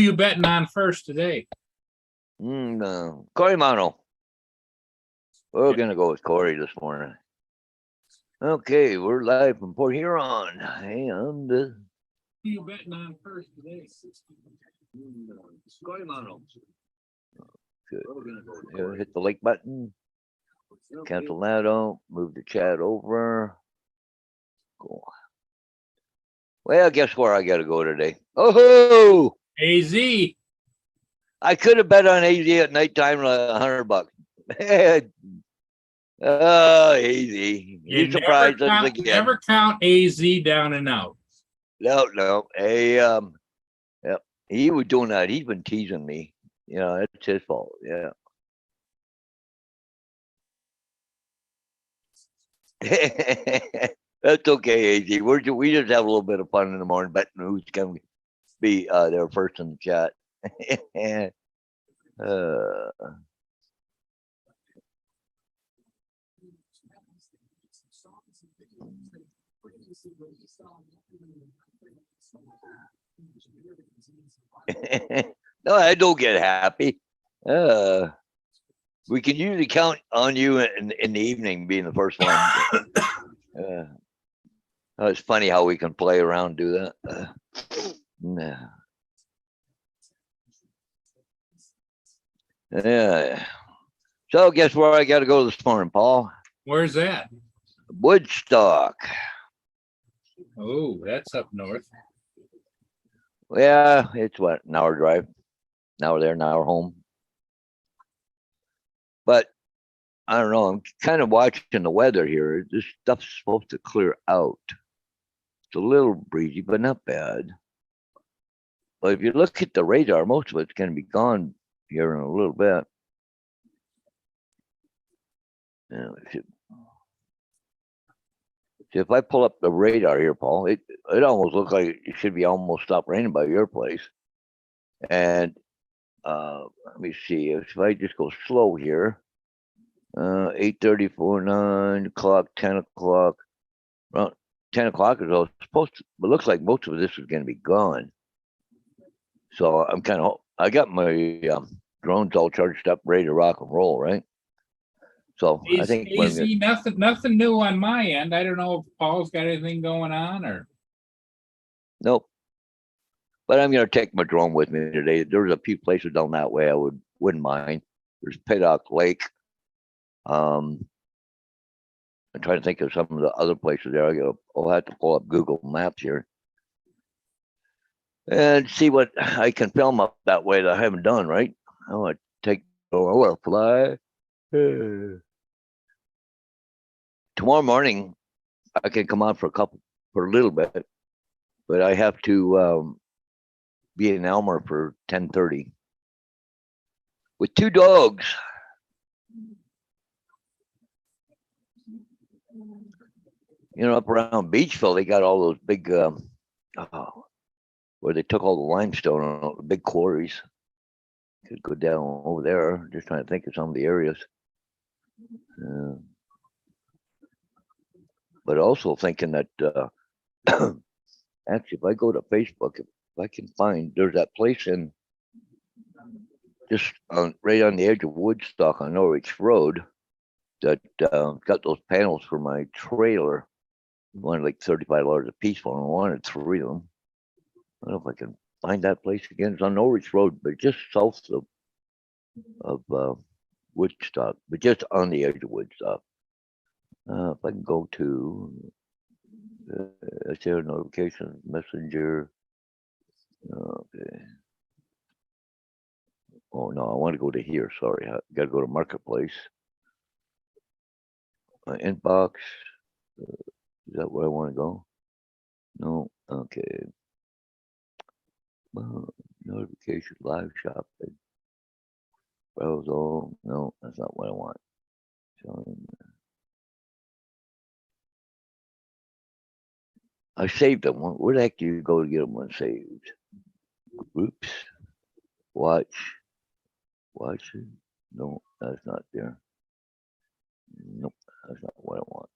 you betting on first today? Corey Mono. We're gonna go with Corey this morning. Okay, we're live from Port Huron. And Who you betting on first today? Corey Mono. Good. Yeah, hit the like button. Cancel that out. Move the chat over. Cool. Well, guess where I gotta go today? Oh, AZ. I could have bet on AZ at nighttime $100. Oh, easy. You surprised us again. Never count AZ down and out. No. Hey, yep. He was doing that. He's been teasing me. You know, it's his fault. Yeah. That's okay, AZ. We just have a little bit of fun in the morning, betting who's going to be there first in the chat. No, I don't get happy. We can usually count on you in the evening being the first one. It's funny how we can play around and do that. Yeah. So guess where I got to go this morning, Paul? Where's that? Woodstock. Oh, that's up north. Yeah, it's what, an hour drive. Now we're there, now we're home. But I don't know. I'm kind of watching the weather here. This stuff's supposed to clear out. It's a little breezy, but not bad. But if you look at the radar, most of it's going to be gone here in a little bit. Yeah, if I pull up the radar here, Paul, it almost looks like it should be almost stopped raining by your place. And let me see. If I just go slow here, 8:34, 9 o'clock, 10 o'clock. Well, 10 o'clock is all supposed to, but looks like most of this is going to be gone. So I'm kind of, I got my drones all charged up, ready to rock and roll, right? So I think AZ, nothing new on my end. I don't know if Paul's got anything going on or. Nope. But I'm going to take my drone with me today. There's a few places down that way I wouldn't mind. There's Pittock Lake. I'm trying to think of some of the other places there. I'll have to pull up Google Maps here and see what I can film up that way that I haven't done. Right? I want to fly. Tomorrow morning, I can come out for a little bit, but I have to be in Elmer for 10:30 with 2 dogs. You know, up around Beachville, they got all those big, where they took all the limestone on all the big quarries. Could go down over there. Just trying to think of some of the areas. But also thinking that, actually, if I go to Facebook, if I can find, there's that place in just right on the edge of Woodstock on Norwich Road that got those panels for my trailer. Wanted like $35 a piece for them. I wanted 3 of them. I don't know if I can find that place again. It's on Norwich Road, but just south of Woodstock, but just on the edge of Woodstock. If I can go to share notifications, messenger. Okay. Oh no, I want to go to here. Sorry, I got to go to Marketplace. My inbox. Is that where I want to go? No. Okay. Notification, live shopping. Browse all. No, that's not what I want. I saved them. Where the heck do you go to get them unsaved? Oops. Watch it. No, that's not there. Nope, that's not what I want.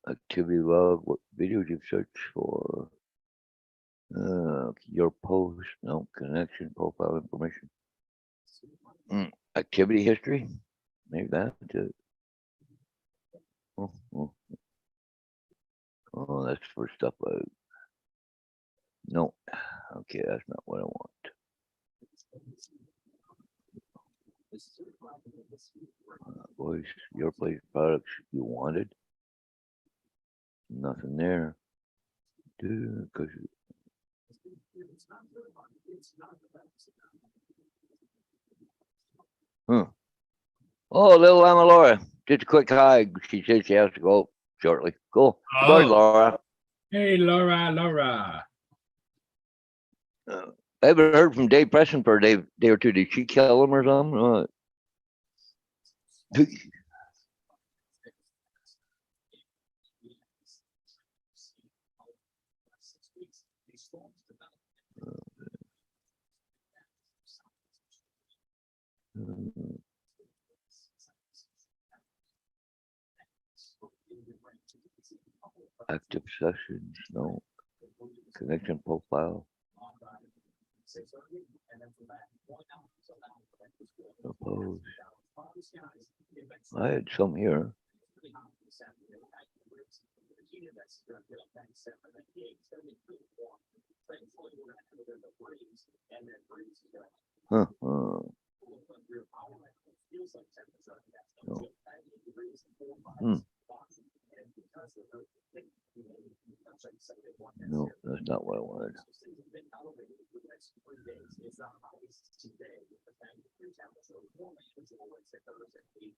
Activity log, what videos you've searched for? Your post, no, connection, profile information. Activity history, maybe that's it. Oh, that's for stuff like, no, okay, that's not what I want. Voice, your place products you wanted. Nothing there. Dude, cause oh, little Emma Laura, just a quick hi. She says she has to go shortly. Cool. Good morning, Oh. Laura. Hey, Laura. I haven't heard from Dave Preston for a day or two. Did she kill him or something? Active sessions, no. Connection profile. Propose. I had some here. Huh. No. No, that's not what I wanted.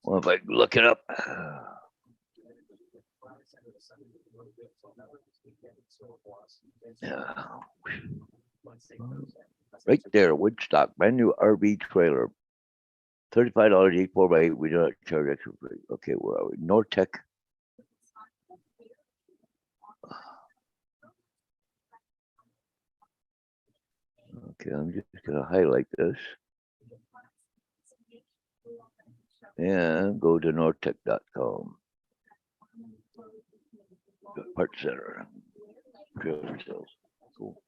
Well, if I look it up. Yeah. Right there, Woodstock, brand new RV trailer. $35, 8x8. We do not charge extra. Okay, where are we? Nortec. Okay, I'm just gonna highlight this. And go to nortec.com. Part center. Trailer sales. Cool.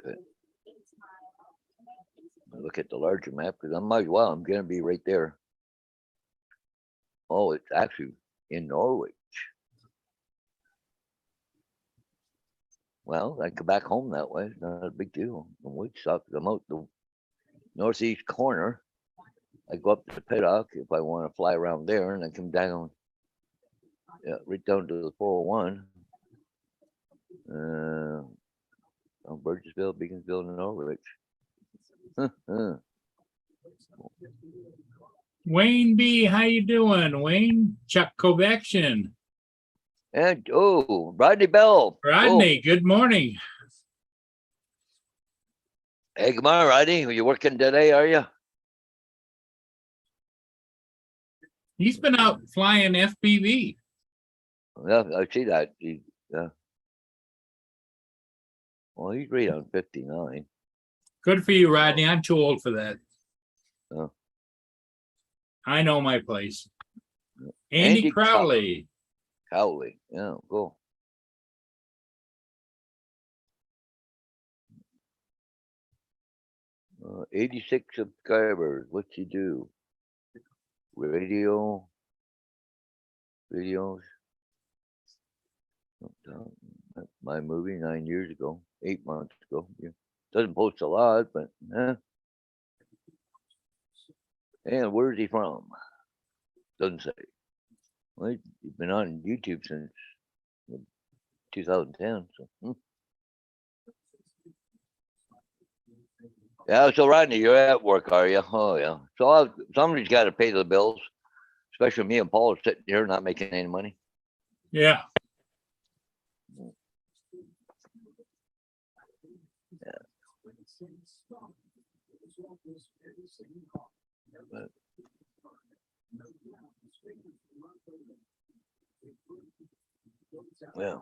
Good. Look at the larger map because I might well, I'm gonna be right there. Oh, it's actually in Norwich. Well, I go back home that way. It's not a big deal. From Woodstock, I'm out the northeast corner. I go up to the Paddock if I want to fly around there, and I come down, yeah, right down to the 401. Burgessville, Beaconsville, and Norwich. Wayne B, how you doing? Wayne, Chuck Kovaction. And Rodney Bell. Rodney, good morning. Hey, good morning, Rodney. Are you working today, are you? He's been out flying FPV. Yeah, I see that. Yeah. Well, he's right on 59. Good for you, Rodney. I'm too old for that. Oh. I know my place. Andy Crowley. Crowley, yeah, cool. Uh, 86 subscribers. What's he do? Radio, videos. My movie 9 years ago, 8 months ago. Yeah. Doesn't post a lot, but and where's he from? Doesn't say. Well, he's been on YouTube since 2010. So. Yeah, so Rodney, you're at work, are you? Oh yeah. So somebody's got to pay the bills, especially me and Paul are sitting here not making any money. Yeah. Yeah.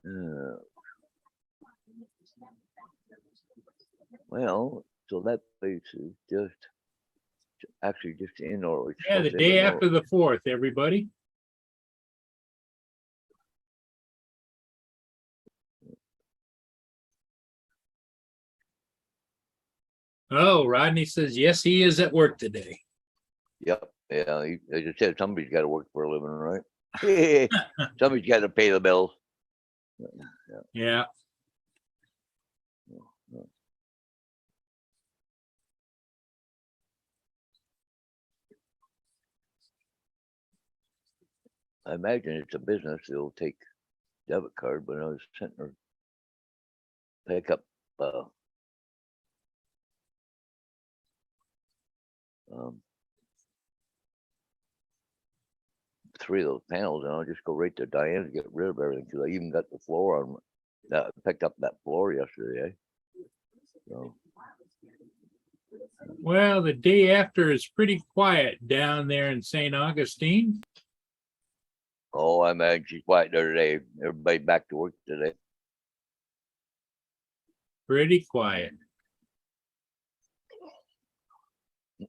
Uh, Well, so that place is just actually just in Norwich. Yeah, the south end day of after Norwich. the 4th, everybody. Oh, Rodney says, yes, he is at work today. Yep. Yeah. As I said, somebody's got to work for a living, right? Somebody's got to pay the bills. Yeah. I imagine it's a business. They'll take debit card, but I was sent her pick up um, 3 of those panels, and I'll just go right to Diane to get rid of everything because I even got the floor on that. I picked up that floor yesterday. So, Well, the day after is pretty quiet down there in St. Augustine. oh, I imagine she's quiet there today. Everybody back to work today. Pretty quiet.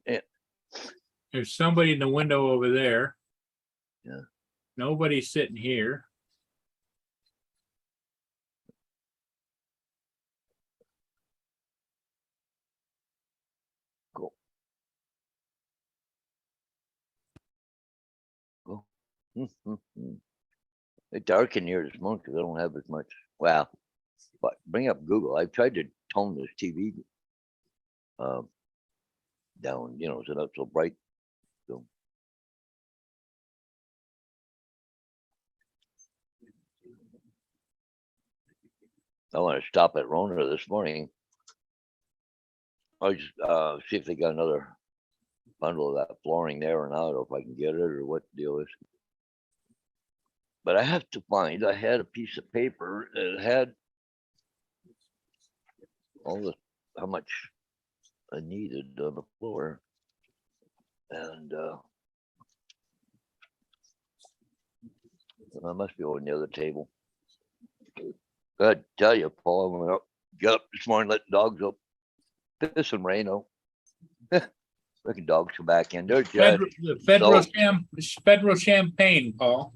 Yeah. There's somebody in the window over there. Yeah. Nobody's sitting here. Cool. Cool. It's dark in here this morning because I don't have as much. Well, but bring up Google. I've tried to tone this TV down, so not so bright. So I want to stop at Rona this morning. I'll just see if they got another bundle of that flooring there or not, or if I can get it or what the deal is. But I have to find, I had a piece of paper that had all the, how much I needed on the floor. And I must be over on the other table. I'd tell you, Paul, I went up, got up this morning, let the dogs up. Piss and rain, oh. Looking dogs come back in. They're just The federal, so- federal champagne, Paul.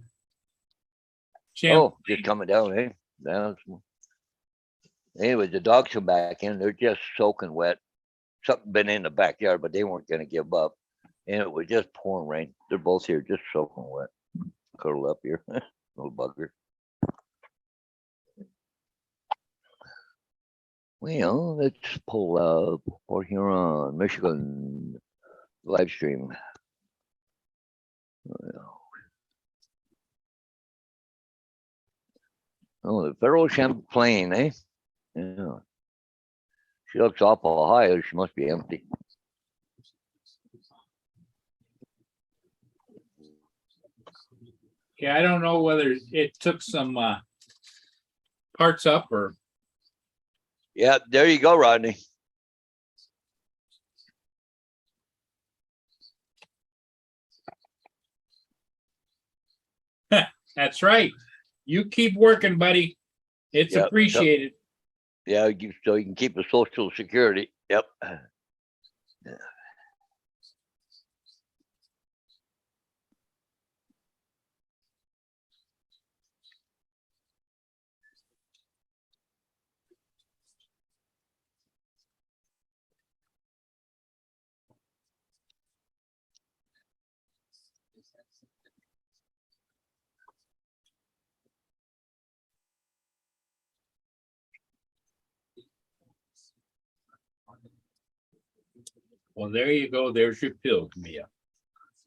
oh, just coming down, eh? Down. Anyway, the dogs come back in. They're just soaking wet. Something been in the backyard, but they weren't going to give up. And it was just pouring rain. They're both here, just soaking wet. Curled up here, little bugger. Well, let's pull up Port Huron, Michigan live stream. Oh, the Federal Champlain, eh? Yeah. She looks awful high. She must be empty. Yeah, I don't know whether it took some parts up or. Yeah, there you go, Rodney. That's right. You keep working, buddy. It's Yep, appreciated. Yeah, so you can keep the Social Security. Yep. Yeah. Well, there you go. There's your pill, Camilla.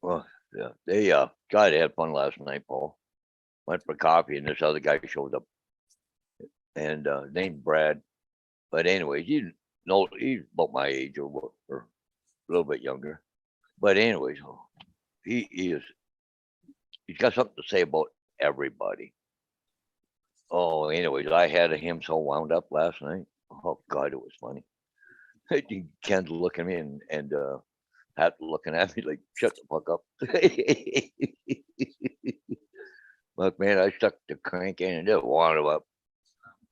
Well, yeah, they God, they had fun last night, Paul. Went for coffee, and this other guy showed up, and named Brad. But anyway, he's about my age or a little bit younger. But anyways, he's got something to say about everybody. Oh, anyways, I had him so wound up last night. Oh God, it was funny. Ken's looking at me and Pat looking at me like, shut the fuck up. Look, man, I stuck the crank in and just wound him up.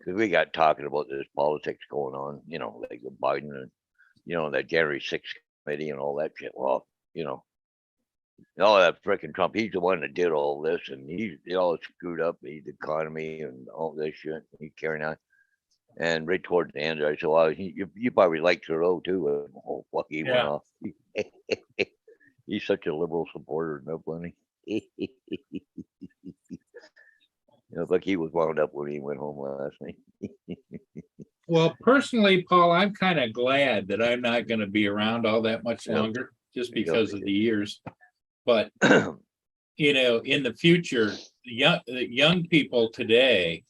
Cause we got talking about this politics going on, like with Biden and, that January 6th committee and all that shit. Well, that frickin' Trump, he's the one that did all this and he's all screwed up the economy and all this shit. He's carrying on. And right towards the end, I said, well, you probably like Trudeau too. Oh, fuck, he went Yeah. off. He's such a liberal supporter, no plenty. Like he was wound up when he went home last night. Well, personally, Paul, I'm kind of glad that I'm not going to be around all that much Yeah. longer, just Me because too. of the years. But in the future, the young people today,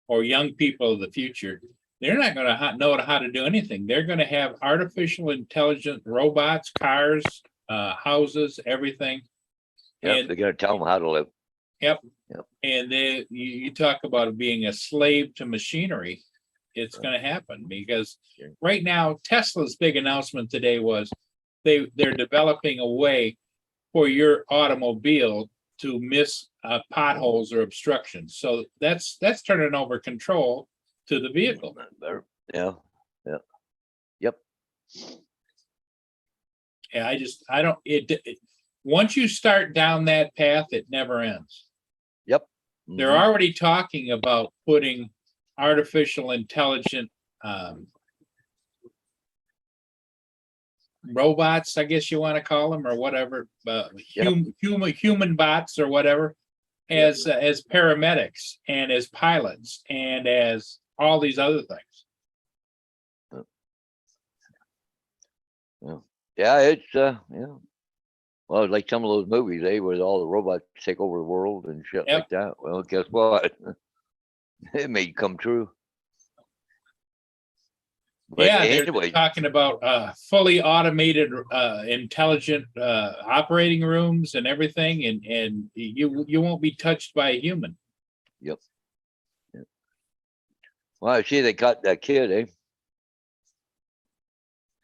or young people of the future, they're not going to know how to do anything. They're going to have artificial intelligent robots, cars, houses, everything. Yep, And they're gonna tell them how to live. yep. Yep. And you talk about being a slave to machinery. It's Right. going to happen because Sure. right now, Tesla's big announcement today was they're developing a way for your automobile to miss potholes or obstructions. So that's turning over control to the vehicle. Yeah, yep. Yeah, I don't, once you start down that path, it never ends. They're Mhm. already talking about putting artificial intelligent robots, I guess you want to call them, or whatever, human bots or whatever, as paramedics and as pilots and as all these other things. Yeah, it's well, it's like some of those movies, where all the robots take over the world and shit Yep. like that. Well, guess what? It may come true. But Yeah, they're anyway, talking about fully automated, intelligent operating rooms and everything, and you won't be touched by a human. yep. Well, I see they got that kid,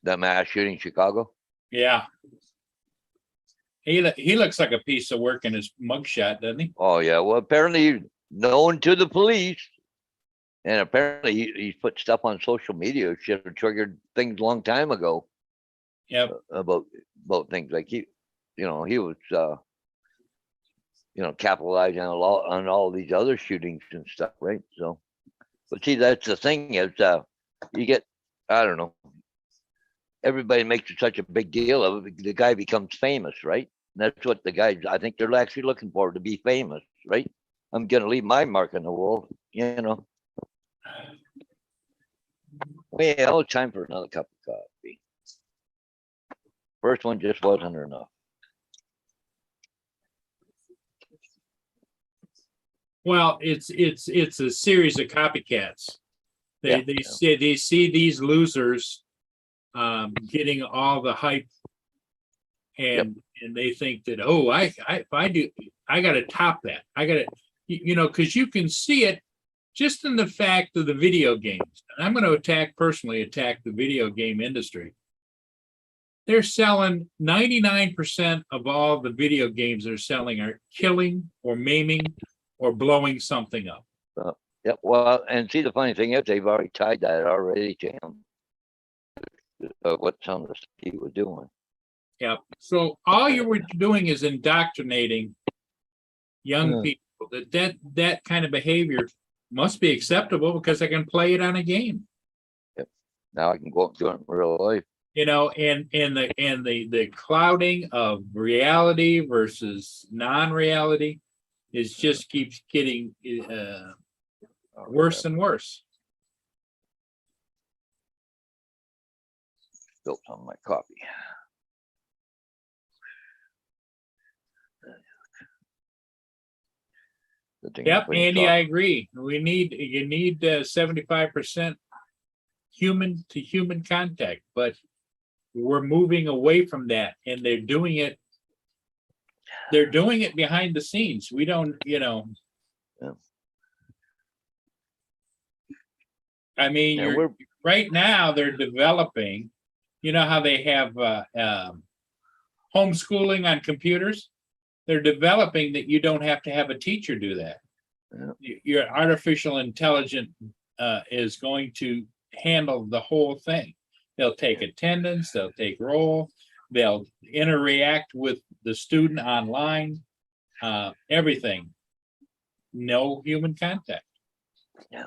that mass shooting in Chicago. Yeah. He looks like a piece of work in his mugshot, doesn't he? Oh yeah, well apparently he's known to the police, and apparently he's put stuff on social media. Should have triggered things a long time ago. Yep. About things like he was capitalizing on all these other shootings and stuff, right? So, but see, that's the thing is, you get, I don't know, everybody makes it such a big deal of it. The guy becomes famous, right? And that's what the guys, I think they're actually looking for, to be famous, right? I'm gonna leave my mark in the world, Well, it's time for another cup of coffee. First one just wasn't enough. Well, it's a series of copycats. They see these losers getting all the hype, and they think that, oh, if I do, I got to top that. I got to, because you can see it just in the fact of the video games. And I'm going to personally attack the video game industry. They're selling 99% of all the video games they're selling are killing or maiming or blowing something up. Yep. Well, and see, the funny thing is, they've already tied that already to him. What some of the stuff he was doing. Yeah. So all you were doing is indoctrinating young people that kind of behavior must be acceptable because I can play it on a game. Yep. Now I can go up and do it in real life. And the clouding of reality versus non-reality is just keeps getting worse and worse. Spilled some of my coffee. Yep, Andy, I agree. You need 75% human to human contact, but we're moving away from that, and they're doing it behind the scenes. We don't, I mean, right now they're developing, how they have homeschooling on computers. They're developing that you don't have to have a teacher do that. Yeah. Your artificial intelligent is going to handle the whole thing. They'll take attendance, they'll take roll, they'll interact with the student online, everything. No human contact. Yeah.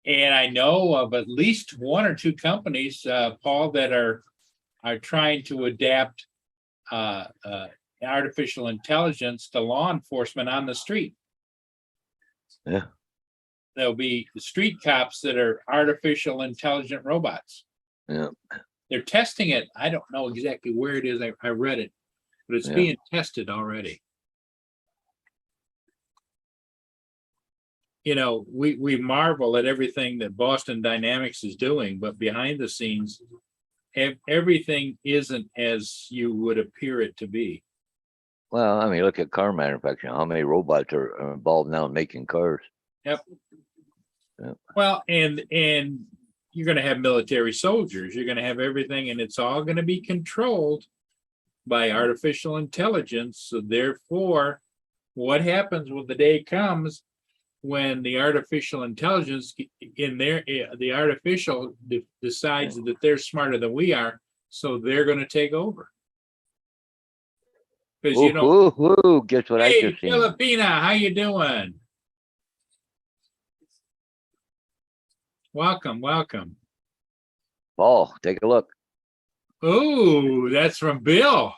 And I know of at least one or two companies, Paul, that are trying to adapt artificial intelligence to law enforcement on the street. Yeah. There'll be street cops that are artificial intelligent robots. Yeah. They're testing it. I don't know exactly where it is. I read it, but it's Yeah. being tested already. You know, we marvel at everything that Boston Dynamics is doing, but behind the scenes, everything isn't as you would appear it to be. Well, I mean, look at car manufacturing. How many robots are involved now in making cars? Yep. Yep. Well, and you're going to have military soldiers. You're going to have everything, and it's all going to be controlled by artificial intelligence. So therefore, what happens when the day comes when the artificial intelligence in there, the artificial decides that they're smarter than we are, so they're going to take over. Because you know, guess what I hey, just seen? Filipina, how you doing? Welcome, welcome. Paul, take a look. Oh, that's from Bill.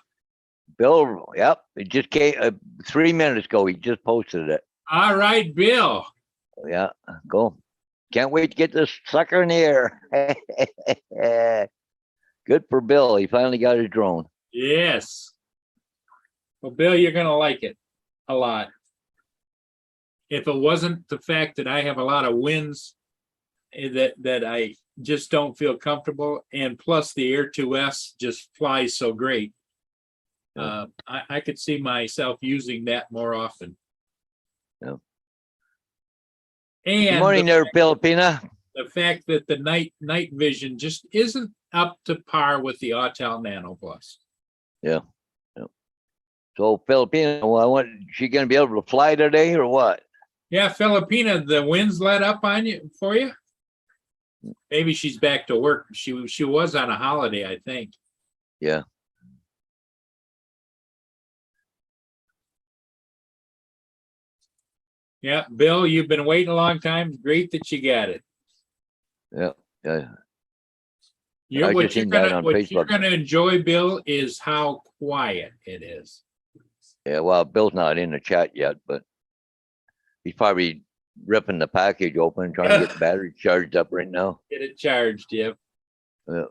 Bill, yep, it just came 3 minutes ago. He just posted it. All right, Bill. Yeah, go. Can't wait to get this sucker in the air. Good for Bill. He finally got his drone. Yes. Well, Bill, you're going to like it a lot. If it wasn't the fact that I have a lot of winds that I just don't feel comfortable, and plus the Air 2S just flies so great, I could see myself using that more often. Yeah. And good morning there, Filipina. The fact that the night vision just isn't up to par with the Autel Nano Plus. Yeah. So Filipina, well, she gonna be able to fly today or what? Yeah, Filipina, the winds let up on you for you. Maybe she's back to work. She was on a holiday, I think. Yeah. Yeah, Bill, you've been waiting a long time. Great that you got it. Yeah. Yeah. What you're gonna enjoy, Bill, is how quiet it is. Yeah, well, Bill's not in the chat yet, but he's probably ripping the package open, trying to get the battery charged up right now. Get it charged, yep. Yeah.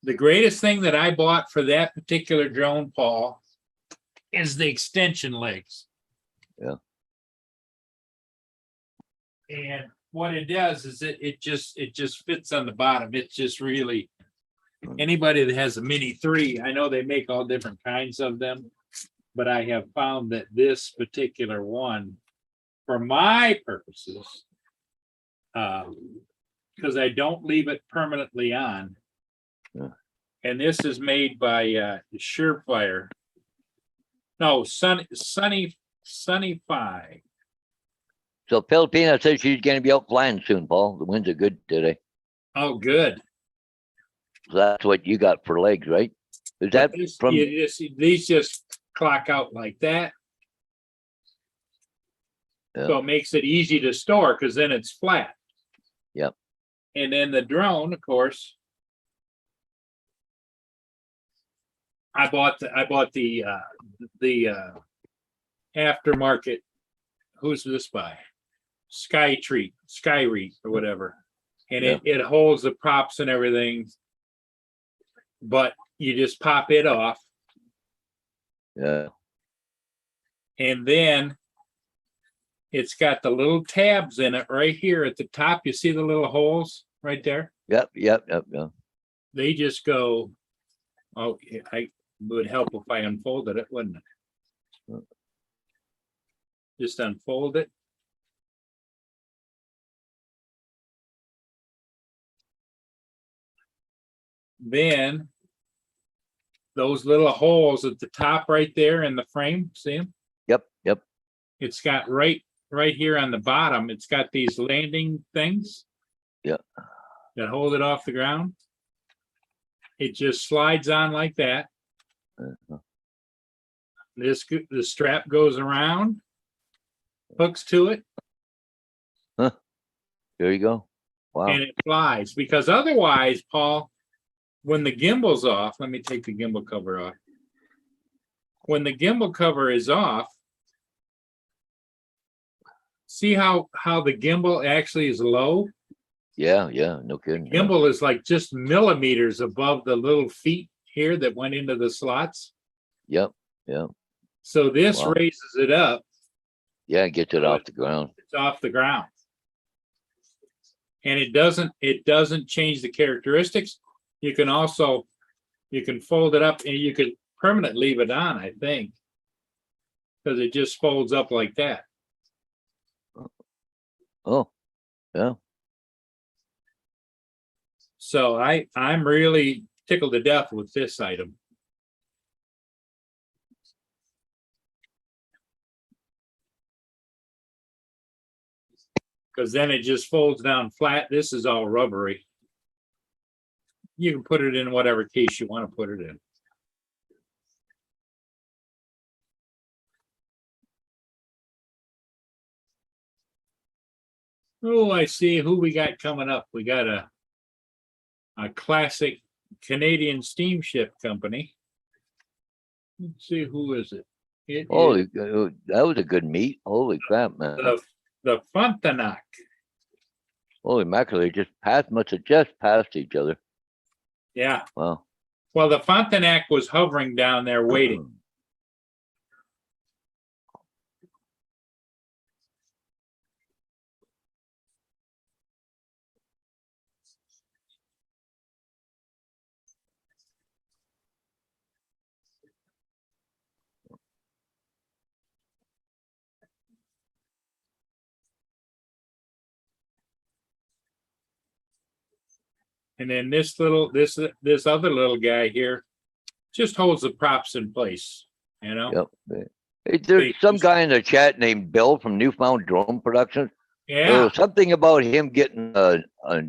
The greatest thing that I bought for that particular drone, Paul, is the extension legs. Yeah. And what it does is it just fits on the bottom. It's just really, anybody that has a Mini 3, I know they make all different kinds of them, but I have found that this particular one, for my purposes, because I don't leave it permanently on. Yeah. And this is made by Surefire. No, Sunny 5. So Filipina says she's going to be out flying soon, Paul. The winds are good today. Oh, good. So that's what you got for legs, right? Is that from? These just clock out like that. Yeah. So it makes it easy to store because then it's flat. Yep. And then the drone, of course, I bought the aftermarket. Who's this by? Skyreach or whatever. And it holds the props and everything, but you just pop it off. Yeah. And then it's got the little tabs in it right here at the top. You see the little holes right there? Yep. Yeah. They just go, oh, it would help if I unfolded it, wouldn't it? Just unfold it. then those little holes at the top right there in the frame, see them? Yep, yep. It's got right here on the bottom, it's got these landing things. Yeah. That hold it off the ground. It just slides on like that. Uh-huh. The strap goes around, hooks to it, There you go. Wow. and it flies. Because otherwise, Paul, when the gimbal's off, let me take the gimbal cover off. When the gimbal cover is off, see how the gimbal actually is low? Yeah, yeah, no kidding. Yeah. Gimbal is like just millimeters above the little feet here that went into the slots. Yep, yep. So this Wow. raises it up. Yeah, gets it off the ground. It's off the ground. And it doesn't change the characteristics. You can fold it up and you could permanently leave it on, I think. Because it just folds up like that. Oh, yeah. So I'm really tickled to death with this item. Because then it just folds down flat. This is all rubbery. You can put it in whatever case you want to put it in. Oh, I see who we got coming up. We got a classic Canadian steamship company. Let's see, who is it? It Holy, is that was a good meet. Holy crap, man. the Frontenac. Holy mackerel, they must have just passed each other. Yeah. Wow. Well, the Frontenac was hovering down there waiting. And then this other little guy here just holds the props in place, you know? Yep. Hey, there's some guy in the chat named Bill from Newfound Drone Productions. Yeah. Something about him getting a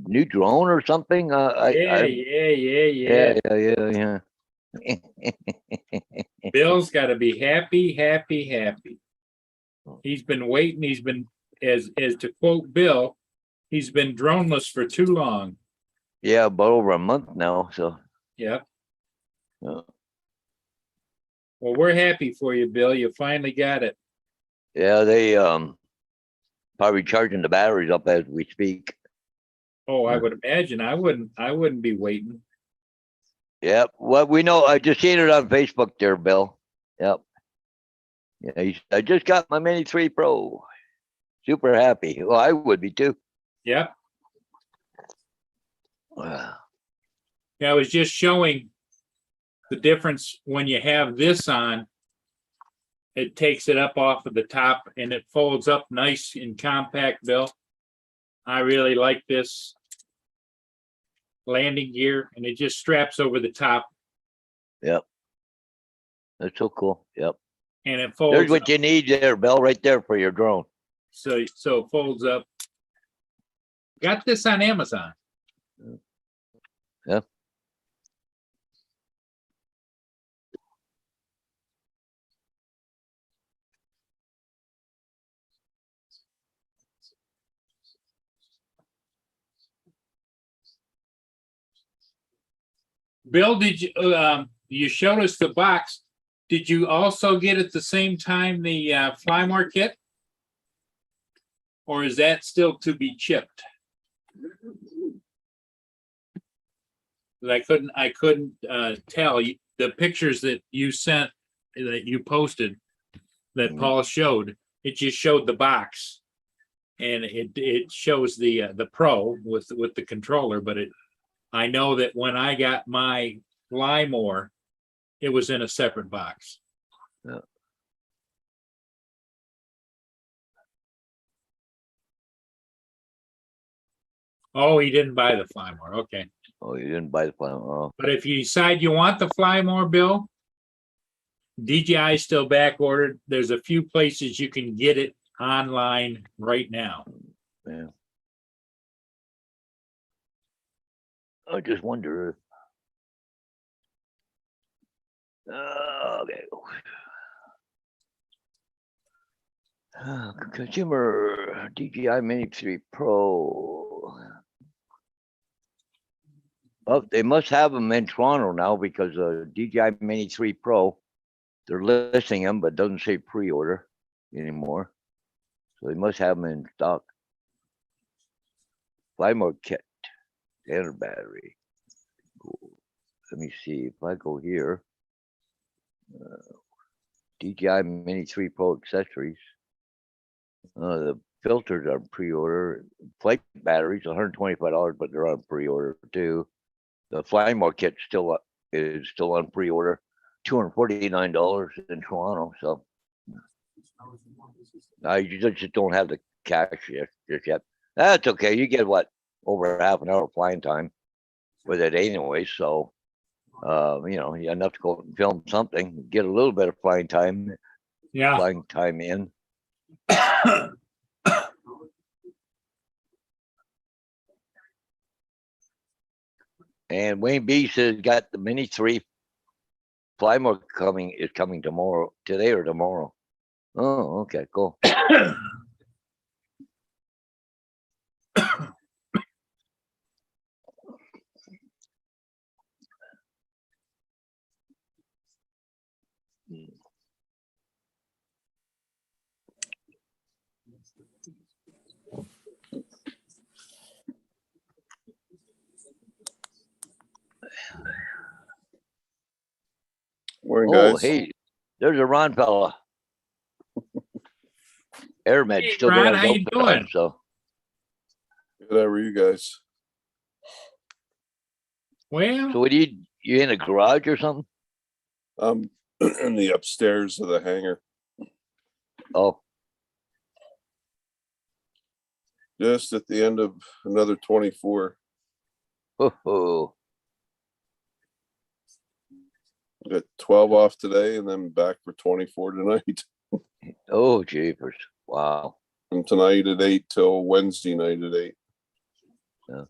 new drone or something. Yeah. Yeah. Bill's got to be happy. He's been waiting. He's been, as to quote Bill, he's been droneless for too long. Yeah, about over a month now. So. Yep. Yeah. Well, we're happy for you, Bill. You finally got it. Yeah, they probably charging the batteries up as we speak. Oh, I would imagine. I wouldn't be waiting. Yep. Well, we know. I just seen it on Facebook there, Bill. Yep. Yeah, I just got my Mini 3 Pro. Super happy. Well, I would be too. Yep. Yeah, I was just showing the difference when you have this on. It takes it up off of the top and it folds up nice and compact, Bill. I really like this landing gear, and it just straps over the top. Yep. That's so cool. Yep. And it folds. There's what you need there, Bill, right there for your drone. So it folds up. Got this on Amazon. Yeah. Bill, did you showed us the box? Did you also get at the same time the Flymore kit? Or is that still to be chipped? I couldn't tell. The pictures that you sent, that you posted, that Paul showed, it just showed the box, and it shows the Pro with the controller. But I know that when I got my Flymore, it was in a separate box. Yeah. Oh, he didn't buy the Flymore. Okay. Oh, you didn't buy the fly. Oh, But if you decide you want the fly more, Bill, DJI is still back ordered. There's a few places you can get it online right now. yeah. I just wonder if. Okay. Consumer DJI Mini 3 Pro. Oh, they must have them in Toronto now because DJI Mini 3 Pro, they're listing them, but doesn't say pre-order anymore. So they must have them in stock. Fly mode kit, standard battery. Cool. Let me see if I go here. DJI Mini 3 Pro accessories. The filters are pre-order. Flight batteries, $125, but they're on pre-order too. The flying mode kit is still on pre-order, $249 in Toronto. So I just don't have the cash just yet. That's okay. You get what, over half an hour flying time with it anyway. So enough to go and film something, get a little bit of flying time in. And Wayne B says got the Mini 3 fly mode is coming today or tomorrow. Oh, okay, cool. Morning, Oh, guys. hey, there's a Ron fella. AirMed Hey, still Ron, got how his you outfit on, doing? so Good, how are you guys? Well, what do you in a garage or something? I'm in the upstairs of the hangar, Oh, just at the end of another 24. oh, Got 12 off today and then back for 24 tonight. oh, jeepers. Wow. From tonight at 8 till Wednesday night at 8. Yeah.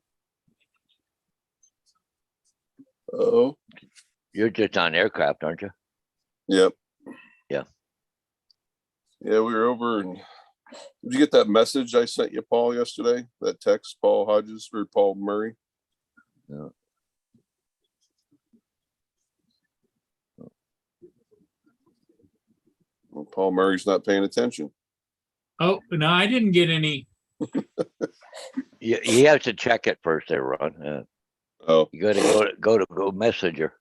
Oh, You're just on aircraft, aren't you? yep. Yeah. Yeah, we were over and did you get that message I sent you, Paul, yesterday? That text, Paul Hodges or Paul Murray? Yeah. Well, Paul Murray's not paying attention. oh, no, I didn't get any. You have to check it first there, Ron. Oh, You got to go messenger.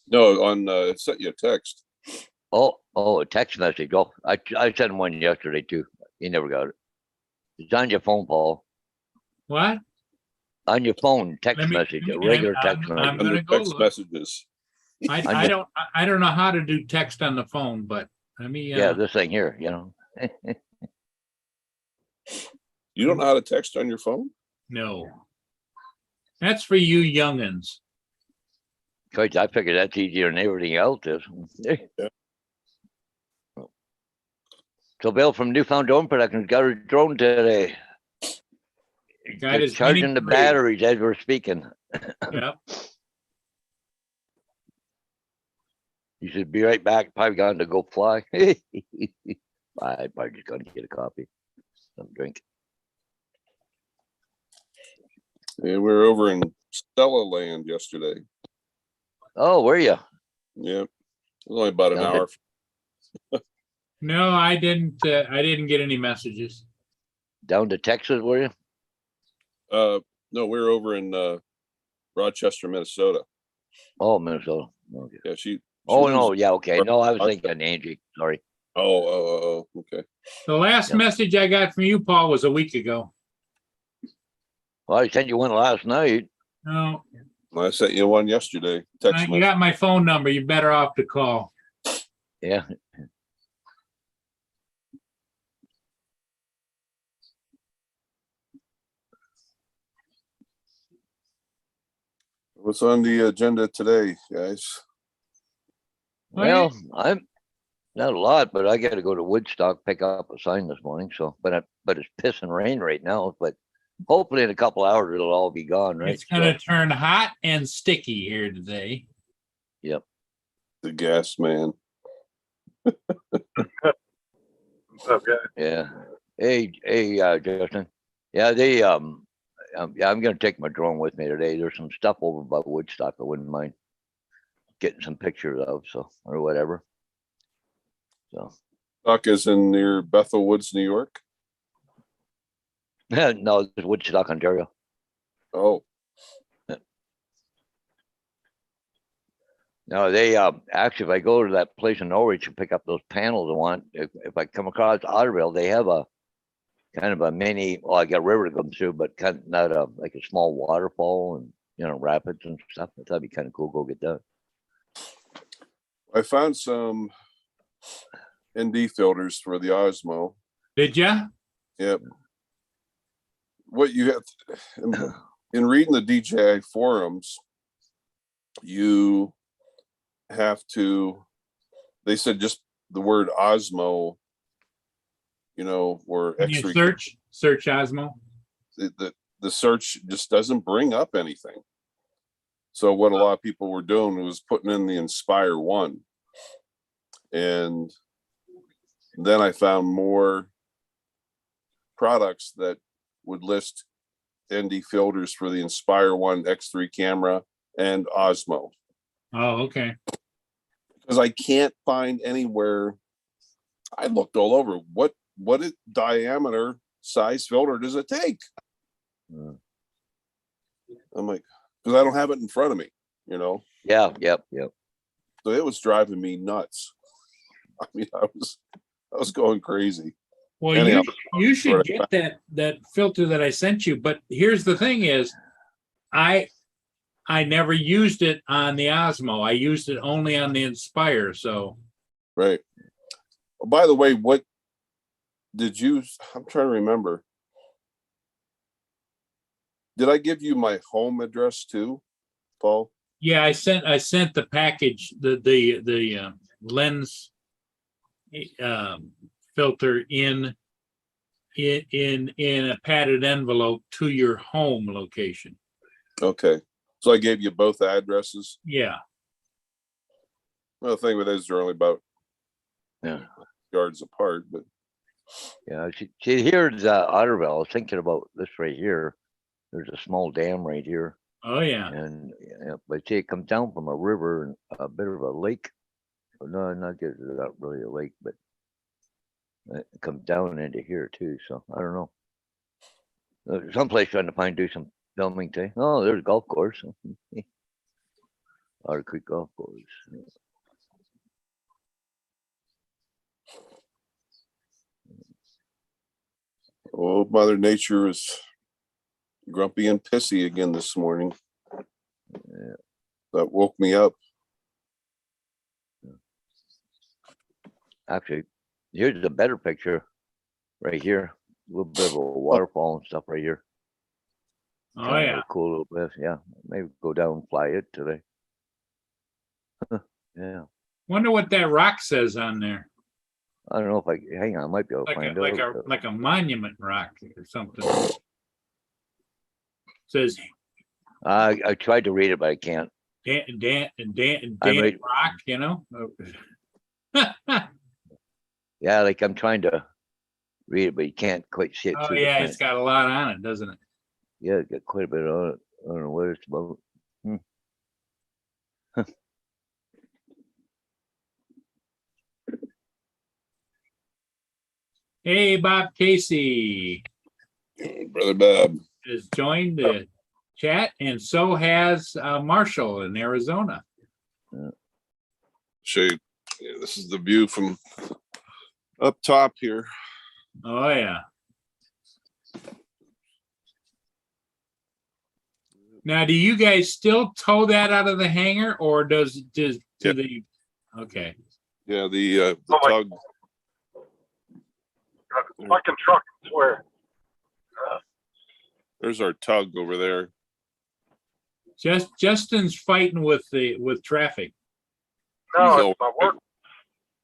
no, on I sent you a text. Oh, a text message. Oh, I sent one yesterday too. You never got it. It's on your phone, Paul. What? On your phone, text message, a regular text I'm message. gonna Under go text look. messages. I don't know how to do text on the phone, but let me. Yeah, this thing here, You don't know how to text on your phone? No. That's for you youngins. Coach, I figured that's easier than everything else is. Yeah. So Bill from Newfound Drone Productions got a drone today. Got his Charging Mini the 3. batteries as we're speaking. Yep. You should be right back. Probably gone to go fly. I'm probably just going to get a coffee, some drink. Yeah, we were over in Stella Land yesterday. Oh, were you? Yeah, it was only about an Down to- hour. No, I didn't get any messages. Down to Texas, were you? No, we were over in Rochester, Minnesota. Oh, Minnesota. Okay. Yeah, she Oh, lives- no, yeah, okay. No, I was thinking Angie. Sorry. Oh, okay. The last Yep. message I got from you, Paul, was a week ago. Well, I sent you one last night. No, I sent you one yesterday. Text you got my phone number. You're better off to call. Yeah. What's on the agenda today, guys? Oh, yeah. Well, I'm not a lot, but I got to go to Woodstock, pick up a sign this morning. So, but it's pissing rain right now. But hopefully in a couple hours it'll all be gone, right? It's gonna turn hot and sticky here today. Yep. The gas man. What's up, guys? Yeah. Hey, Justin. Yeah, yeah, I'm gonna take my drone with me today. There's some stuff over by Woodstock I wouldn't mind getting some pictures of, so or whatever. So Doc is in near Bethel Woods, New York. no, it's Woodstock, Ontario. Oh, No, they actually, if I go to that place in Norwich and pick up those panels I want, if I come across Otterville, they have a kind of a mini. Well, I got a river to come through, but kind of not a like a small waterfall and rapids and stuff. That'd be kind of cool. Go get that. I found some ND filters for the Osmo. Did ya? Yep. What you have in reading the DJI forums, you have to, they said just the word Osmo, or Can you X3, search Osmo? the search just doesn't bring up anything. So what a lot of people were doing was putting in the Inspire 1. And then I found more products that would list ND filters for the Inspire 1 X3 camera and Osmo. Oh, okay. Because I can't find anywhere. I looked all over. What diameter size filter does it take? Mm. I'm like, because I don't have it in front of me, Yeah, yep. So it was driving me nuts. I mean, I was going crazy. Well, Anyhow, you should get that filter that I sent you. But here's the thing: is I never used it on the Osmo. I used it only on the Inspire. So Right. Oh, by the way, what did you? I'm trying to remember. Did I give you my home address too, Paul? yeah, I sent the package, the lens filter in a padded envelope to your home location. Okay. So I gave you both addresses. Yeah. Well, the thing with it is they're only about Yeah. yards apart, but Yeah. See, here's Otterville. I was thinking about this right here. There's a small dam right here, Oh yeah. and but see, it comes down from a river and a bit of a lake. No, not really a lake, but it comes down into here too. So I don't know. Someplace trying to do some filming today. Oh, there's a golf course. Otter Creek Golf Course. oh, Mother Nature is grumpy and pissy again this morning. Yeah. That woke me up. Actually, here's a better picture right here. A little bit of a waterfall and stuff right here. Oh Kind of yeah. a cool little place. Yeah, maybe go down and fly it today. Yeah, Wonder what that rock says on there. I don't know if I hang on. I might be able to find out. Like a monument rock or something. Says I tried to read it, but I can't. Dan I might- Rock, Yeah, like I'm trying to read it, but you can't quite see it. Oh through the yeah, print. it's got a lot on it, doesn't it? Yeah, it's got quite a bit on it. I don't know what it's about. Hey, Bob Casey Brother Bob. has joined the chat, and so has Marshall in Arizona. Show you. Yeah, this is the view from up top here. Oh yeah. Now, do you guys still tow that out of the hangar, or do Yep. the? Okay. Yeah, the Oh, my- tug. Fucking truck, I swear. There's our tug over there. Justin's fighting with traffic. No, So- it's my work.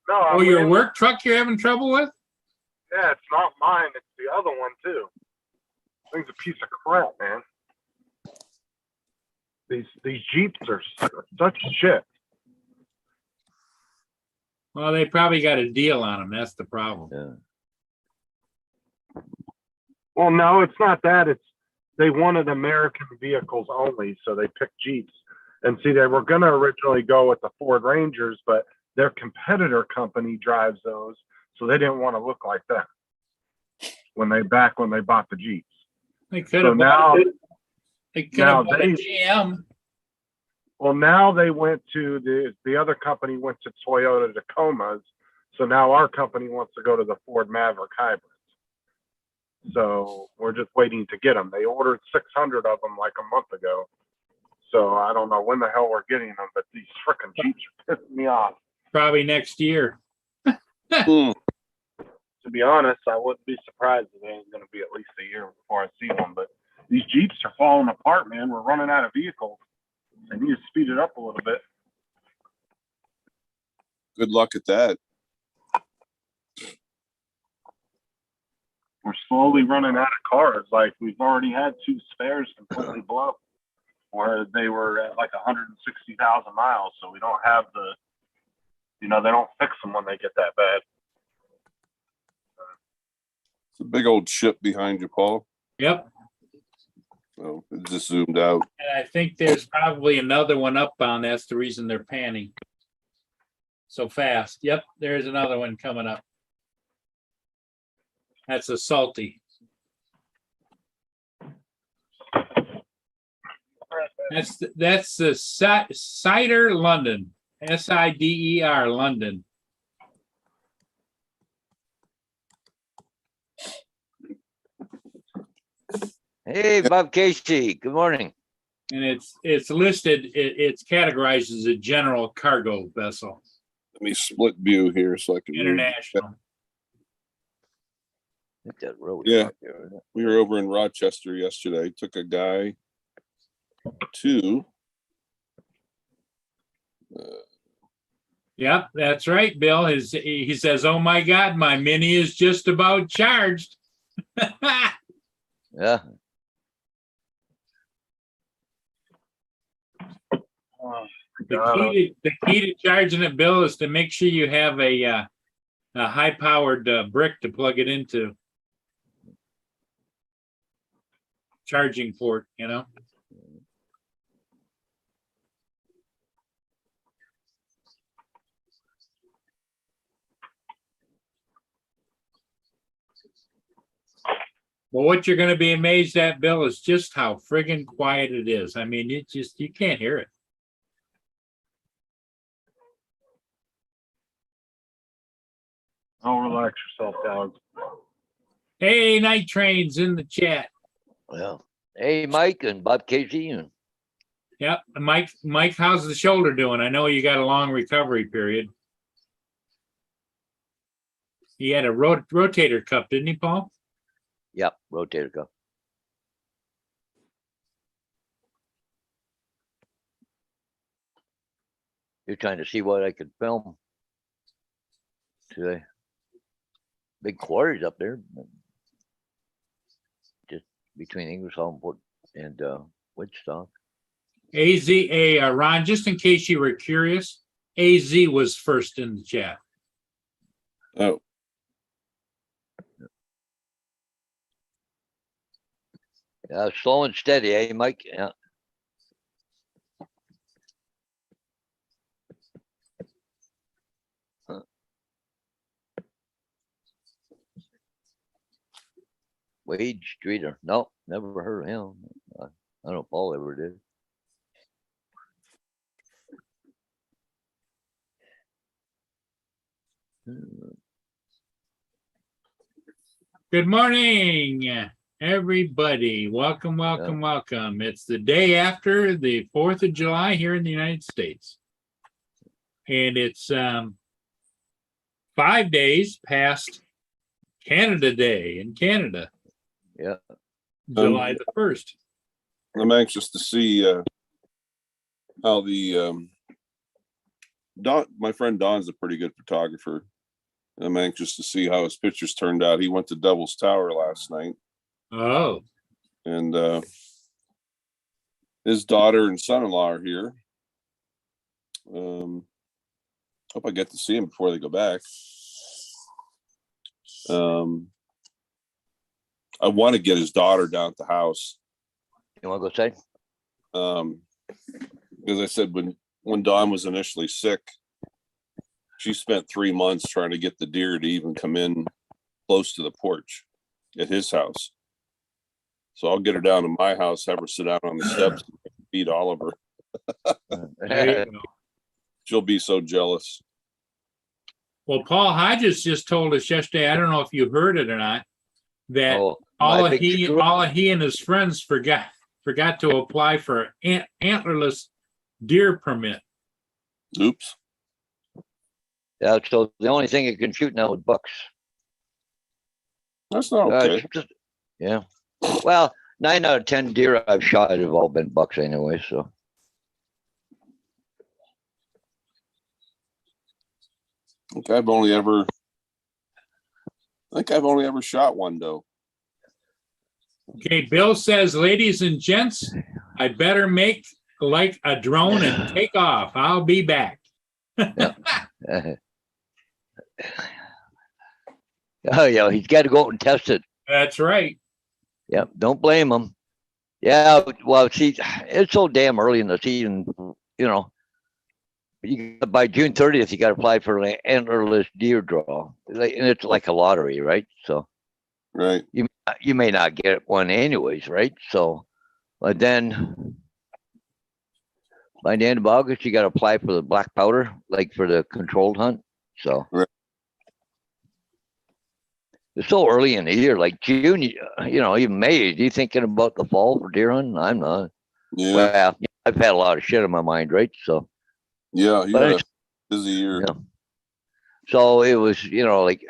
No, Oh, I'm your in- work truck you're having trouble with? Yeah, it's not mine. It's the other one too. Thing's a piece of crap, man. These Jeeps are such shit. Well, they probably got a deal on them. That's the problem. Yeah. Well, no, it's not that. It's they wanted American vehicles only, so they picked Jeeps. And see, they were going to originally go with the Ford Rangers, but their competitor company drives those, so they didn't want to look like that when they bought the Jeeps. They could So have now, they could now have bought a they- GM. well, now they went to the other company went to Toyota Tacomas, so now our company wants to go to the Ford Maverick hybrids. So we're just waiting to get them. They ordered 600 of them like a month ago. So I don't know when the hell we're getting them, but these frickin' Jeeps are pissing me off. Probably next year. Hmm. To be honest, I wouldn't be surprised if it ain't going to be at least a year before I see one. But these Jeeps are falling apart, man. We're running out of vehicles. I need to speed it up a little bit. Good luck at that. We're slowly running out of cars. Like we've already had 2 spares completely blow, where they were at like 160,000 miles. So we don't have the, they don't fix them when they get that bad. It's a big old ship behind you, Paul. Yep. So it just zoomed out. And I think there's probably another one upbound. That's the reason they're panning so fast. Yep, there's another one coming up. That's a salty. That's the Cider London, SIDER London. Hey, Bob Casey, good morning. And it's listed, it's categorized as a general cargo vessel, Let me split view here so I can. read. international. I think that road. Yeah. back there, isn't it? We were over in Rochester yesterday. Took a guy to Yep, that's right, Bill. He says, "Oh my God, my Mini is just about charged." Yeah, The key to charging it, Bill, is to make sure you have a high-powered brick to plug it into. Charging port, Well, what you're gonna be amazed at, Bill, is just how friggin' quiet it is. I mean, you can't hear it. Oh, relax yourself, dog. Hey, Night Train's in the chat. well, hey, Mike and Bob Casey, and Yep, Mike, how's the shoulder doing? I know you got a long recovery period. He had a rotator cuff, didn't he, Paul? yep, rotator cuff. You're trying to see what I could film today. Big quarries up there, just between Ingersoll and Port and Woodstock. Ron, just in case you were curious, AZ was first in the chat. oh, Yeah, slow and steady, eh, Mike? Yeah. Wade Streeter. No, never heard of him. I don't know if Paul ever did. Good morning, everybody. Welcome, welcome, welcome. It's the day after the 4th of July here in the United States. And it's 5 days past Canada Day in Canada. Yeah. July the 1st. I'm anxious to see how the Don, my friend Don's a pretty good photographer. I'm anxious to see how his pictures turned out. He went to Devil's Tower last night, Oh, and his daughter and son-in-law are here. Hope I get to see him before they go back. I want to get his daughter down at the house. You want to go say? Because I said when Dawn was initially sick, she spent 3 months trying to get the deer to even come in close to the porch at his house. So I'll get her down to my house, have her sit down on the steps, and feed Oliver. there you go. She'll be so jealous. Well, Paul Hodges just told us yesterday, I don't know if you heard it or not, that Oh, all my of big screw- all of he and his friends forgot to apply for antlerless deer permit. Oops. Yeah, so the only thing you can shoot now is bucks. That's not okay. Yeah. Well, 9 out of 10 deer I've shot have all been bucks anyway, so. I think I've only ever shot one doe. Okay, Bill says, ladies and gents, I better make like a drone and take off. I'll be back. Oh, yeah, he's got to go out and test it. That's right. Yep, don't blame him. Yeah, well, see, it's so damn early in the season, you know. By June 30th, you got to apply for an antlerless deer draw, and it's like a lottery, right? So Right. you may not get one anyways, right? So, but then by the end of August, you got to apply for the black powder, like for the controlled hunt. So Right. it's so early in the year, like June, you know, even May. You thinking about the fall for deer hunting? I'm not. Yeah. Well, I've had a lot of shit in my mind, right? So. Yeah. You But had a it's- busy year. Yeah. So it was, you know, like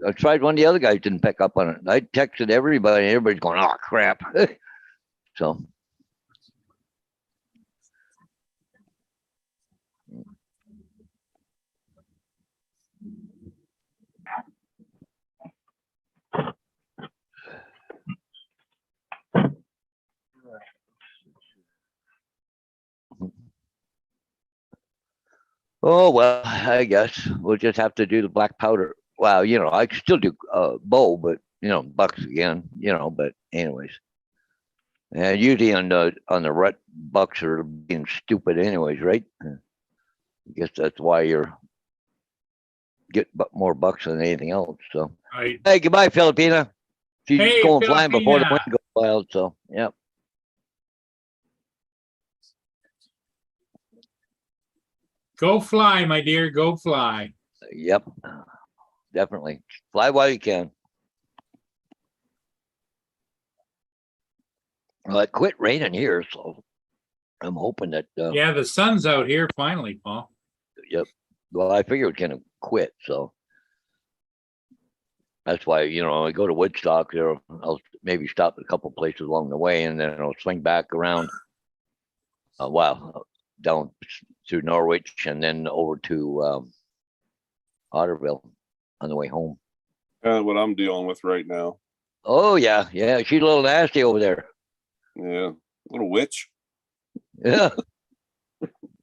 I tried one, the other guys didn't pick up on it. I texted everybody, and everybody's going, oh crap. So oh well, I guess we'll just have to do the black powder. Well, you know, I could still do bow, but you know, bucks again, you know, but anyways. And usually on the rut, bucks are being stupid anyways, right? I guess that's why you're getting more bucks than anything else. So Right. hey, goodbye, Filipina. She's Hey, going flying before the Filipina. wind goes wild. So yep. Go fly, my dear. Go fly. Yep. Definitely. Fly while you can. Well, it quit raining here, so I'm hoping that Yeah, the sun's out here finally, Paul. yep. Well, I figured it was gonna quit, so that's why, you know, I go to Woodstock there. I'll maybe stop at a couple places along the way, and then I'll swing back around. Down through Norwich and then over to Otterville on the way home. Kind of what I'm dealing with right now. Oh yeah, yeah. She's a little nasty over there. Yeah. Little witch. Yeah,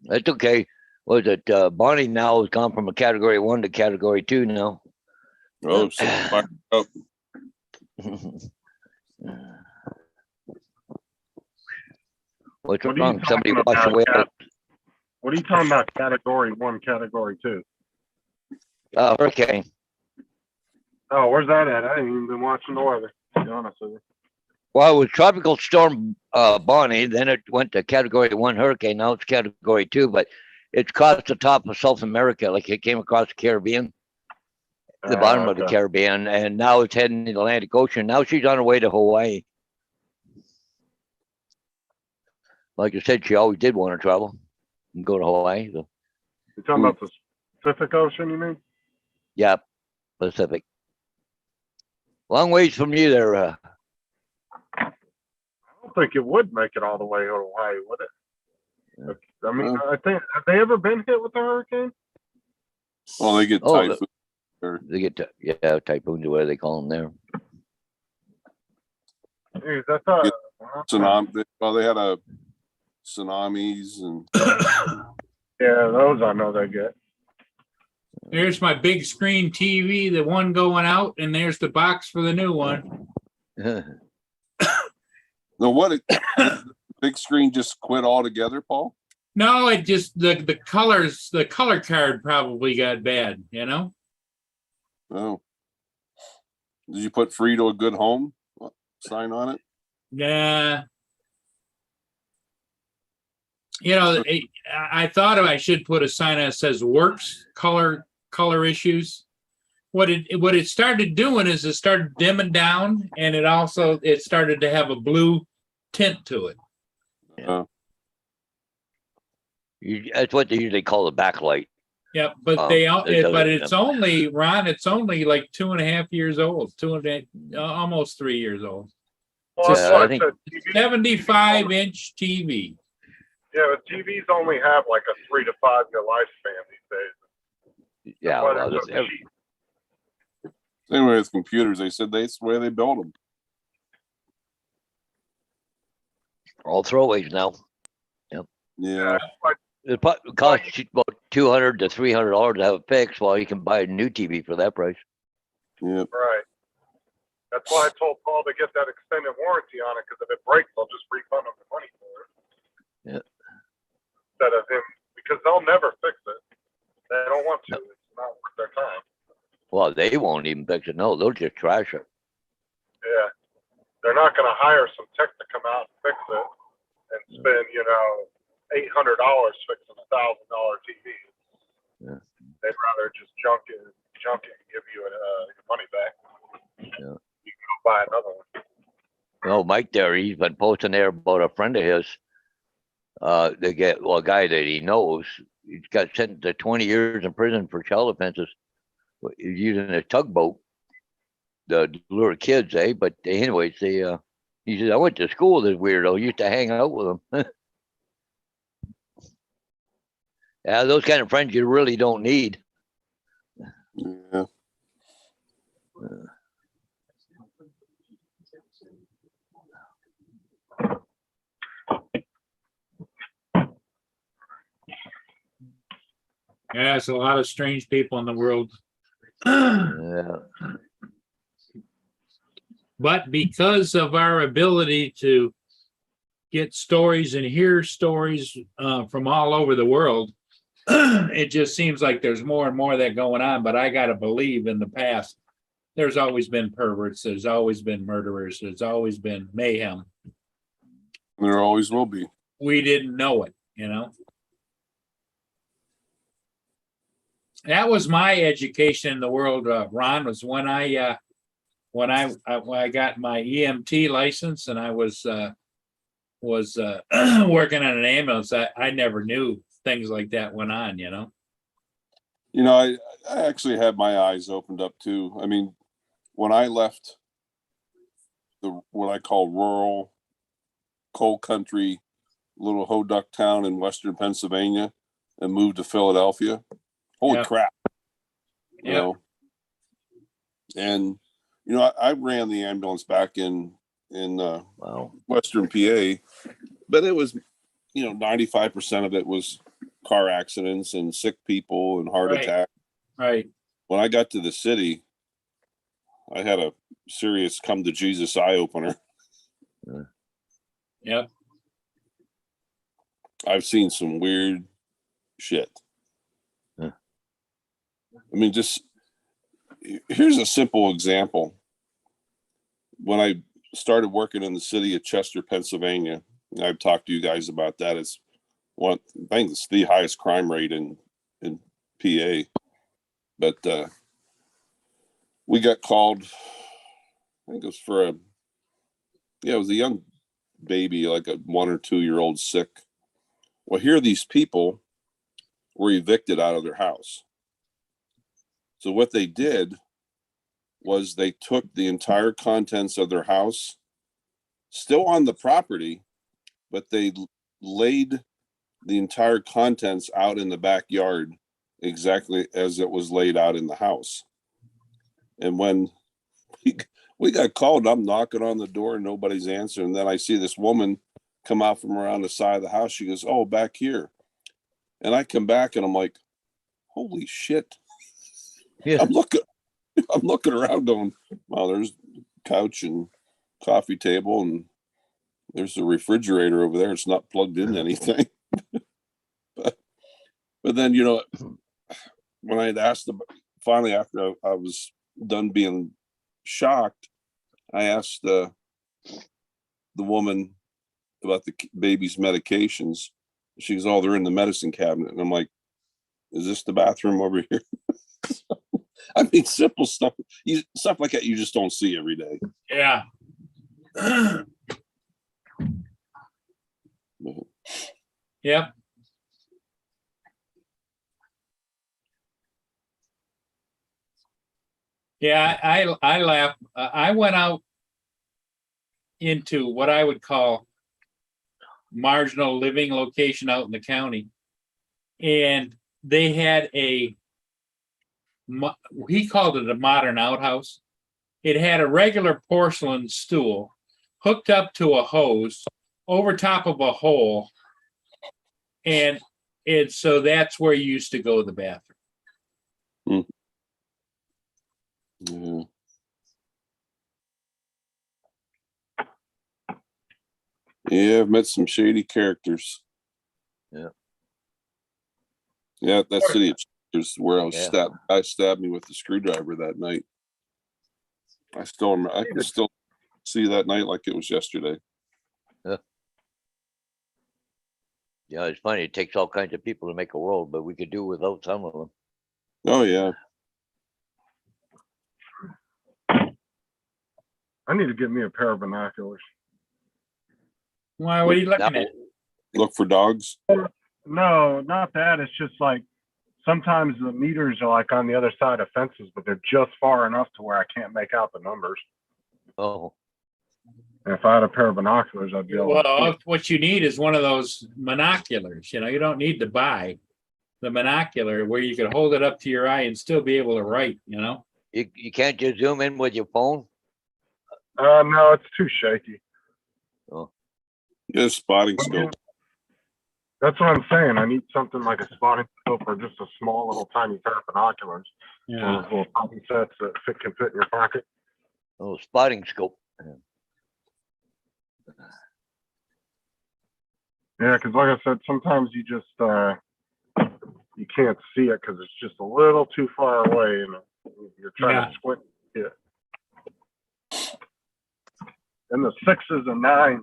that's okay. Was it Bonnie now has gone from a category 1 to category 2 now? Oh, so fired up. What's What are you wrong? Somebody talking washed about, away. Cap? What are you talking about? Category 1, category 2? Hurricane. Oh, where's that at? I ain't even been watching the weather, to be honest with you. Well, it was Tropical Storm Bonnie. Then it went to category 1 hurricane. Now it's category 2, but it's crossed the top of South America, like it came across the Caribbean, the bottom of the Okay. Caribbean, and now it's heading to the Atlantic Ocean. Now she's on her way to Hawaii. Like I said, she always did want to travel and go to Hawaii. So, You're talking about the Pacific Ocean, you mean? yeah, Pacific. Long ways from you there. I don't think it would make it all the way to Hawaii, would it? I mean, Oh. I think, have they ever been hit with a hurricane? Well, they get Oh, typhoon. Or They get yeah, typhoons or whatever they call them there. Jeez, I thought. Get tsunami. Well, they had a tsunamis and Yeah, those I know they get. There's my big screen TV, the one going out, and there's the box for the new one. no. What? Big screen just quit altogether, Paul? No, it just the colors, the color card probably got bad, you know? Oh. Did you put free to a good home sign on it? Nah. You know, I thought I should put a sign that says works color issues. What it started doing is it started dimming down, and it started to have a blue tint to it. Uh, That's what they usually call the backlight. Yep, but it it's only, Ron, it's only like 2.5 years old, almost 3 years old. Well, It's that's a- why I I think- said TV. 75-inch TV. Yeah, but TVs only have like a 3 to 5 year lifespan these days. Yeah, Why well, they're so cheap. same way with computers. They said that's the way they built them. all throwaways now. Yeah. It costs you about $200 to $300 to have it fixed, while you can buy a new TV for that price. Yeah. Right. That's why I told Paul to get that extended warranty on it, because if it breaks, I'll just refund him the money for it. Yeah. Instead of him, because they'll never fix it. They don't want to. It's not worth their time. Well, they won't even fix it. No, they'll just trash it. Yeah. They're not going to hire some tech to come out and fix it and spend, $800 fixing a $1,000 TV. Yeah. They'd rather just junk it and give you your money back. Yeah. You can go buy another one. No, Mike there, he's been posting there about a friend of his. A guy that he knows, he's got sentenced to 20 years in prison for child offenses. He's using a tugboat, the lure kids, eh? But anyways, he said, I went to school with this weirdo, used to hang out with him. Yeah, those kind of friends you really don't need. Yeah. Yeah, it's a lot of strange people in the world. Yeah. But because of our ability to get stories and hear stories from all over the world, it just seems like there's more and more of that going on. But I got to believe in the past, there's always been perverts, there's always been murderers, there's always been mayhem. There always will be. We didn't know it, That was my education in the world, Ron, was when I got my EMT license and I was working on an ambulance. I never knew things like that went on, I actually had my eyes opened up too. I mean, when I left what I call rural coal country, little Hoduck town in Western Pennsylvania and moved to Philadelphia, holy Yeah. crap. You Yeah. know? And, I ran the ambulance back in Wow. Western PA, but it was, 95% of it was car accidents and sick people and heart Right. attack. Right. When I got to the city, I had a serious come to Jesus eye opener. Yep. I've seen some weird shit. Yeah. I mean, just here's a simple example. When I started working in the city of Chester, Pennsylvania, and I've talked to you guys about that. I think it's the highest crime rate in PA. But we got called, I think it was it was a young baby, like a 1 or 2 year old sick. Well, here these people were evicted out of their house. So what they did was they took the entire contents of their house, still on the property, but they laid the entire contents out in the backyard, exactly as it was laid out in the house. And when we got called, I'm knocking on the door and nobody's answering. And then I see this woman come out from around the side of the house. She goes, "Oh, back here." And I come back and I'm like, holy shit. Yeah. I'm looking around going, wow, there's couch and coffee table and there's a refrigerator over there. It's not plugged in anything. but then, you know, when I had asked them, finally, after I was done being shocked, I asked the woman about the baby's medications. She goes, "Oh, they're in the medicine cabinet." And I'm like, "Is this the bathroom over here?" I mean, simple stuff. Stuff like that you just don't see every day. Yeah. Yep. Yeah, I laugh. I went out into what I would call marginal living location out in the county. And they had he called it a modern outhouse. It had a regular porcelain stool hooked up to a hose over top of a hole. And so that's where you used to go to the bathroom. Yeah. Yeah, I've met some shady characters. Yeah. Yeah, that city is where I was Yeah. stabbed me with the screwdriver that night. I can still see that night like it was yesterday. Yeah, it's funny. It takes all kinds of people to make a world, but we could do without some of them. Oh yeah. I need to get me a pair of binoculars. Why, what are you looking That at? Look for dogs. No, not that. It's just like sometimes the meters are like on the other side of fences, but they're just far enough to where I can't make out the numbers. Oh, And if I had a pair of binoculars, I'd be able to see Well, it. what you need is one of those monoculars. You know, you don't need to buy the monocular where you can hold it up to your eye and still be able to write, you know? you can't just zoom in with your phone? No, it's too shaky. Oh, Get a spotting scope. That's what I'm saying. I need something like a spotting scope or just a small little tiny pair of binoculars. One of those little tiny sets that can fit in your pocket. oh, spotting scope. Yeah, because like I said, sometimes you just you can't see it because it's just a little too far away, and you're trying to squint. Yeah. And the 6s and 9s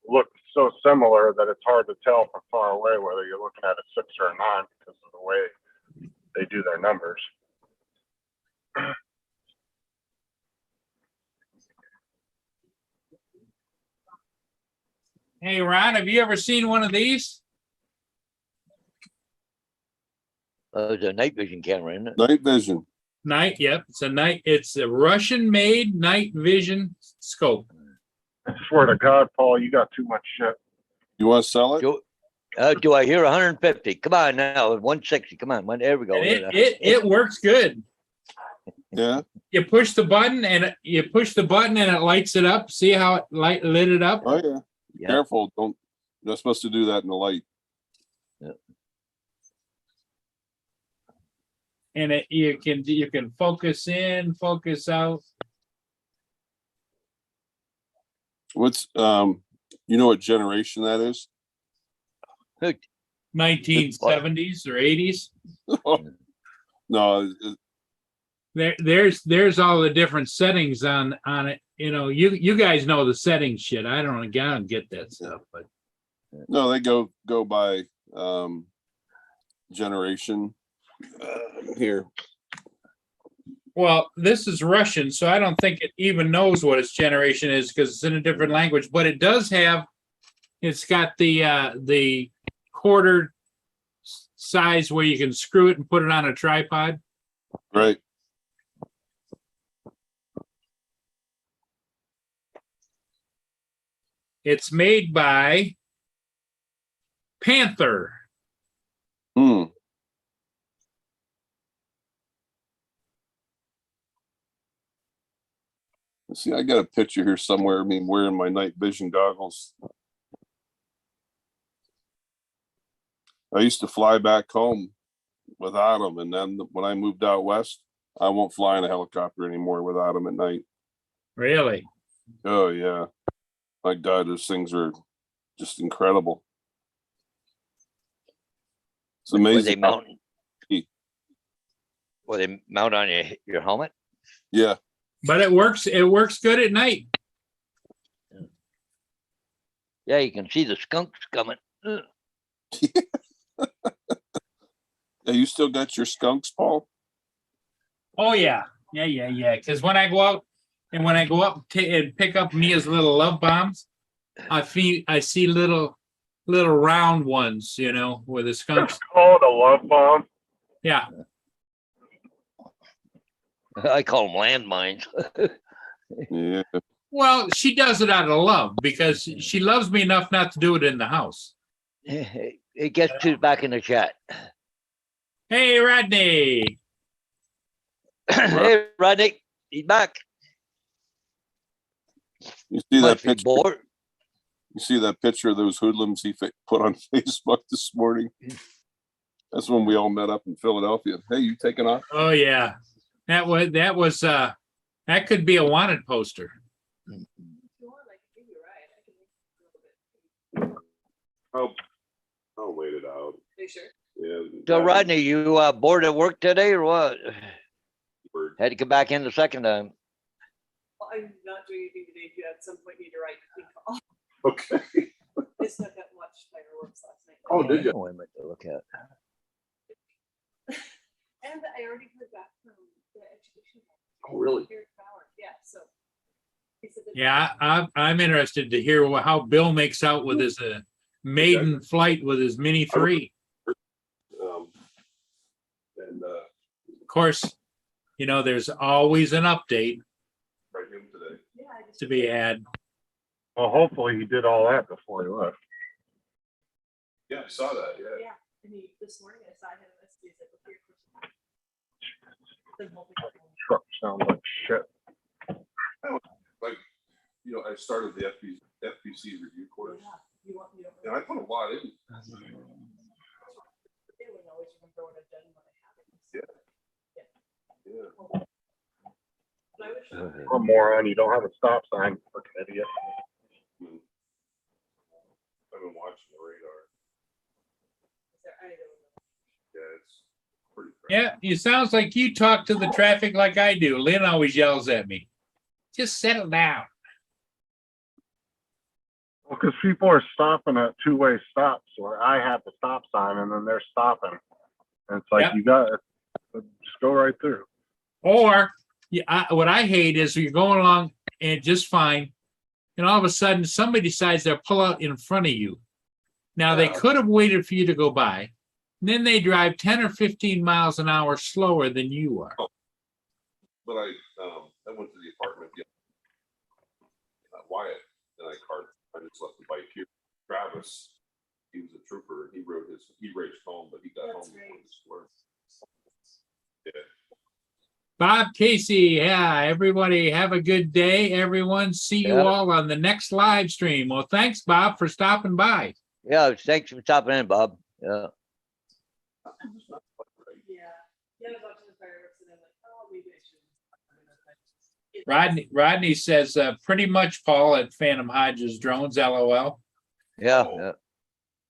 look so similar that it's hard to tell from far away whether you're looking at a 6 or a 9 because of the way they do their numbers. Hey, Ron, have you ever seen one of these? It's a night vision camera, isn't it? Night vision. Yep, it's a Russian-made night vision scope. I swear to God, Paul, you got too much shit. You want to sell it? Do I hear 150? Come on now, 160. Come on, there we go. And it works good. Yeah. You push the button and it lights it up. See how it lit it up? Oh yeah. Yeah. Careful. You're not supposed to do that in the light. And you can focus in, focus out. What's you know what generation that is? 1970s or 80s. No, There's all the different settings on it. You know, you guys know the settings shit. I don't get that stuff, but no, they go by generation. Here. well, this is Russian, so I don't think it even knows what its generation is because it's in a different language. But it does have. It's got the quarter size where you can screw it and put it on a tripod. Right. It's made by Panther. Hmm. See, I got a picture here somewhere. I mean, wearing my night vision goggles. I used to fly back home without them, and then when I moved out west, I won't fly in a helicopter anymore without them at night. Really? Oh yeah, my God, those things are just incredible. It's Where they amazing. how- mount, where they mount on your helmet. Yeah, But it works good at night. Yeah, you can see the skunks coming. Ugh. yeah. You still got your skunks, Paul? Oh yeah. Yeah. Because when I go out and pick up Mia's little love bombs, I see little round ones, you know, where the skunks. It's called a love bomb. Yeah. I call them landmines. Yeah. Well, she does it out of love because she loves me enough not to do it in the house. It gets to back in the chat. Hey, Rodney. Hey, Rodney, he's back. You see that Must be picture? bored. You see that picture of those hoodlums he put on Facebook this morning? That's when we all met up in Philadelphia. Hey, you taking off? Oh yeah. That could be a wanted poster. I'll wait it out. Yeah. So, Rodney, you bored at work today or what? Word. Had to come back in the second time. Well, I'm not doing anything today. If you at some point need to write me call. Okay. I just got that watched fireworks last night. Oh, did you? Wait a minute to look at. And I already heard back from the education. Oh, really? Eric Bauer. Yeah, so. he said that- Yeah, I'm interested to hear how Bill makes out with his maiden flight with his Mini 3. And Of course, you know, there's always an update right here today. Yeah, I just. to be had. Well, hopefully he did all that before he left. Yeah, I saw that. Yeah. Yeah, and this morning I saw him. He's like, "Look here, Chris." The whole thing. Truck sounds like shit. Like, you know, I started the FPC review course, Yeah, you want me to. and I put a lot in. They wouldn't always remember what I've done when I haven't. Yeah. But I wish. You're a moron. You don't have a stop sign. Fucking idiot. I've been watching the radar. I don't know. Yeah, it's pretty. Yeah, it sounds like you talk to the traffic like I do. Lynn always yells at me. Just settle down. Well, because people are stopping at two-way stops where I have the stop sign and then they're stopping. And it's like, Yep. you got to just go right through. Or what I hate is you're going along and just fine, and all of a sudden somebody decides they'll pull out in front of you. Now they Yeah. could have waited for you to go by. And then they drive 10 or 15 miles an hour slower than you are. But I went to the apartment. Yeah. Wyatt and I just left the bike here. Travis, he was a trooper. He raced home, but he got That's home great. before this work. Yeah. Bob Casey, yeah, everybody have a good day. Everyone, see you Yeah. all on the next live stream. Well, thanks, Bob, for stopping by. Yeah, thanks for stopping in, Bob. Yeah. Yeah. Yeah, I was watching the fireworks and I'm like, oh, maybe I should. Rodney says, pretty much, Paul, at Phantom Hodges Drones, LOL. Yeah. Oh. Yeah.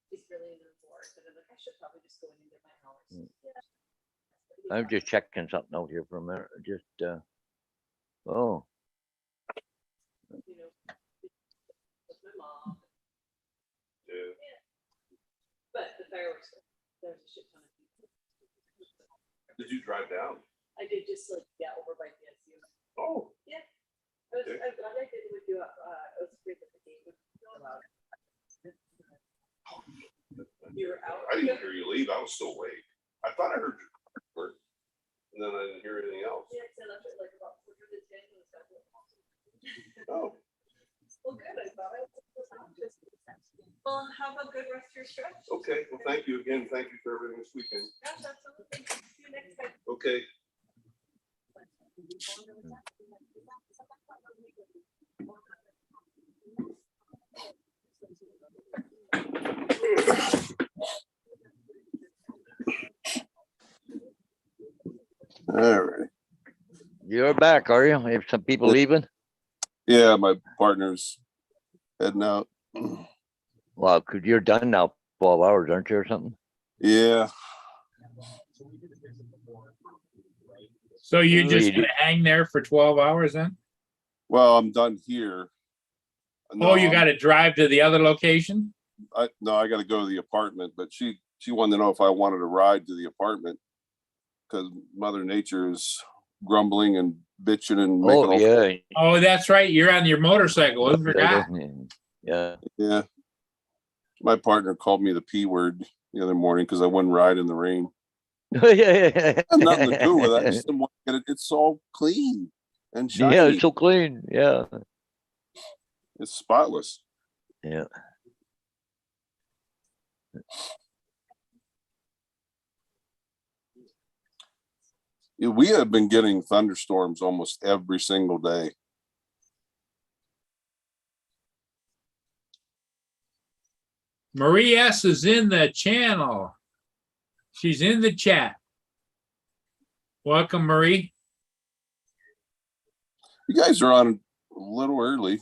He's really into the forest and I'm like, I should probably just go into my house. Mm. Yeah. I'm just checking something out here for a minute. Just, oh, You know, with my mom, Yeah. but the fireworks, there's a shit ton of people. Did you drive down? I did just like, yeah, over by PSU. Oh. I'm glad I did it with you. I was afraid that the game would go loud. You were out. I didn't hear you leave. I was still awake. I thought I heard your work, and then I didn't hear anything else. Yeah, 'cause I left it like about 4:10 when it got Oh. well, good. I thought I was out. Well, how have a good rest of your stretch. Okay, well, thank you again. Thank you for everything this weekend. Yes, absolutely. See you next time. Okay. All right. You're back, are you? Have some people leaving? Yeah, my partner's heading out. Well, cause you're done now, 12 hours, aren't you, or something? Yeah, So you're Oh, just you do- gonna hang there for 12 hours then? well, I'm done here. Oh, you I'm- gotta drive to the other location? I gotta go to the apartment, but she wanted to know if I wanted to ride to the apartment. Cause Mother Nature is grumbling and bitching and making Oh, all, yeah. Oh, that's right. You're on your motorcycle. I forgot. Yeah. yeah. My partner called me the P word the other morning because I wouldn't ride in the rain. Yeah. Had nothing to do with it. I just didn't want to get it. It's all clean and shiny. Yeah, it's so clean. Yeah. It's spotless. Yeah. Yeah, we have been getting thunderstorms almost every single day. Marie S is in the channel. She's in the chat. Welcome, Marie. You guys are on a little early.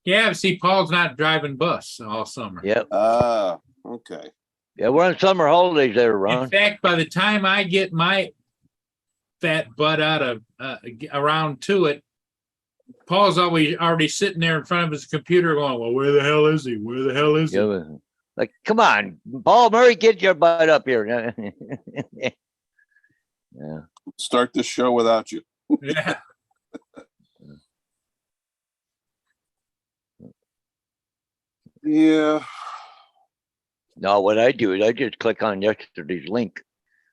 Yeah, see, Paul's not driving bus all summer. Yep. Ah, okay. Yeah, we're on summer holidays there, In Ron. fact, by the time I get my fat butt out of around to it, Paul's always already sitting there in front of his computer going, well, where the hell is he? Where the hell is he? Yeah, like, come on, Paul Murray, get your butt up here. Yeah. Start this show without you. Yeah. Yeah. No, what I do is I just click on yesterday's link.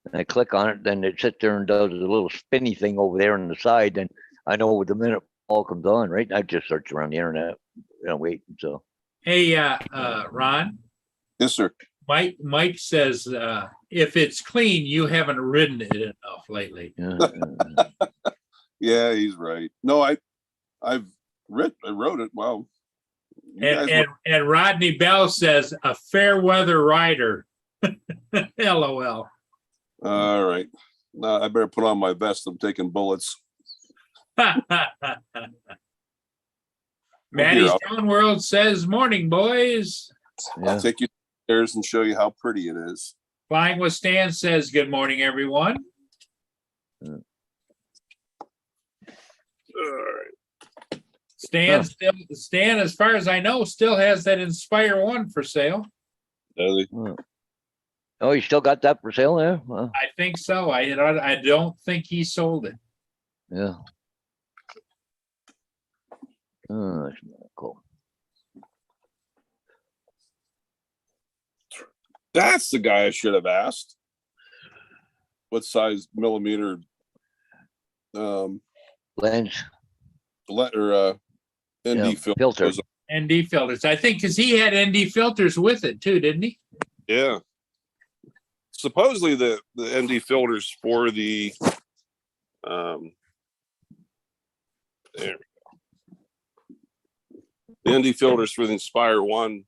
And I click on it, then it sits there and does a little spinny thing over there on the side. And I know the minute Paul comes on, right? I just search around the internet, wait. So Hey, Ron, Yes, sir. Mike says, if it's clean, you haven't ridden it enough lately. yeah. Yeah, he's right. No, I wrote it. Wow. You guys And Rodney Bell says, a fair weather rider. LOL. all right. No, I better put on my vest. I'm taking bullets. Maddie's I'll- Drone World says, morning, boys. Yeah. I'll take you upstairs and show you how pretty it is. Flying with Stan says, good morning, everyone. All right. Stan, as far as I know, still has that Inspire 1 for sale. Really? Oh, you still got that for sale there? Well, I think so. I don't think he sold it. yeah. Oh, that's not cool. That's the guy I should have asked. What size millimeter Lens, ND yeah, film filter. goes- ND filters. I think because he had ND filters with it too, didn't he? Yeah. Supposedly the ND filters for the there we go. The ND filters for the Inspire 1,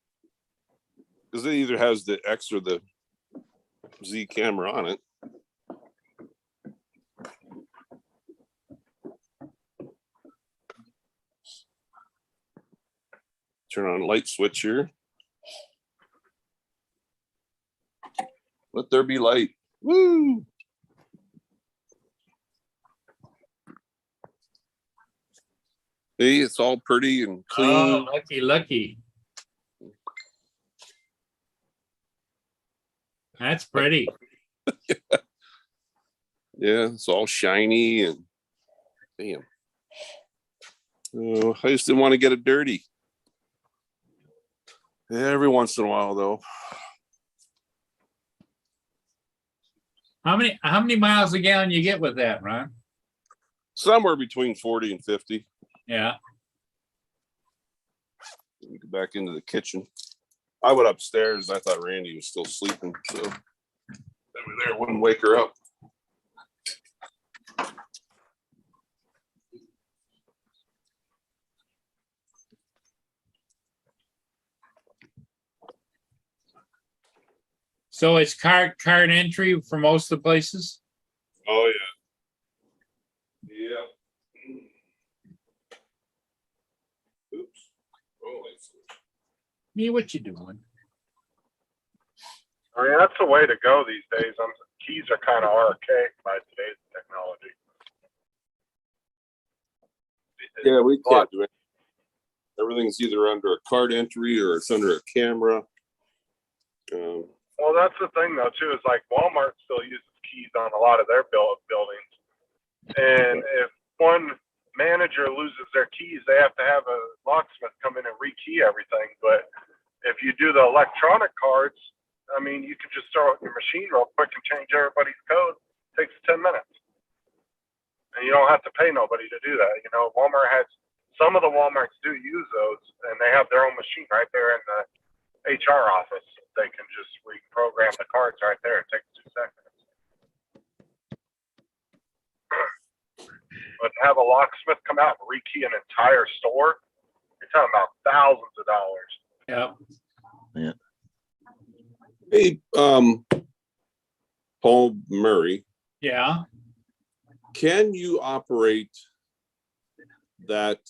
because it either has the X or the Z camera on it. Turn on light switch here. Let there be light. Woo! See, it's all pretty and clean. Oh, lucky. That's pretty. Yeah, it's all shiny and damn. Oh, I just didn't want to get it dirty. Every once in a while, though. How many miles a gallon you get with that, Ron? Somewhere between 40 and 50. Yeah. Let me go back into the kitchen. I went upstairs. I thought Randy was still sleeping, so over there wouldn't wake her up. So it's card entry for most of the places? Oh yeah. Yeah. Oops. Oh, Me, what you doing? I mean, that's the way to go these days. Keys are kind of archaic by today's technology. yeah, we can't do it. Everything's either under a card entry or it's under a camera. Well, that's the thing though too. Is like Walmart still uses keys on a lot of their buildings, and if one manager loses their keys, they have to have a locksmith come in and rekey everything. But if you do the electronic cards, I mean, you can just throw it in your machine real quick and change everybody's code. It takes 10 minutes, and you don't have to pay nobody to do that. You know, Walmart has some of the Walmarts do use those, and they have their own machine right there in the HR office. They can just reprogram the cards right there. It takes 2 seconds. But to have a locksmith come out and rekey an entire store, you're talking about thousands of dollars. Yeah. Hey, Paul Murray, Yeah. can you operate that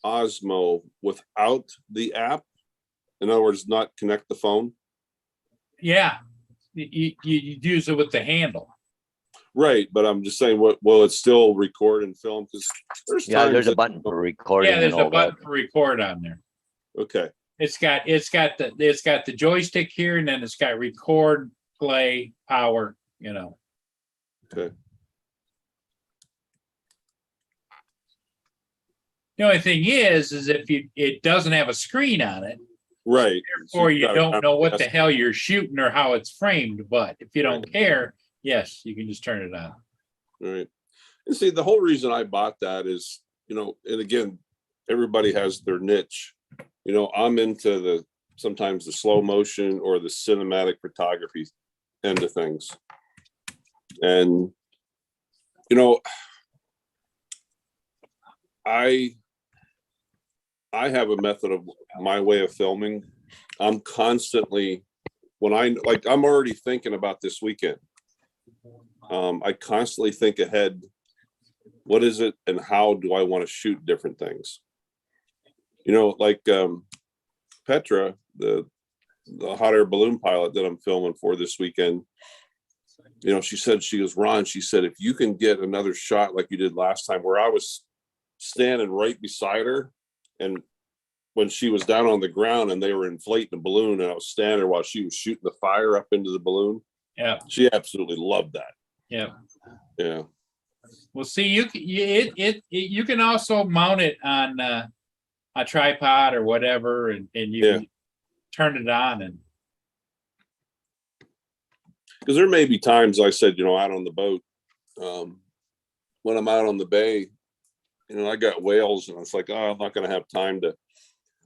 Osmo without the app? In other words, not connect the phone? Yeah. You use it with the handle. Right, but I'm just saying, will it still record and film? Because there's Yeah, times there's a that- button for recording Yeah, and there's a all that. button for record on there. Okay, It's got the joystick here, and then it's got record, play, power, you know. okay. The only thing is if it doesn't have a screen on it, Right. So or you gotta don't know what the yes, hell you're shooting or how it's framed, but if you don't care, yes, you can just turn it on. Right. And see, the whole reason I bought that is, you know, and again, everybody has their niche. You know, I'm into sometimes the slow motion or the cinematic photography end of things. And, you know, I have a method of my way of filming. I'm constantly, I'm already thinking about this weekend. I constantly think ahead. What is it and how do I want to shoot different things? You know, like Petra, the hot air balloon pilot that I'm filming for this weekend. You know, she goes, Ron, she said, if you can get another shot like you did last time where I was standing right beside her, and when she was down on the ground and they were inflating the balloon and I was standing there while she was shooting the fire up into the balloon. Yeah. She absolutely loved that. Yeah. Yeah. Well, see, you can also mount it on a tripod or whatever, and you can turn it on. And because there may be times I said, you know, out on the boat, when I'm out on the bay, you know, I got whales and it's like, oh, I'm not going to have time to.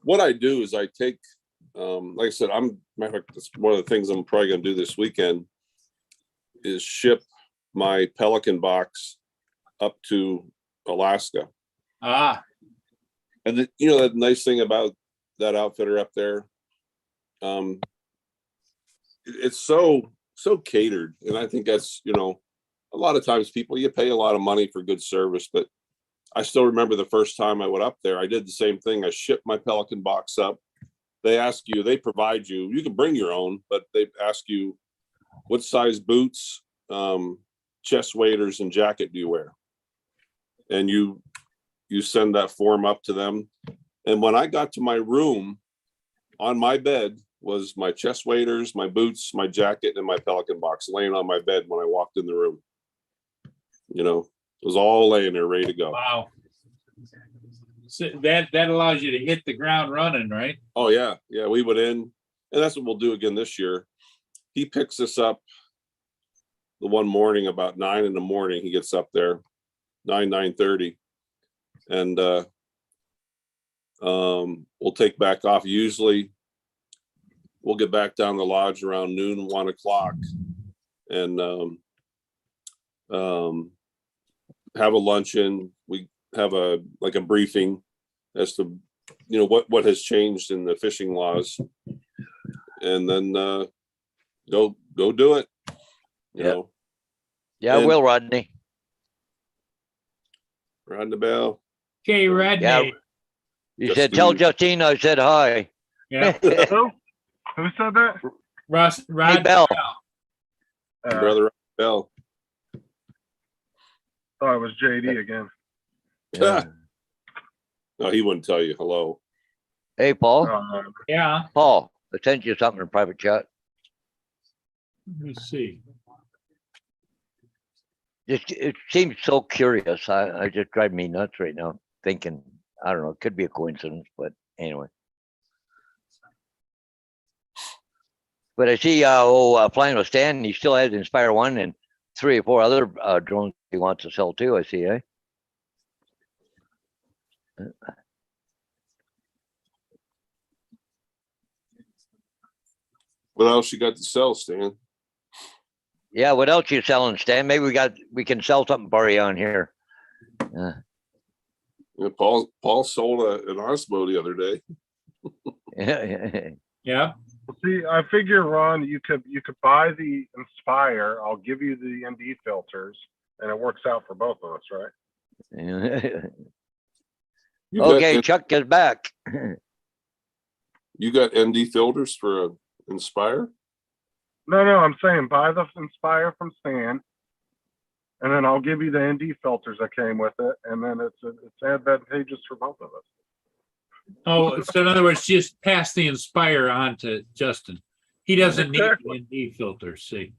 What I do is I take, like I said, that's one of the things I'm probably going to do this weekend is ship my Pelican box up to Alaska. And you know, that nice thing about that outfitter up there, it's so catered. And I think that's, you know, a lot of times you pay a lot of money for good service, but I still remember the first time I went up there, I did the same thing. I shipped my Pelican box up. They provide you can bring your own, but they ask you what size boots, chest waders, and jacket do you wear? And you send that form up to them. And when I got to my room, on my bed was my chest waders, my boots, my jacket, and my Pelican box laying on my bed when I walked in the room. You know, it was all laying there ready to go. wow. So that allows you to hit the ground running, right? Oh yeah. Yeah. We went in, and that's what we'll do again this year. He picks us up the one morning about 9 a.m. He gets up there, 9:30. And We'll take back off. Usually we'll get back down the lodge around noon, 1 o'clock, and have a luncheon. We have a briefing as to, what has changed in the fishing laws, and then go do it. You Yep. know, Yeah, I And- will, Rodney. riding the bell. Okay, Rodney. You said, tell Justine I said hi. Yeah, Who? Who said that? Rod Bell. Brother Bell. Thought it was JD again. Yeah. No, he wouldn't tell you hello. Hey, Paul. Yeah, Paul, I sent you something in private chat. let me see. It seems so curious. I just drive me nuts right now thinking, I don't know, it could be a coincidence, but anyway. But I see, flying with Stan, he still has Inspire 1 and 3 or 4 other drones he wants to sell too, I see, eh? What else you got to sell, Stan? Yeah, what else you selling, Stan? Maybe we can sell something for you on here. Yeah, Paul sold an Osmo the other day. Yeah, See, I figure, Ron, you could buy the Inspire. I'll give you the ND filters, and it works out for both of us, right? You got, Okay, Chuck is back. you got ND filters for Inspire? No, I'm saying buy the Inspire from Stan, and then I'll give you the ND filters that came with it, and then it's advantageous for both of us. oh, so in other words, just pass the Inspire on to Justin. He doesn't need the ND filter, see.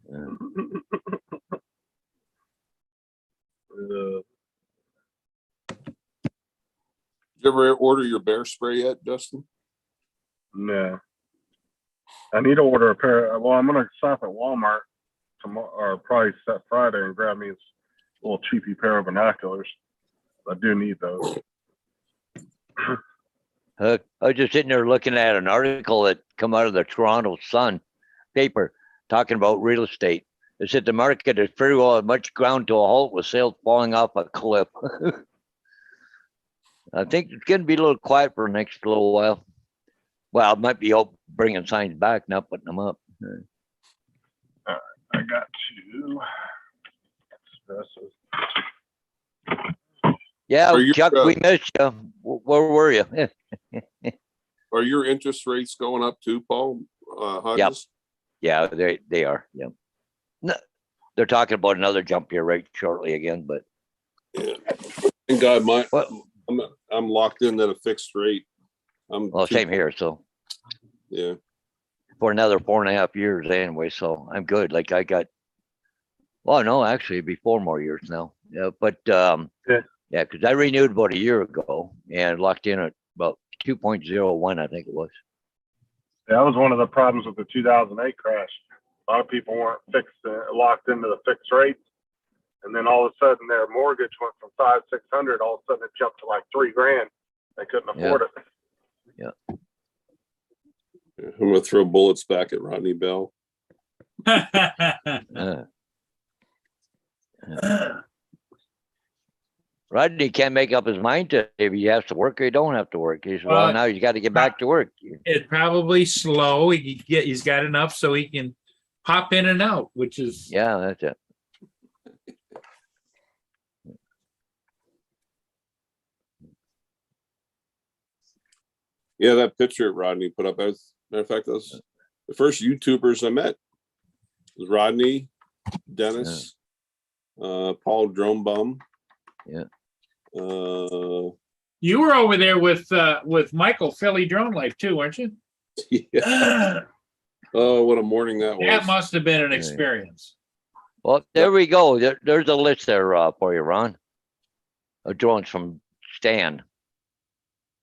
Did you ever order your bear spray yet, Justin? No. I need to order a pair. Well, I'm gonna stop at Walmart tomorrow, or probably set Friday, and grab me a little cheapy pair of binoculars. I do need those. I was just sitting there looking at an article that come out of the Toronto Sun paper talking about real estate. It said the market is pretty well much ground to a halt with sales falling off a cliff. I think it's going to be a little quiet for the next little while. Well, it might be bringing signs back, not putting them up. I got two espressos. Yeah, Are you, Chuck, we missed you. Where were you? Are your interest rates going up too, Paul? Hodges? Yeah, they are. Yeah. No, they're talking about another jump here right shortly again, but Yeah. And God, what? I'm locked in at a fixed rate. Well, same here. So Yeah. for another 4.5 years anyway, so I'm good. Like I got, well, no, actually it'd be 4 more years now. Yeah, but yeah, because I renewed about a year ago and locked in at about 2.01, I think it was. That was one of the problems with the 2008 crash. A lot of people weren't locked into the fixed rates, and then all of a sudden their mortgage went from $500-600. All of a sudden it jumped to like $3,000. They couldn't afford it. I'm gonna throw bullets back at Rodney Bell. Rodney can't make up his mind to if he has to work or he don't have to work. He said, well, now he's got to get back to work. It's probably slow. He's got enough so he can pop in and out, which is, Yeah, that's it. Yeah, that picture Rodney put up. As a matter of fact, those the first YouTubers I met. It was Rodney, Dennis, Paul Dromebum. Yeah. you were over there with Michael Philly Drone Life too, weren't you? Yeah. Oh, what a morning that was. That must have been an experience. Well, there we go. There's a list there for you, Ron. Drones from Stan.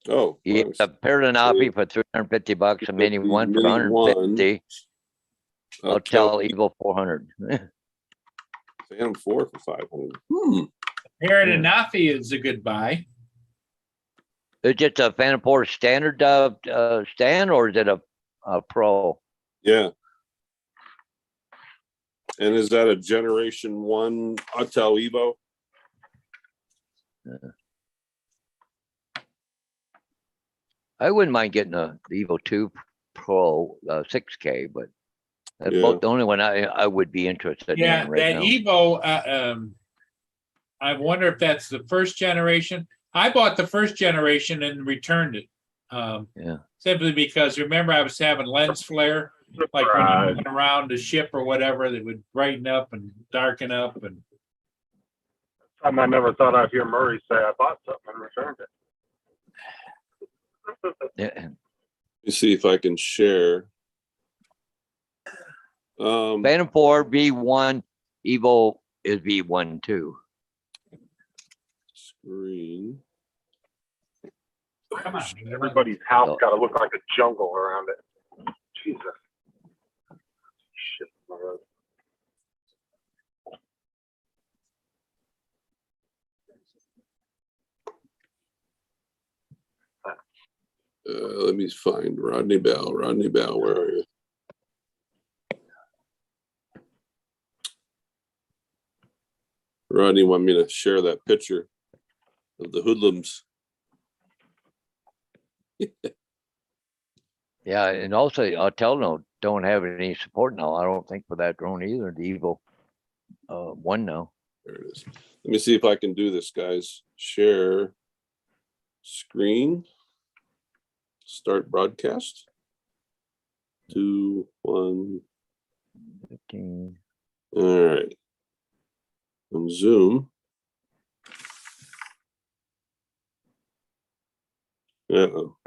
Oh, He nice. a pair of Napi for $350, a mini one for Mini one. 150. I'll tell Evil 400. Phantom 4 for 500. Parrot and Nafi is a good buy. Is it a Phantom 4 standard stand, or is it a Pro? Yeah. And is that a Generation 1 Autel Evo? I wouldn't mind getting the Evo 2 Pro 6K, but that's Yeah. about the only one I would be interested Yeah, in right that now. Evo, I wonder if that's the first generation. I bought the first generation and returned it. Yeah. Simply because remember I was having lens flare, like when you went around the ship or whatever, that would brighten up and darken up and. I never thought I'd hear Murray say I bought something and returned it. Yeah. Let me see if I can share. Phantom 4 V1, Evo is V1 too. Screen. Come on. Everybody's house got to look like a jungle around it. Jesus. Shit. My road. Let me find Rodney Bell. Rodney Bell, where are you? Rodney want me to share that picture of the hoodlums. Yeah, and also Autel don't have any support now. I don't think for that drone either. The Evo 1 now. There it is. Let me see if I can do this, guys. Share screen. Start broadcast. 2, 1. 15. All right. On Zoom. Uh-oh.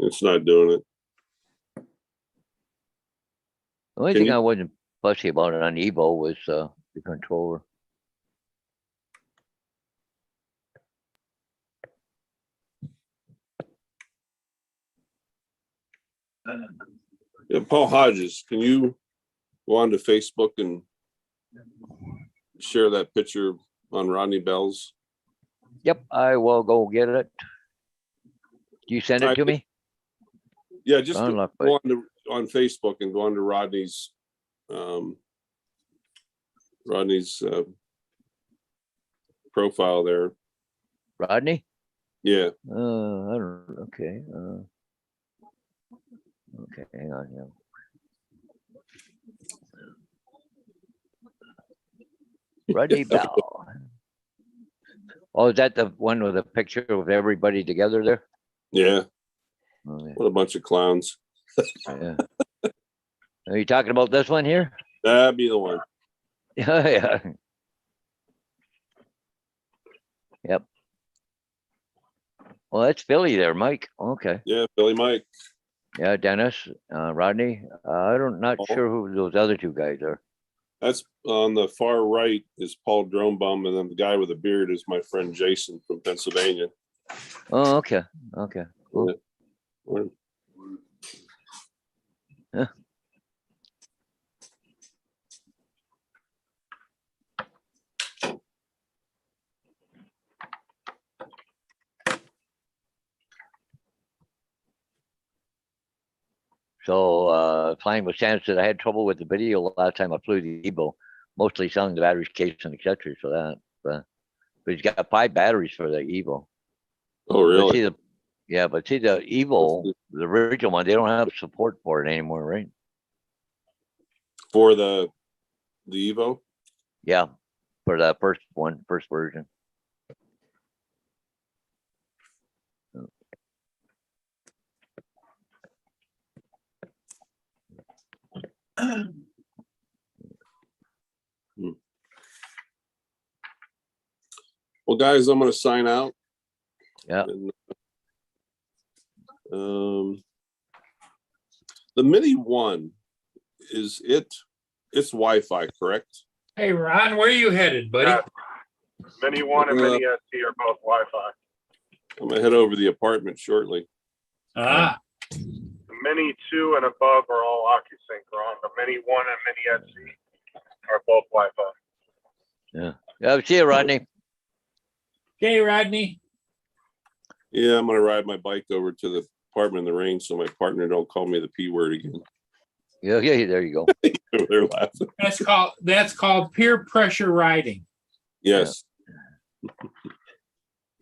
It's not doing it. The only Can thing you- I wasn't fussy about it on Evo was the controller. Yeah, Paul Hodges, can you go on to Facebook and share that picture on Rodney Bell's? Yep, I will go get it. Do you send it to me? Yeah, just Fine, go look, but- on Facebook and go on to Rodney's profile there. Rodney? Yeah, I don't, okay. Okay, hang on. Yeah. Rodney Bell. Oh, is that the one with a picture of everybody together there? yeah. Oh, yeah. What a bunch of clowns. Yeah. Are you talking about this one here? That'd be the one. Yeah, yeah. Yep. Well, that's Philly there, Mike. Okay. Yeah, Billy Mike. Yeah, Dennis, Rodney. Not Paul. sure who those other two guys are. That's on the far right is Paul Dronebum, and then the guy with the beard is my friend Jason from Pennsylvania. Oh, okay. Okay. Cool. Or- Yeah. So flying with Santa said I had trouble with the video last time I flew the Evo, mostly selling the batteries, case, and accessories for that. But he's got 5 batteries for the Evo. Oh, But really? see the Evo, the original one, they don't have support for it anymore, right? For the Evo? Yeah, for that first version. Well, guys, I'm going to sign out. Yeah. And, the Mini One, is it's Wi-Fi, correct? Hey, Ron, where are you headed, buddy? Yeah. Mini 1 and Mini ST are both Wi-Fi. I'm gonna head over to the apartment shortly. Ah, The Mini 2 and above are all OcuSynchron. The Mini 1 and Mini ST are both Wi-Fi. Yeah, see you, Rodney. Okay, Rodney. Yeah, I'm gonna ride my bike over to the apartment in the rain so my partner don't call me the P word again. Yeah, yeah, there you go. They're laughing. That's called peer pressure riding. Yes.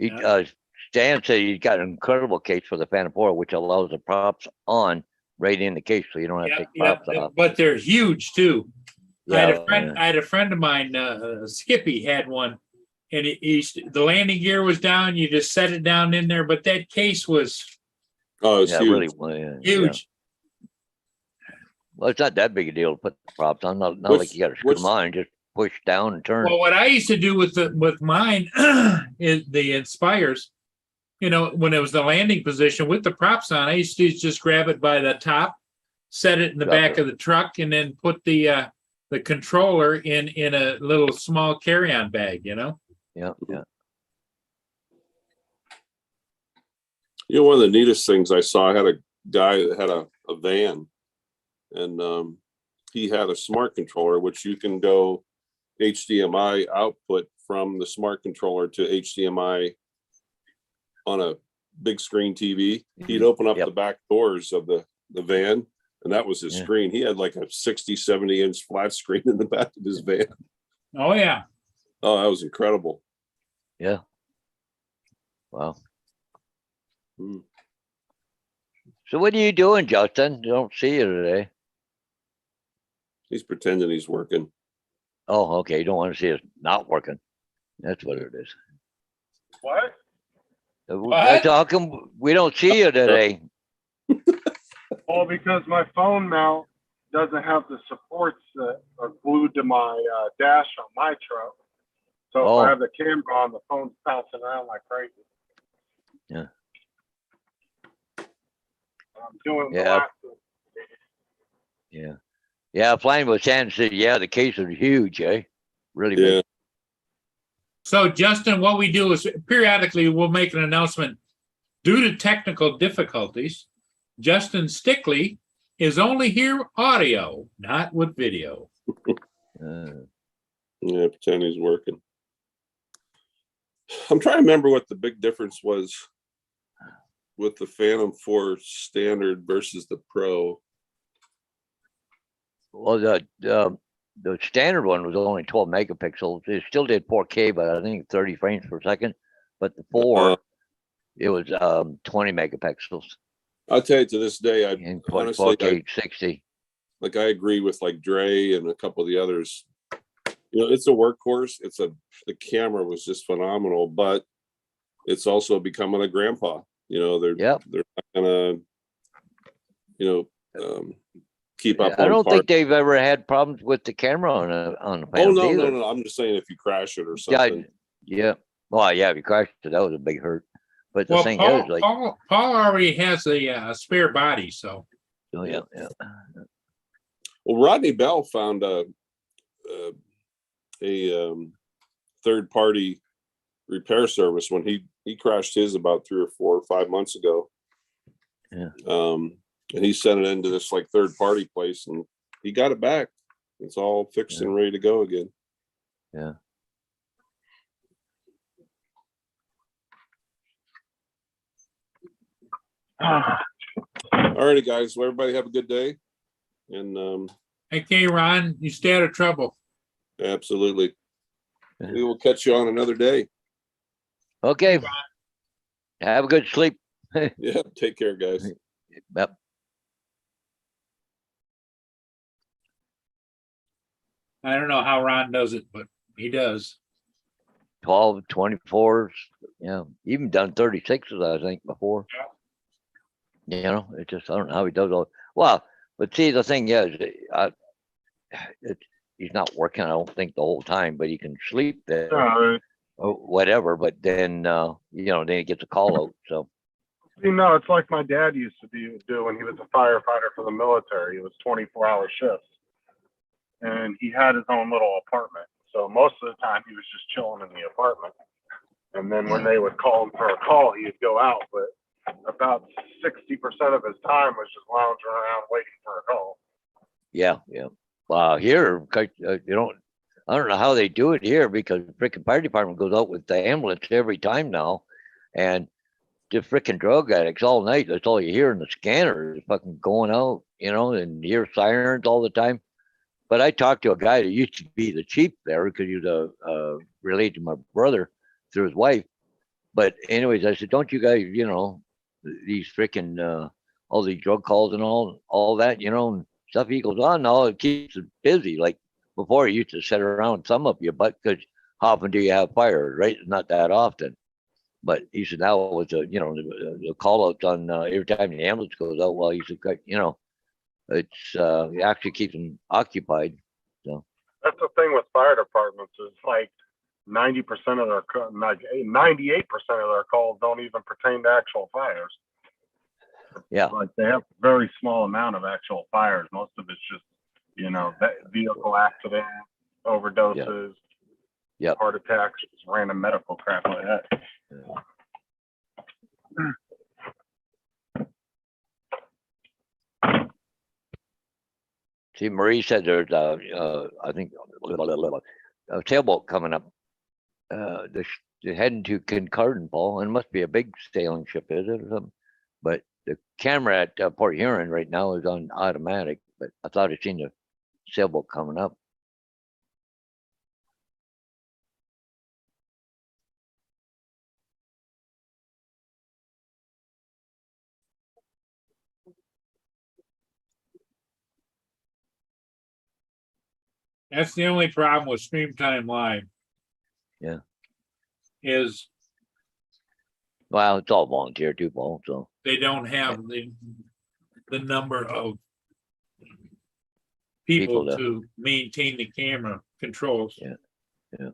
Stan said he's got an incredible case for the Phantom 4, which allows the props on right in the case, so you don't have to take props off. But they're huge too. I Yeah, had a friend of mine, Skippy, had one, and the landing gear was down. You just set it down in there, but that case was Oh, it's yeah, huge. really, well, yeah. huge. Well, it's not that big a deal to put the props on. Not What's- like you got to screw what's- them on. Just push down and turn. Well, what I used to do with mine is the Inspires. You know, when it was the landing position with the props on, I used to just grab it by the top, set it in the Drop back it. of the truck, and then put the controller in a little small carry-on bag. You know. Yeah, yeah. You know, one of the neatest things I saw, I had a guy that had a van, and he had a smart controller, which you can go HDMI output from the smart controller to HDMI on a big screen TV. He'd open up Yep. the back doors of the van, and that was his Yeah. screen. He had like a 60, 70-inch flat screen in the back of his van. Oh yeah. Oh, that was incredible. Yeah. Wow. Mm. So what are you doing, Justin? Don't see you today. He's pretending he's working. Oh, okay. You don't want to see us not working. That's what it is. What? That's how come we don't see you today. Well, because my phone mount doesn't have the supports that are glued to my dash on my truck. So Oh. if I have the camera on, the phone's bouncing around like crazy. Yeah. I'm doing the Yeah. last Yeah. Yeah, flying with Shannon said, yeah, the case is huge, eh? Really Yeah. big. So Justin, what we do is periodically we'll make an announcement. Due to technical difficulties, Justin Stickley is only here audio, not with video. Yeah, pretend he's working. I'm trying to remember what the big difference was with the Phantom 4 standard versus the Pro. Well, the standard one was only 12 megapixels. It still did 4K, but I think 30 frames per second. But the 4, it was 20 megapixels I'll tell you, to this day, I and honestly, 4K 60. like I agree with like Dre and a couple of the others. You know, it's a workhorse. The camera was just phenomenal, but it's also becoming a grandpa. You know, they're Yep. not gonna, keep up. I on don't parts. think they've ever had problems with the camera on the Oh Phantom no, either. no. I'm just saying if you crash it or Yeah, something. yeah. Well, yeah, if you crashed it, that was a big hurt. But the Well, thing Paul, is, like, Paul already has a spare body, so oh, yeah, yeah. Well, Rodney Bell found a third-party repair service when he crashed his about 3 or 4 or 5 months ago. Yeah. And he sent it into this like third-party place, and he got it back. It's all fixed and ready to go again. Yeah. All righty, guys. Well, everybody have a good day. And okay, Ron, you stay out of trouble. absolutely, Yeah. we will catch you on another day. Okay. Have a good sleep. Yeah, take care, guys. Yep. I don't know how Ron does it, but he does. 12, 24s, yeah, even done 36s, I think, before. You know, it just, I don't know how he does all. Well, but see, the thing is, he's not working, I don't think, the whole time, but he can sleep there or whatever. But then, then he gets a call out. So, You know, it's like my dad used to do when he was a firefighter for the military. It was 24-hour shifts. And he had his own little apartment. So most of the time he was just chilling in the apartment. And then when they would call him for a call, he'd go out. But about 60% of his time was just lounging around waiting for a call. yeah. Well, here, I don't know how they do it here because the frickin' fire department goes out with the ambulance every time now. And the frickin' drug addicts all night, that's all you hear in the scanner is fucking going out, and you hear sirens all the time. But I talked to a guy that used to be the chief there because he was related to my brother through his wife. But anyways, I said, don't you guys, these frickin' all these drug calls and all that, and stuff. He goes, oh no, it keeps it busy. Like before, you used to sit around and thumb up your butt because how often do you have fires, right? Not that often. But he said now with the call outs on every time the ambulance goes out. Well, he said, it's it actually keeps them occupied. So That's the thing with fire departments is like 90% of their, 98% of their calls don't even pertain to actual fires. yeah, Like they have very small amount of actual fires. Most of it's just, vehicle accident, overdoses, Yep. heart attacks, just random medical crap like that. see, Marie said there's I think a sailboat coming up. They're heading to Kincardine, Paul, and it must be a big sailing ship, is it, or something? But the camera at Port Huron right now is on automatic. But I thought I'd seen the sailboat coming up. That's the only problem with Stream Time Live. Yeah. Is Well, it's all volunteer too, Paul. So they don't have the number of people People to maintain the camera controls. Yeah, yeah.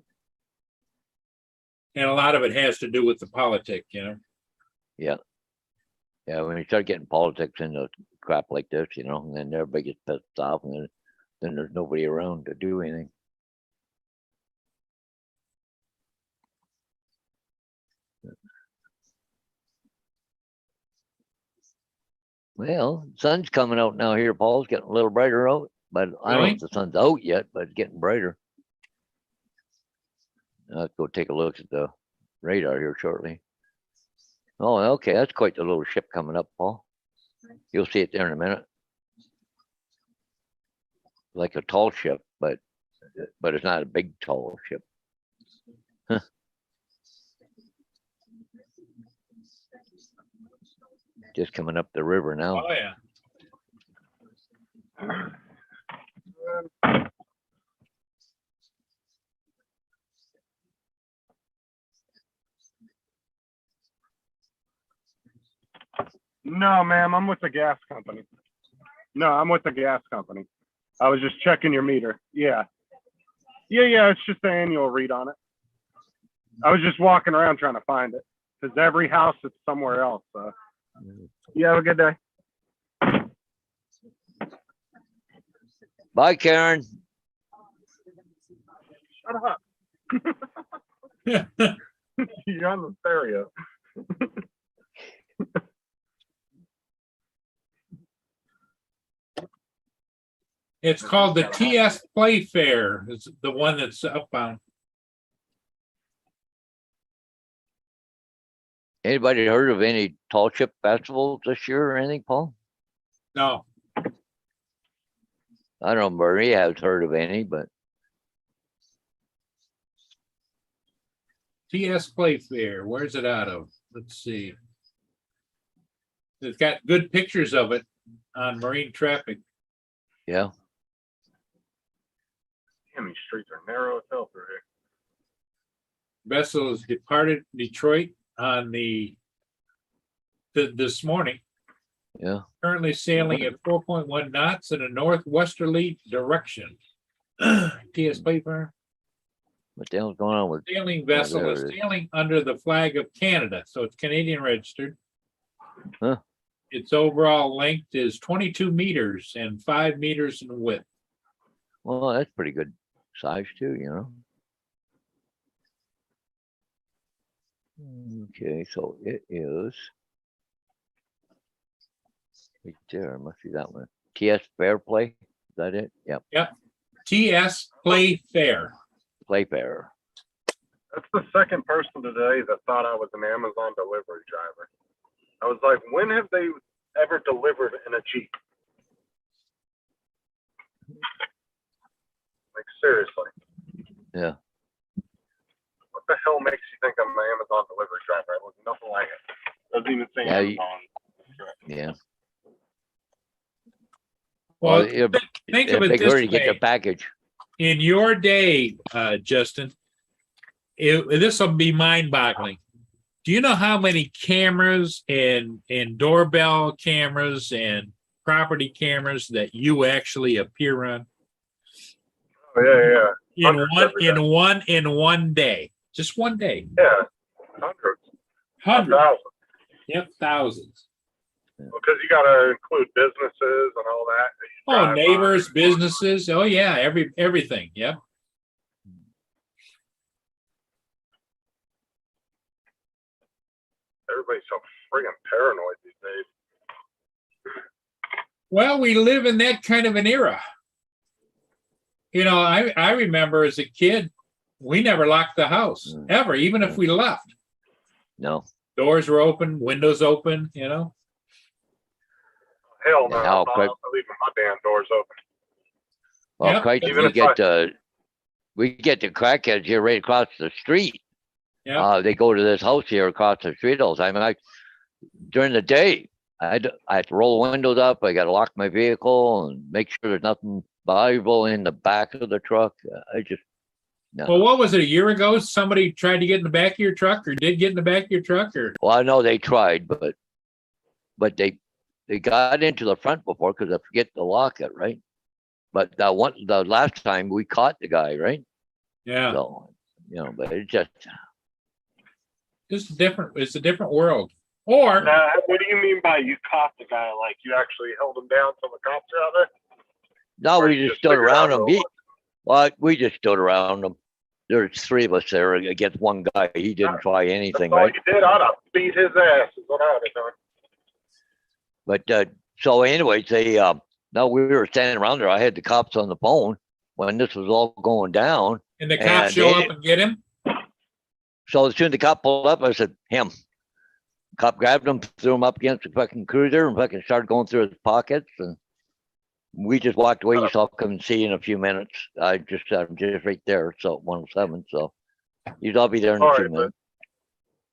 And a lot of it has to do with the politic, yeah, when you start getting politics into crap like this, and then everybody gets pissed off, and then there's nobody around to do anything. Well, sun's coming out now here, Paul. It's getting a little brighter out, but I don't know Really? if the sun's out yet, but it's getting brighter. Let's go take a look at the radar here shortly. Oh, okay, that's quite the little ship coming up, Paul. You'll see it there in a minute. Like a tall ship, but it's not a big tall ship. Huh. Just coming up the river now. Oh, yeah. No, ma'am, I'm with the gas company. No, I'm with the gas company. I was just checking your meter. Yeah. Yeah, it's just the annual read on it. I was just walking around trying to find it because every house is somewhere else. You have a good day. Bye, Karen. Shut up. You're on the stereo. It's called the TS Playfair. It's the one that's upbound. Anybody heard of any tall ship festivals this year or anything, Paul? No, I don't know. Marie has heard of any, but TS Playfair. Where's it out of? Let's see. It's got good pictures of it on Marine Traffic. yeah. Damn, these streets are narrow as hell through here. Vessel has departed Detroit on this morning. Yeah. Currently sailing at 4.1 knots in a northwesterly direction. TS Playfair. What the hell's going on with? Sailing vessel there is it is. sailing under the flag of Canada, so it's Canadian registered. Huh. Its overall length is 22 meters and 5 meters in width. Well, that's pretty good size too, Okay, so it is right there. Must be that one. TS Fair Play. Is that it? Yep. TS Playfair. Playfair. That's the second person today that thought I was an Amazon delivery driver. I was like, when have they ever delivered in a Jeep? Like, seriously. Yeah. What the hell makes you think I'm an Amazon delivery driver? I look nothing like it. Doesn't even say Yeah, Amazon. Yeah. Well, it'll be think in a of it big this hurry to get your way. package. In your day, Justin, this will be mind-boggling. Do you know how many cameras and doorbell cameras and property cameras that you actually appear on Oh, yeah. in one day? Just one day. Yeah. Hundreds. Hundreds. Thousands. Yep, thousands. Because you got to include businesses and all that. you Oh, drive neighbors, by. businesses. Oh yeah, everything. Yep. Everybody's so friggin' paranoid these days. Well, we live in that kind of an era. You know, I remember as a kid, we never locked the house ever, even if we left. No. Doors were open, windows open, you know. Hell no, Yeah, I'm not leaving my damn doors open. Well, Yep. Christ, Even we if get we get the crackheads here right across the street. Yeah. They go to this house here across the street all the time. And during the day, I have to roll the windows up. I got to lock my vehicle and make sure there's nothing valuable in the back of the truck. No. Well, what was it, a year ago? Somebody tried to get in the back of your truck, or did get in the back of your truck, or Well, I know they tried, but they got into the front before because I forget to lock it, right? But the last time we caught the guy, right? yeah, So, but it's just it's a different world. Or What do you mean by you caught the guy? Like you actually held him down till the cops are out there? no, Or we you just stood figured out around him. who it was? We just stood around him. There's three of us there against one guy. He didn't try That's anything, all right? you did. I'd have beat his ass. Is what I'd have done. But so anyways, no, we were standing around there. I had the cops on the phone when this was all going down. and the cops And show they- up and get him. So as soon as the cop pulled up, I said, him. Cop grabbed him, threw him up against the fucking cruiser and fucking started going through his pockets. And we just walked away. You saw come and see in a few minutes. I'm just right there. So 107. So I'll be there in a All few right, but minutes.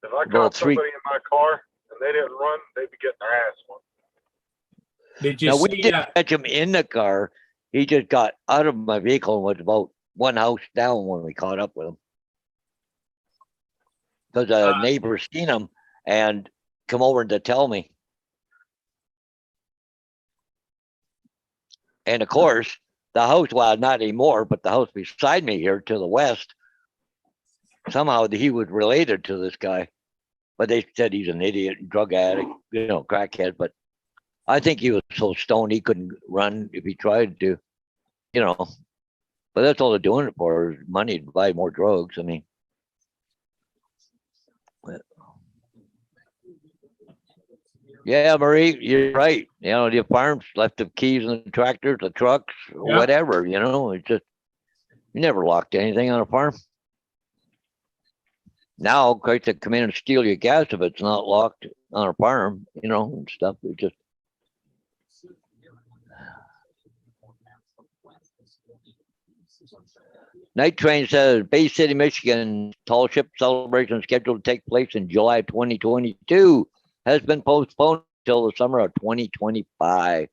if I Well, caught three- somebody in my car and they didn't run, they'd be getting their ass whooped. Did you Now we see? didn't catch him in the car. He just got out of my vehicle and was about one house down when we caught up with him. Because a neighbor seen him and come over to tell me. And of course, the house, well, not anymore, but the house beside me here to the west, somehow he was related to this guy. But they said he's an idiot, drug addict, crackhead. But I think he was so stoned he couldn't run if he tried to, But that's all they're doing it for, is money to buy more drugs. I mean, yeah, Marie, you're right. The farms left the keys in the tractors, the trucks, Yeah. whatever. It's just you never locked anything on a farm. Now, quite to come in and steal your gas if it's not locked on a farm, and stuff. It just Night Train says Bay City, Michigan tall ship celebration scheduled to take place in July 2022 has been postponed until the summer of 2025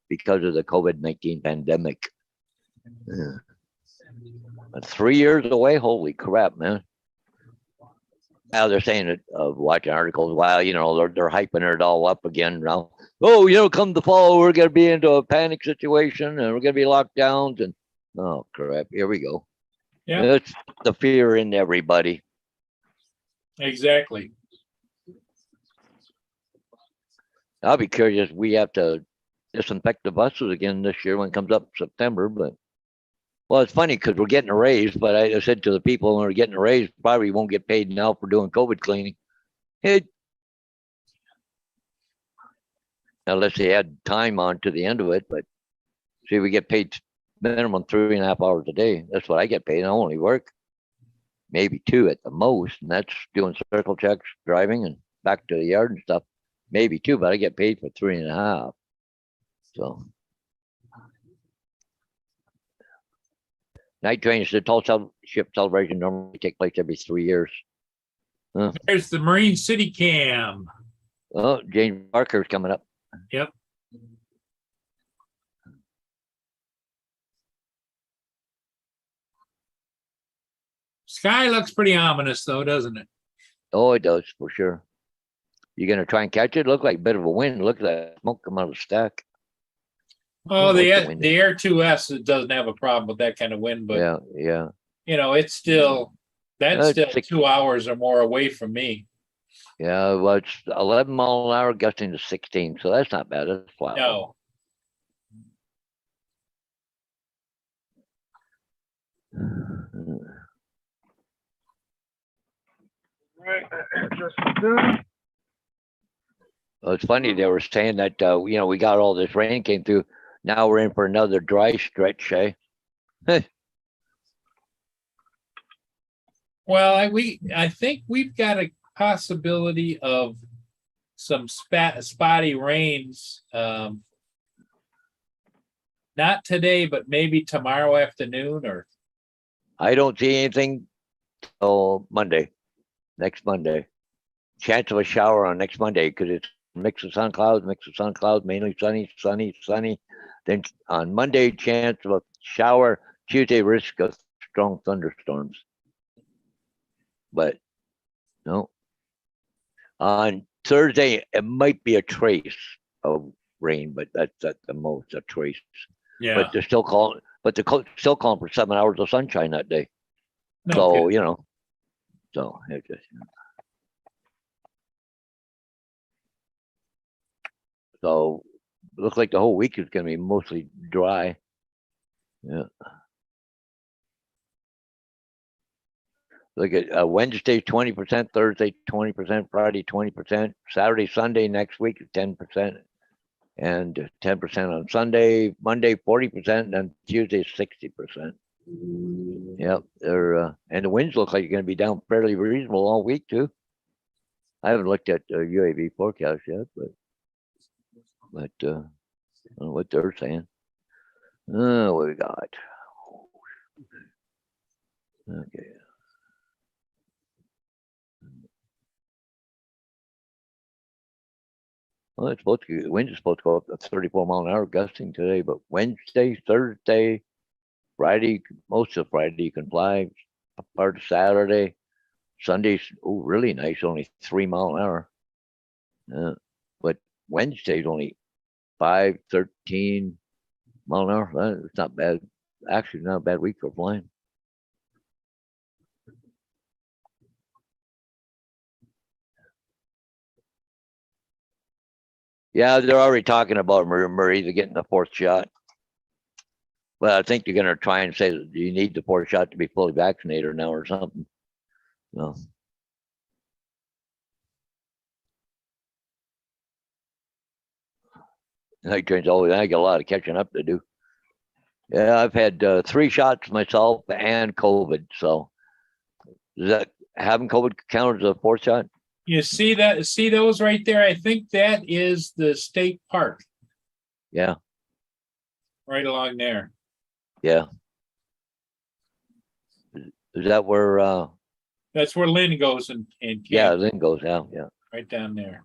because of the COVID-19 pandemic. Yeah. 3 years away. Holy crap, man. Now they're saying that watching articles, wow, they're hyping it all up again now. Oh, come the fall, we're going to be into a panic situation and we're going to be locked down. And oh, crap. Here we go. Yeah. It's the fear in everybody. Exactly. I'll be curious. We have to disinfect the buses again this year when it comes up September. But, well, it's funny because we're getting a raise. But I said to the people when we're getting a raise, probably won't get paid now for doing COVID cleaning. Unless they add time on to the end of it. But see, we get paid minimum 3.5 hours a day. That's what I get paid. I only work maybe 2 at the most, and that's doing circle checks, driving and back to the yard and stuff. Maybe 2, but I get paid for 3.5. So. Night trains, the tall ship celebration normally take place every 3 years. There's the Marine City Cam. Oh, James Parker's coming up. Yep. Sky looks pretty ominous though, doesn't it? Oh, it does for sure. You gonna try and catch it? Look like a bit of a wind. Look at that smoke come out of the stack. Oh, What the the wind the Air 2S doesn't have a problem with that kind of wind, but Yeah. it's still that's It's still 2 hours or more away from me. Yeah, well, it's 11 mile an hour gusting to 16, so that's not bad. That's flat. No. Right, just done. Well, it's funny, they were saying that, we got all this rain came through. Now we're in for another dry stretch, eh? Well, I think we've got a possibility of some spotty rains. Not today, but maybe tomorrow afternoon or I don't see anything till Monday, next Monday. Chance of a shower on next Monday because it's mix of sun clouds, mainly sunny. Then on Monday, chance of a shower. Tuesday, risk of strong thunderstorms. But no. On Thursday, it might be a trace of rain, but that's at the most a trace. yeah. But they're still calling. But they're still calling for 7 hours of sunshine that day. No So kidding. so it just. So it looks like the whole week is going to be mostly dry. Yeah. Look at Wednesday 20%, Thursday 20%, Friday 20%, Saturday, Sunday next week 10%, and 10% on Sunday, Monday 40%, and Tuesday 60%. Yep, they're and the winds look like you're going to be down fairly reasonable all week too. I haven't looked at UAV forecast yet, but I don't know what they're saying. What we got? Okay. Well, it's supposed to. The wind is supposed to go up to 34 mile an hour gusting today, but Wednesday, Thursday, Friday, most of Friday you can fly. Part of Saturday, Sunday's really nice, only 3 mile an hour. But Wednesday's only 5, 13 mile an hour. It's not bad. Actually, not a bad week for flying. Yeah, they're already talking about Murray. They're getting the 4th shot. Well, I think they're going to try and say that you need the 4th shot to be fully vaccinated now or something. No. I got a lot of catching up to do. Yeah, I've had 3 shots myself and COVID. So does that having COVID count as a 4th shot? You see those right there? I think that is the state park Yeah. right along there. Yeah. Is that where That's where Lynn goes and yeah, camps, Lynn goes out, yeah. right down there.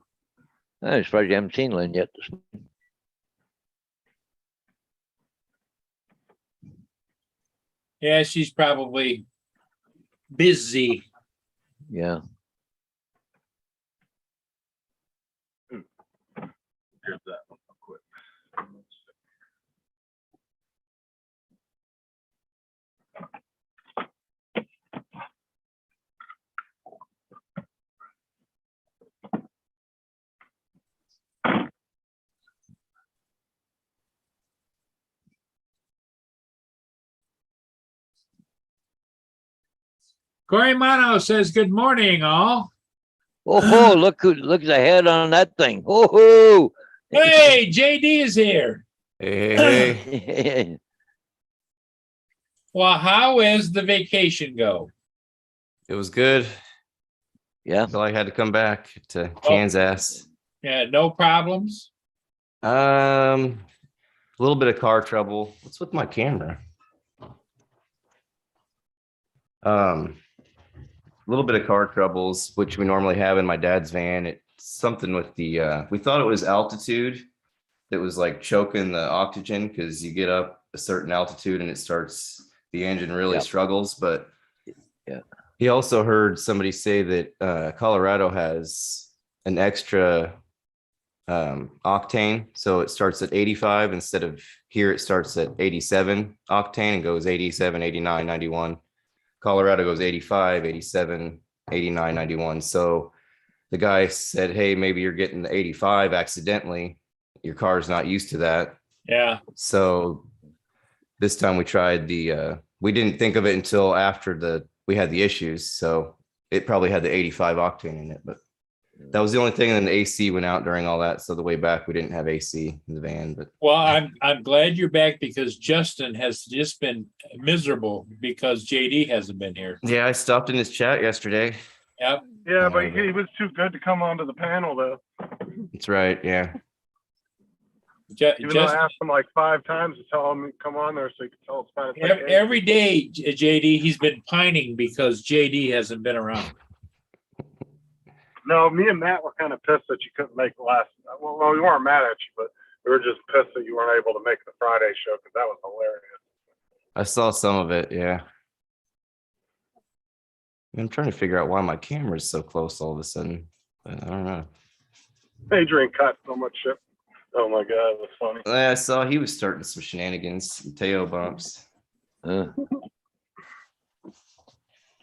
I'm surprised you haven't seen Lynn yet. Yeah, she's probably busy. Yeah. Here's that one real quick. Corey Mono says, "Good morning, all." Oh, look at the head on that thing. Oh, Hey, JD is here. Hey, Well, how is the vacation go? It was good Yeah, until I had to come back to Kansas. Yeah, no problems. A little bit of car trouble. What's with my camera? A little bit of car troubles, which we normally have in my dad's van. It's something with the we thought it was altitude that was like choking the oxygen because you get up a certain altitude and the engine really Yep. struggles. But Yeah. he also heard somebody say that Colorado has an extra octane, so it starts at 85 instead of here it starts at 87 octane and goes 87, 89, 91. Colorado goes 85, 87, 89, 91. So the guy said, hey, maybe you're getting the 85 accidentally. Your car's not used to that. Yeah, So this time we tried we didn't think of it until after we had the issues. So it probably had the 85 octane in it, but that was the only thing. And then the AC went out during all that. So the way back, we didn't have AC in the van, but well, I'm glad you're back because Justin has just been miserable because JD hasn't been here. yeah, I stopped in his chat yesterday. Yep. Yeah, but he was too good to come onto the panel though. That's right. Yeah. Even though I asked him like 5 times to tell him to come on there so he could tell us about it. Every day, JD, he's been pining because JD hasn't been around. No, me and Matt were kind of pissed that you couldn't make the last. Well, we weren't mad at you, but we were just pissed that you weren't able to make the Friday show because that was hilarious. I saw some of it. Yeah. I'm trying to figure out why my camera's so close all of a sudden. But I don't know. Adrian cut so much shit. Oh my god, it was funny. I saw he was starting some shenanigans, tail bumps. uh,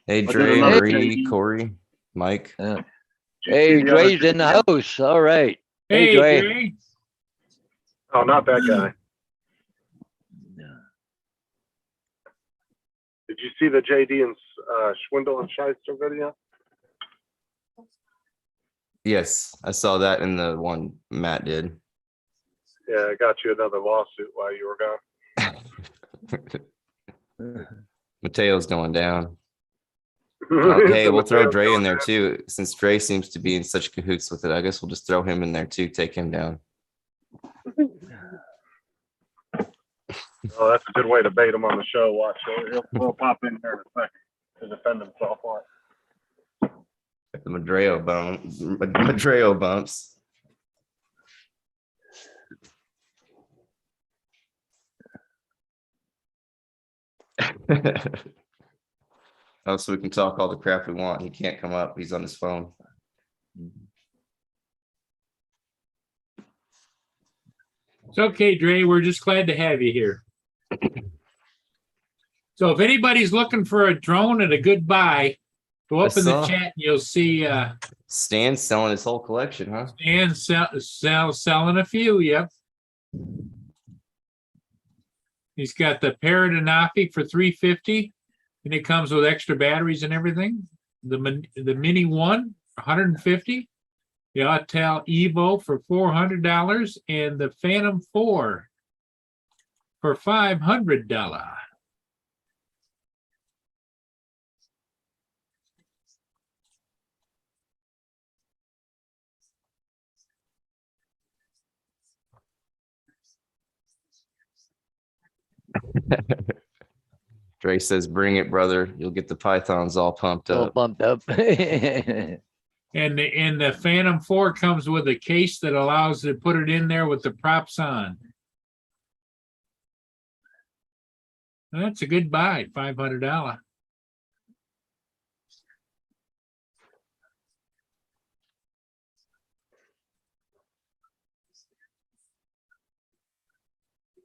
Hey, did Dre, another Marie, thing. Corey, Mike. uh. Did you Hey, see the other Dre's in the video? house. All right. Hey, Hey, Dre. Dre. Oh, not that guy. Did you see the JD and Schwindel and Shyster video? Yes, I saw that in the one Matt did. Yeah, I got you another lawsuit while you were gone. Mateo's going down. Hey, we'll throw Dre in there too. Since Dre seems to be in such cahoots with it, I guess we'll just throw him in there too, take him down. Oh, that's a good way to bait him on the show. Watch, he'll pop in there in a second to defend himself on it. The Madreo bumps. Oh, so we can talk all the crap we want. He can't come up. He's on his phone. It's okay, Dre. We're just glad to have you here. So if anybody's looking for a drone and a good buy, go up in the saw. chat and you'll see Stan's selling his whole collection, huh? Stan selling a few. Yep. He's got the Paradinafi for $350, and it comes with extra batteries and everything. The Mini One, $150. The Autel Evo for $400, and the Phantom 4 for $500. Dre says, bring it, brother. You'll get the pythons all pumped All up. bumped up. And the Phantom 4 comes with a case that allows to put it in there with the props on. That's a good buy, $500.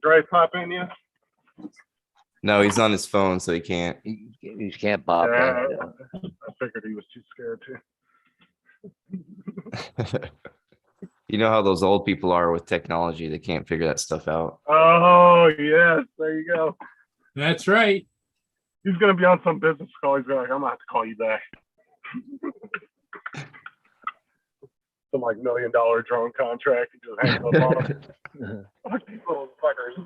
Dre pop in yet? No, he's on his phone, so he can't. You can't pop Yeah. in. I figured he was too scared to. You know how those old people are with technology. They can't figure that stuff out. Oh, yes. There you go. That's right. He's going to be on some business call. He's going to be like, I'm going to have to call you back. Some like $1 million drone contract. He just hangs up on him. Fuck these little fuckers.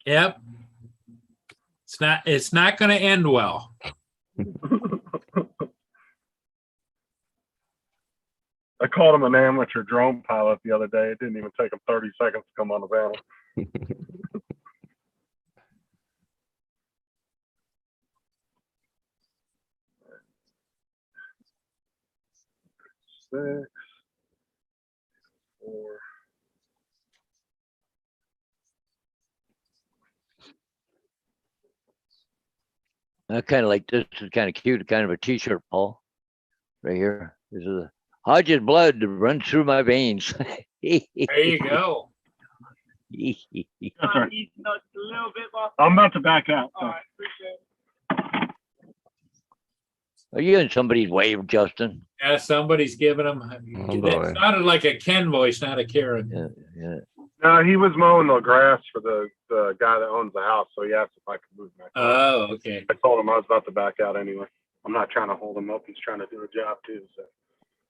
Yep. It's not going to end well. I called him an amateur drone pilot the other day. It didn't even take him 30 seconds to come on the panel. Six, four. I kind of like this. Is kind of cute. Kind of a t-shirt, Paul. Right here. This is a Hodge's blood runs through my veins. There you go. That's right. I'm about to back out. So. Are you in somebody's way, Justin? Yeah, somebody's giving them. Oh, boy. That sounded like a Ken voice, not a Karen. Yeah, yeah. No, he was mowing the grass for the guy that owns the house, so he asked if I could move my car. Oh, okay. I told him I was about to back out anyway. I'm not trying to hold him up. He's trying to do a job too. So.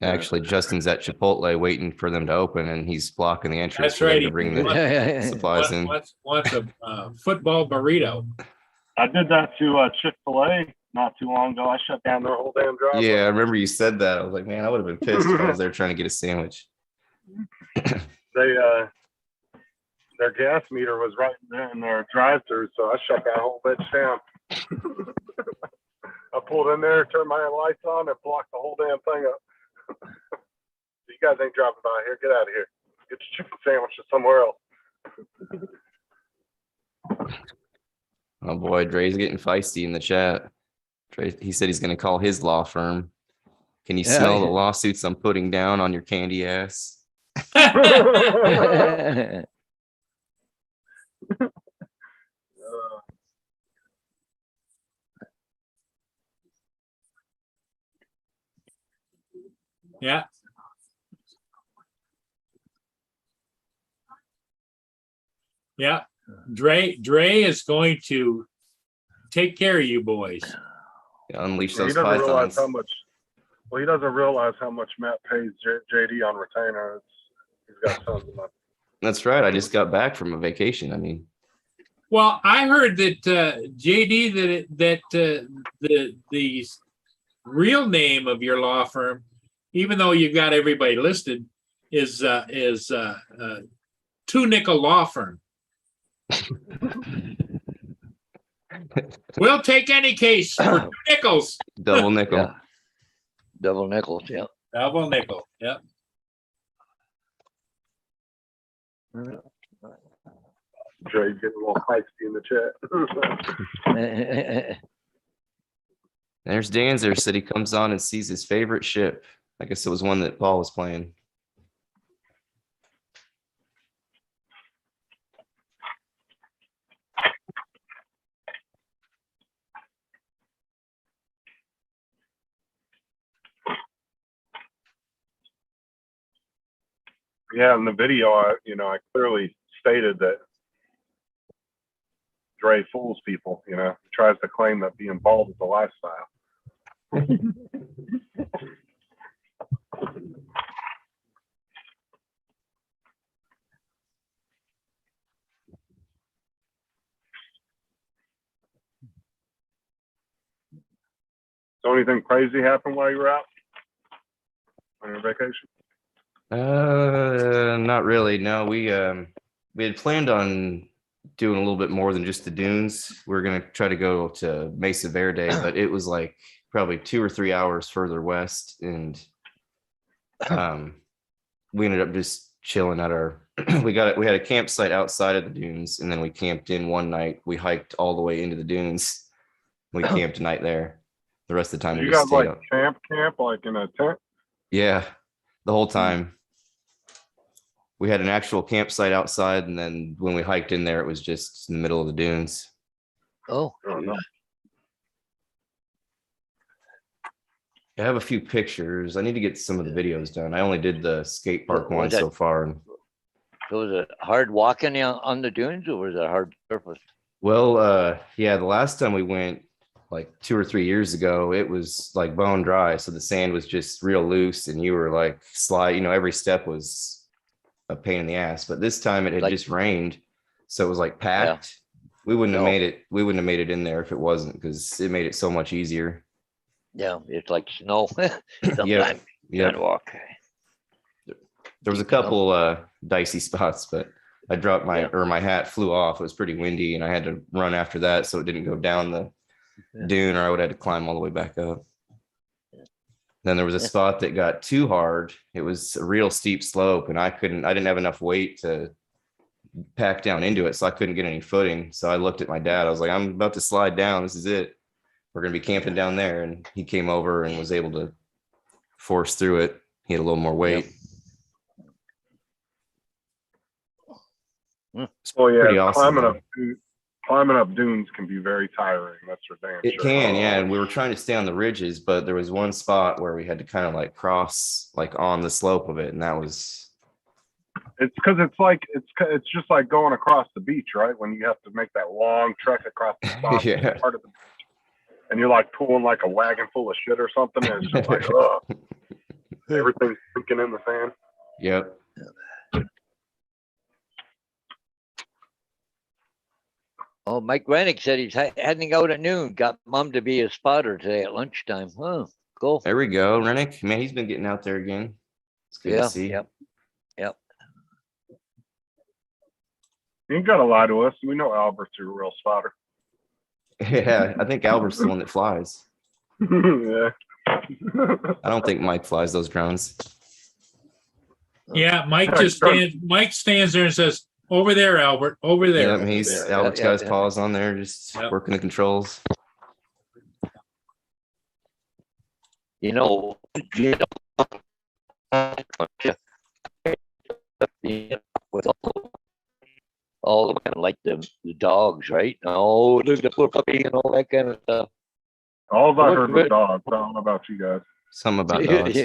Actually, Justin's at Chipotle waiting for them to open, and he's blocking the entrance That's for them right. to bring the He supplies in. Wants a football burrito. I did that to Chick-fil-A not too long ago. I shut down their whole damn drive. Yeah, I remember you said that. I was like, man, I would have been pissed if I was there trying to get a sandwich. They their gas meter was right there in their drive-through, so I shut that whole bitch down. I pulled in there, turned my lights on, and blocked the whole damn thing up. You guys ain't dropping by here. Get out of here. Get your chicken sandwiches somewhere else. Oh boy, Dre's getting feisty in the chat. Dre, he said he's going to call his law firm. Can you Yeah, smell the yeah. lawsuits I'm putting down on your candy ass? Yeah. Yeah. Dre is going to take care of you boys. Unleash He those doesn't realize pythons. how much. Well, he doesn't realize how much Matt pays JD on retainer. He's got tons of money. That's right. I just got back from a vacation. I mean, Well, I heard that JD that the real name of your law firm, even though you've got everybody listed, is Two Nickel Law Firm. We'll take any case for 2 nickels. double nickel. Yeah. Double nickels, yeah. Double nickel. Yep. Dre's getting a little feisty in the chat. There's Danzer said he comes on and sees his favorite ship. I guess it was one that Paul was playing. Yeah, in the video, I clearly stated that Dre fools people. He tries to claim that being bald is a lifestyle. So anything crazy happened while you were out on your vacation? Not really. No, we had planned on doing a little bit more than just the dunes. We are gonna try to go to Mesa Verde, but it was like probably 2 or 3 hours further west, and we ended up just chilling at our. We had a campsite outside of the dunes, and then we camped in one night. We hiked all the way into the dunes. We camped a night there. The rest of the time we You just guys stayed like up. camp like in a tent? Yeah, the whole time. We had an actual campsite outside, and then when we hiked in there, it was just in the middle of the dunes. Oh, Oh, no. I have a few pictures. I need to get some of the videos done. I only did the skate park Was one that- so far. And so was it hard walking on the dunes or was it hard surface? well, yeah, the last time we went, like 2 or 3 years ago, it was like bone dry. So the sand was just real loose, and you were like slide. Every step was a pain in the ass. But this time it had Like- just rained, so it was like packed. We wouldn't have No. made it. We wouldn't have made it in there if it wasn't, because it made it so much easier. Yeah, it's like snow. Yeah, Sometimes you yeah. gotta walk. There was a couple dicey spots, but I dropped my Yeah. or my hat flew off. It was pretty windy, and I had to run after that, so it didn't go down the Yeah. dune, or I would have had to climb all the way back up. Then there was a Yeah. spot that got too hard. It was a real steep slope, and I didn't have enough weight to pack down into it, so I couldn't get any footing. So I looked at my dad. I was like, I'm about to slide down. This is it. We're gonna be camping down there. And he came over and was able to force through it. He had a little more weight. It's Oh yeah, pretty awesome, though. climbing up dunes can be very tiring. That's for damn It sure. can, yeah. And we were trying to stay on the ridges, but there was one spot where we had to kind of like cross like on the slope of it, and that was It's because it's just like going across the beach, right? When you have to make that long trek across the top Yeah. part of the beach, and you're like pulling like a wagon full of shit or something, and it's just like, ugh, everything's sinking in the sand. Yep. Oh, Mike Rennick said he's heading out at noon. Got mom to be a spotter today at lunchtime. Oh, cool. There we go. Rennick, man, he's been getting out there again. It's good Yeah, to see. yep. You ain't gotta lie to us. We know Albert's a real spotter. Yeah, I think Albert's the one that flies. Yeah. I don't think Mike flies those drones. Yeah, Mike stands there and says, over there, Albert, over there. Yeah, he's Yeah, Albert's yeah, got his yeah. paws on there, just Yep. working the controls. You know, with all the kind of like the dogs, right? Oh, look at the poor puppy and all that kind of stuff. All I Look heard was good. dogs. I don't know about you guys. Something about dogs.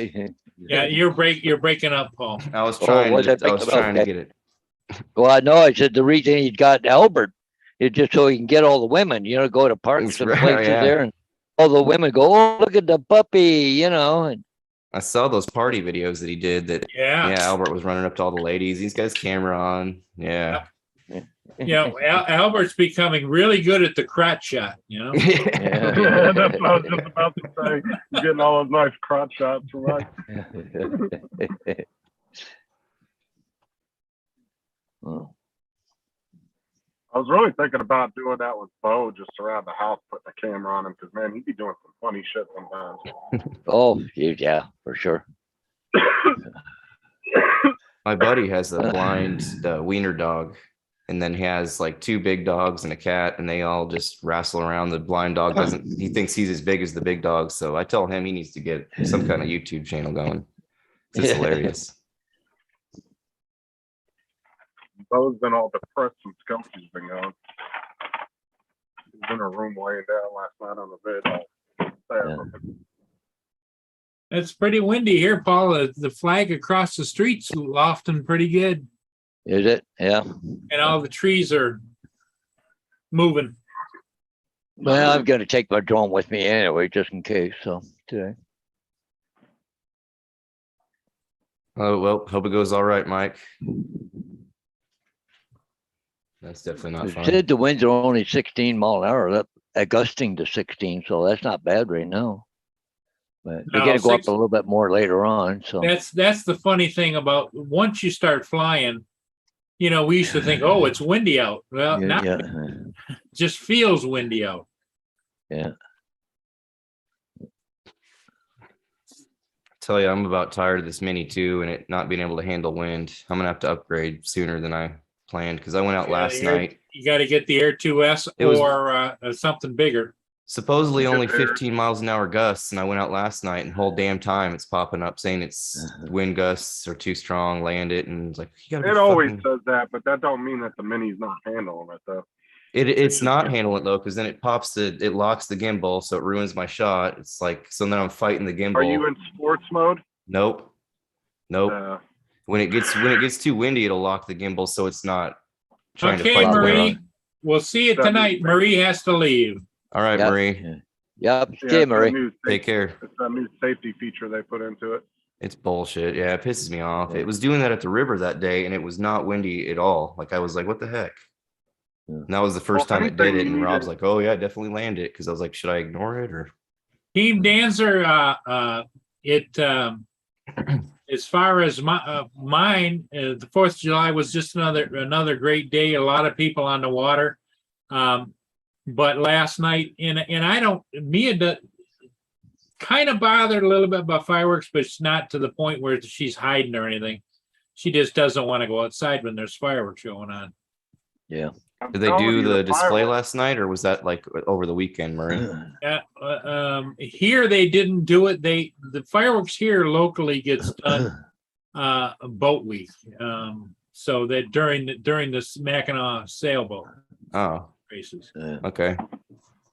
Yeah, you're breaking up, Paul. I was Oh, trying what's to, that I was about trying to that? get it. Well, I know. I said the reason he got Albert is just so he can get all the women, go to parks That's and right, places yeah. there, and all the women go, "Oh, look at the puppy," and I saw those party videos that he did that, Yeah. yeah, Albert was running up to all the ladies. He's got his camera on. Yeah. Albert's becoming really good at the crotch shot, Yeah, that's what I was just about to say. You're getting all those nice crotch shots, right? Oh, I was really thinking about doing that with Bo, just around the house, putting a camera on him, because man, he'd be doing some funny shit sometimes. oh, yeah, for sure. My buddy has a blind wiener dog, and then he has like two big dogs and a cat, and they all just wrestle around. The blind dog he thinks he's as big as the big dog. So I tell him he needs to get some kind of YouTube channel going. It's hilarious. Bo's been all depressed since Kelsey's been gone. He was in her room laying down last night on the bed. All sad Yeah. looking. It's pretty windy here, Paul. The flag across the street's lofting pretty good, Is it? Yeah. and all the trees are moving. Well, I'm going to take my drone with me anyway, just in case. So today. Oh, well, hope it goes all right, Mike. That's definitely not It fun. said the winds are only 16 mile an hour, that gusting to 16, so that's not bad right now. But they're No, going to go up six- a little bit more later on. So That's the funny thing about once you start flying, we used to think, oh, it's windy out. Well, yeah, now yeah, it just feels windy out. yeah. Tell you, I'm about tired of this Mini too, and it not being able to handle wind. I'm gonna have to upgrade sooner than I planned because I went out Yeah, last the Air- night. You got to get the Air 2S It was- or something bigger. Supposedly only Good air. 15 miles an hour gusts, and I went out last night and the whole damn time it's popping up saying it's wind gusts are too strong, land it, and it's like you gotta It be always fucking- says that, but that don't mean that the Mini's not handling it though. It's not handling it though, because then it locks the gimbal, so it ruins my shot. It's like so then I'm fighting the gimbal. Are you in sports mode? Nope. When it gets too windy, it'll lock the gimbal, so it's not trying to Okay, fight the Marie. Marie, wind. we'll see you tonight. Marie has to leave. All right, Yep. Marie, Yep. Yeah, Okay, it's that Murray. new take care. It's that new safety feature they put into it. It's bullshit. Yeah, it pisses me off. Yeah. It was doing that at the river that day, and it was not windy at all. Like I was like, what the heck? Yeah. And that was the first Well, time it did anything it, you and Rob's needed- like, oh yeah, definitely land it, because I was like, should I ignore it or? Team Dancer, as far as mine, the 4th of July was just another great day. A lot of people on the water. But last night, and I don't, Mia kind of bothered a little bit about fireworks, but it's not to the point where she's hiding or anything. She just doesn't want to go outside when there's fireworks going on. Yeah. I'm Did they telling do you, the display fireworks- last night, or was that like over the weekend, Murray? Here they didn't do it. The fireworks here locally gets done boat week. So that during the Mackinac sailboat Oh, races. Yeah. okay.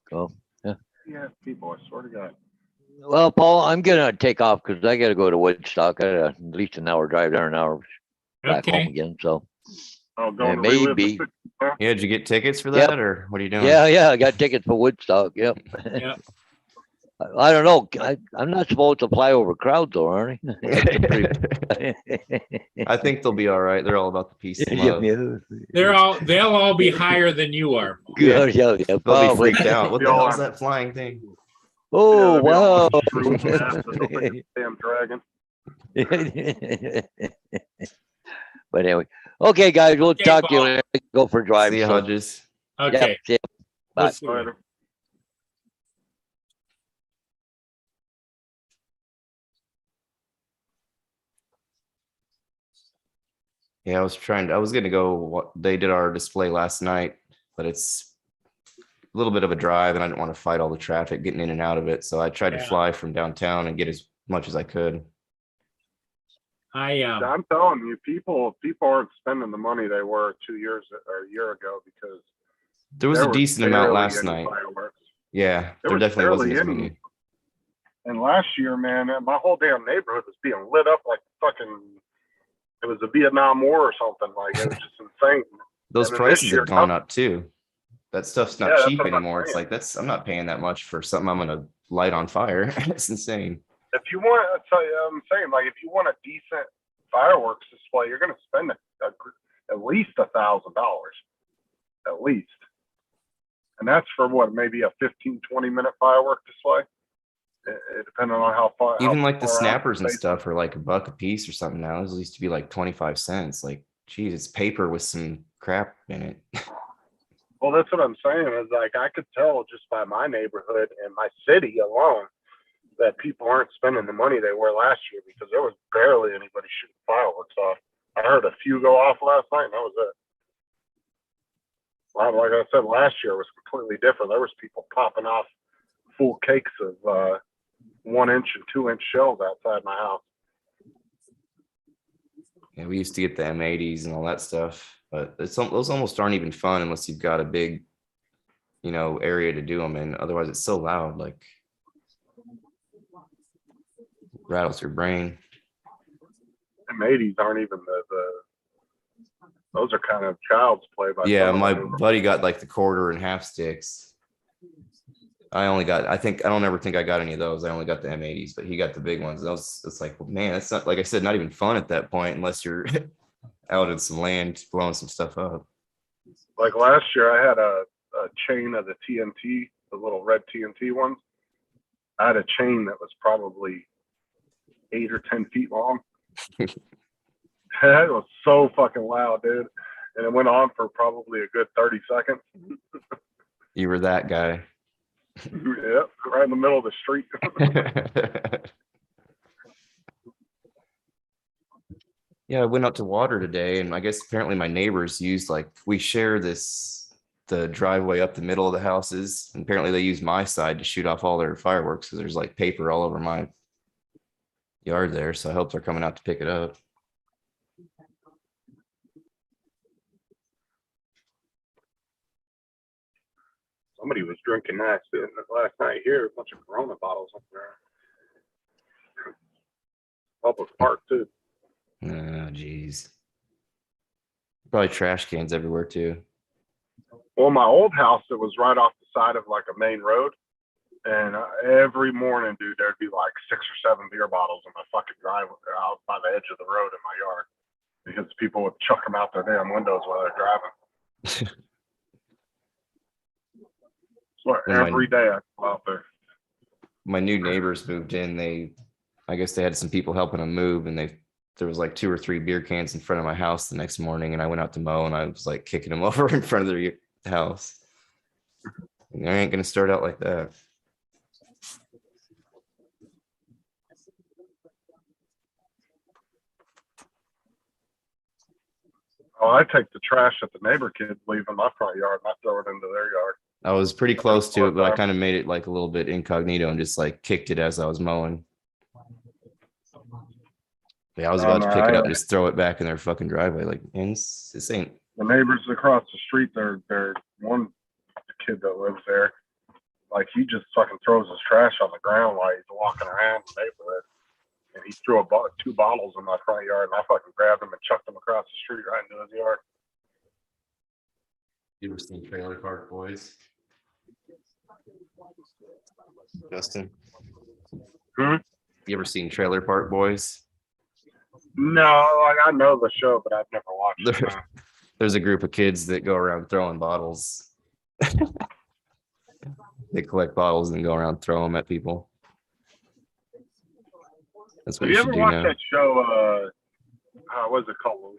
Cool. Yeah, people, I swear to God. Well, Paul, I'm gonna take off because I gotta go to Woodstock. I got at least an hour drive there, an hour back home Okay. again. So Oh, going it to relive may be. the Yeah, did you get tickets for Yep. that, or what are you doing? Yeah, I got tickets for Woodstock. Yep. Yeah. I don't know. I'm not supposed to fly over crowds, though, aren't I? I think they'll be all right. They're all about the peace and Yeah, love. yeah. They'll all be higher than you are. Good, yeah, They'll be probably. freaked out. What the Y'all hell is are- that flying thing? Oh, Yeah, they'll be all wow. screwed and acid over the damn dragon. But anyway, okay, guys, we'll Okay, talk to you. Paul. When I go for a drive. See you, so- Hodges. Yep, Okay. see ya. Bye. Let's see. Later. Yeah, I was gonna go, they did our display last night, but it's a little bit of a drive and I didn't want to fight all the traffic getting in and out of it. So I tried to Yeah. fly from downtown and get as much as I could. I'm telling you, people aren't spending the money they were 2 years or a year ago because There was there a decent amount barely last any night. fireworks. Yeah, There there was definitely wasn't barely as any. many. And last year, man, my whole damn neighborhood was being lit up like fucking. It was the Vietnam War or something. Like it was just insane. Those And then this prices year, have gone up too. That stuff's Yeah, not that's cheap what I'm anymore. It's saying. like I'm not paying that much for something I'm gonna light on fire. It's insane. If you want, I'm saying, like, if you want a decent fireworks display, you're going to spend at least $1,000, at least. And that's for what, maybe a 15, 20-minute firework display, depending on how far. Even how like the far out snappers and space- stuff are like $1 a piece or something now. Those used to be like 25 cents. Like, geez, it's paper with some crap in it. Well, that's what I'm saying. Is like I could tell just by my neighborhood and my city alone that people aren't spending the money they were last year because there was barely anybody shooting fireworks off. I heard a few go off last night, and that was it. Like I said, last year was completely different. There was people popping off full cakes of 1-inch and 2-inch shells outside my house. Yeah, we used to get the M80s and all that stuff, but those almost aren't even fun unless you've got a big, area to do them in. Otherwise, it's so loud, like rattles your brain. M80s aren't even those are kind of child's play by Yeah, some of my them. buddy got like the 1/4 and half sticks. I don't ever think I got any of those. I only got the M80s, but he got the big ones. It's like, well, man, that's not, like I said, not even fun at that point unless you're out in some land blowing some stuff up. Like last year, I had a chain of the TNT, the little red TNT ones. I had a chain that was probably 8 or 10 feet long. That was so fucking loud, dude. And it went on for probably a good 30 seconds. You were that guy. Yep, right in the middle of the street. Yeah, I went out to water today, and I guess apparently my neighbors used we share the driveway up the middle of the houses. And apparently they use my side to shoot off all their fireworks because there's like paper all over my yard there. So I hope they're coming out to pick it up. Somebody was drinking last night here. A bunch of Corona bottles up there. Public park too. Oh, geez. Probably trash cans everywhere too. Well, my old house, it was right off the side of like a main road. And every morning, dude, there'd be like 6 or 7 beer bottles in my fucking driveway out by the edge of the road in my yard because people would chuck them out their damn windows while they're driving. So When my- every day I go out there. my new neighbors moved in, I guess they had some people helping them move, and there was like 2 or 3 beer cans in front of my house the next morning, and I went out to mow, and I was like kicking them over in front of their house. And I ain't gonna start out like that. Oh, I take the trash that the neighbor kids leave in my front yard and I throw it into their yard. I was pretty close to it, but I kind of made it like a little bit incognito and just like kicked it as I was mowing. Yeah, I was about to pick it up, just throw it back in their fucking driveway. Like, man, this ain't. The neighbors across the street, they're one kid that lives there. Like he just fucking throws his trash on the ground while he's walking around the neighborhood. And he threw 2 bottles in my front yard, and I fucking grabbed them and chucked them across the street right into his yard. You ever seen Trailer Park Boys? Justin? Hmm? You ever seen Trailer Park Boys? No, like I know the show, but I've never watched it. No. There's a group of kids that go around throwing bottles. They collect bottles and go around throw them at people. That's what Have you should ever do watched now. that show? What's it called?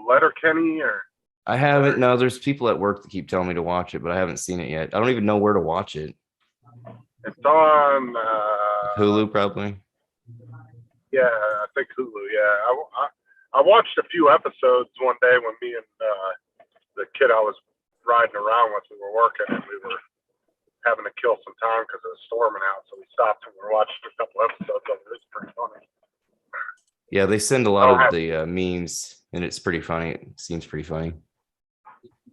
Letterkenny or? I haven't. No, there's people at work that keep telling me to watch it, but I haven't seen it yet. I don't even know where to watch it. It's on Hulu, probably. Yeah, I think Hulu. Yeah, I watched a few episodes one day when me and the kid I was riding around with, we were working and we were having to kill some time because it was storming out. So we stopped and we were watching a couple episodes of it. It's pretty funny. Yeah, they send a lot of the memes, and it's pretty funny. It seems pretty funny.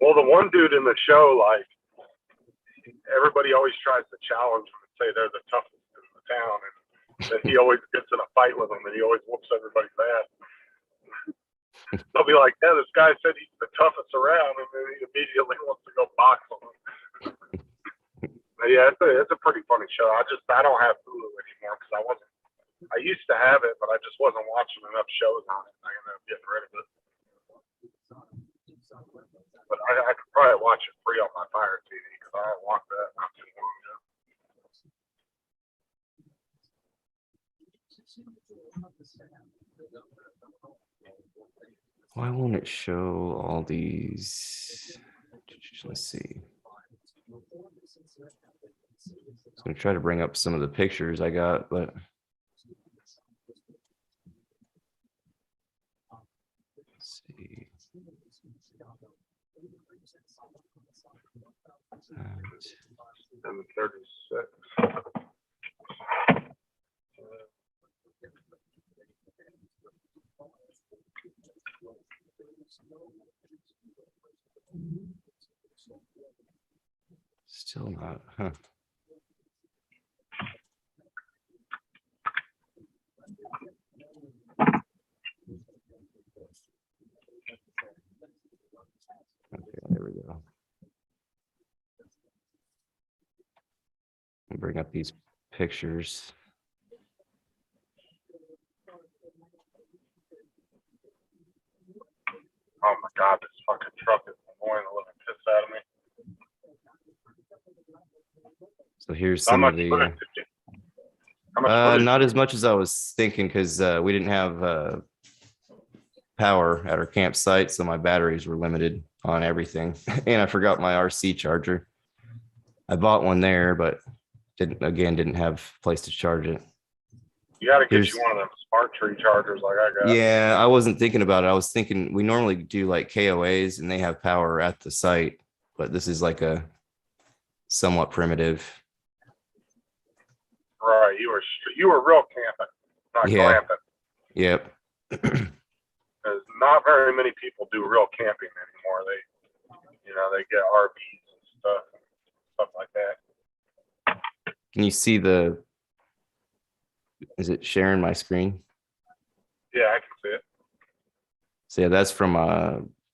Well, the one dude in the show, like, everybody always tries to challenge him and say they're the toughest in the town, and then he always gets in a fight with them, and he always whoops everybody's ass. They'll be like, "Yeah, this guy said he's the toughest around," and then he immediately wants to go box him. Yeah, it's a pretty funny show. I don't have Hulu anymore because I used to have it, but I just wasn't watching enough shows on it. I ended up getting rid of it. But I could probably watch it free on my Fire TV because I watched that not too long ago. Why won't it show all these? Let's see. I'm gonna try to bring up some of the pictures I got, but let's see. 7:36. Still not, huh? Okay, there we go. I'll bring up these pictures. Oh my God, this fucking truck is annoying the living piss out of me. So here's How some much of the. footage did you? How much footage? Not as much as I was thinking because we didn't have power at our campsite, so my batteries were limited on everything, and I forgot my RC charger. I bought one there, but didn't have a place to charge it. You got to get you one of them smart tree chargers like I got. Yeah, I wasn't thinking about it. I was thinking we normally do like KOAs, and they have power at the site, but this is like a somewhat primitive. Right, you were real camping, not Yeah. glamping. Yep. Because not very many people do real camping anymore. They get RVs and stuff like that. Can you see is it sharing my screen? Yeah, I can see it. So yeah, that's from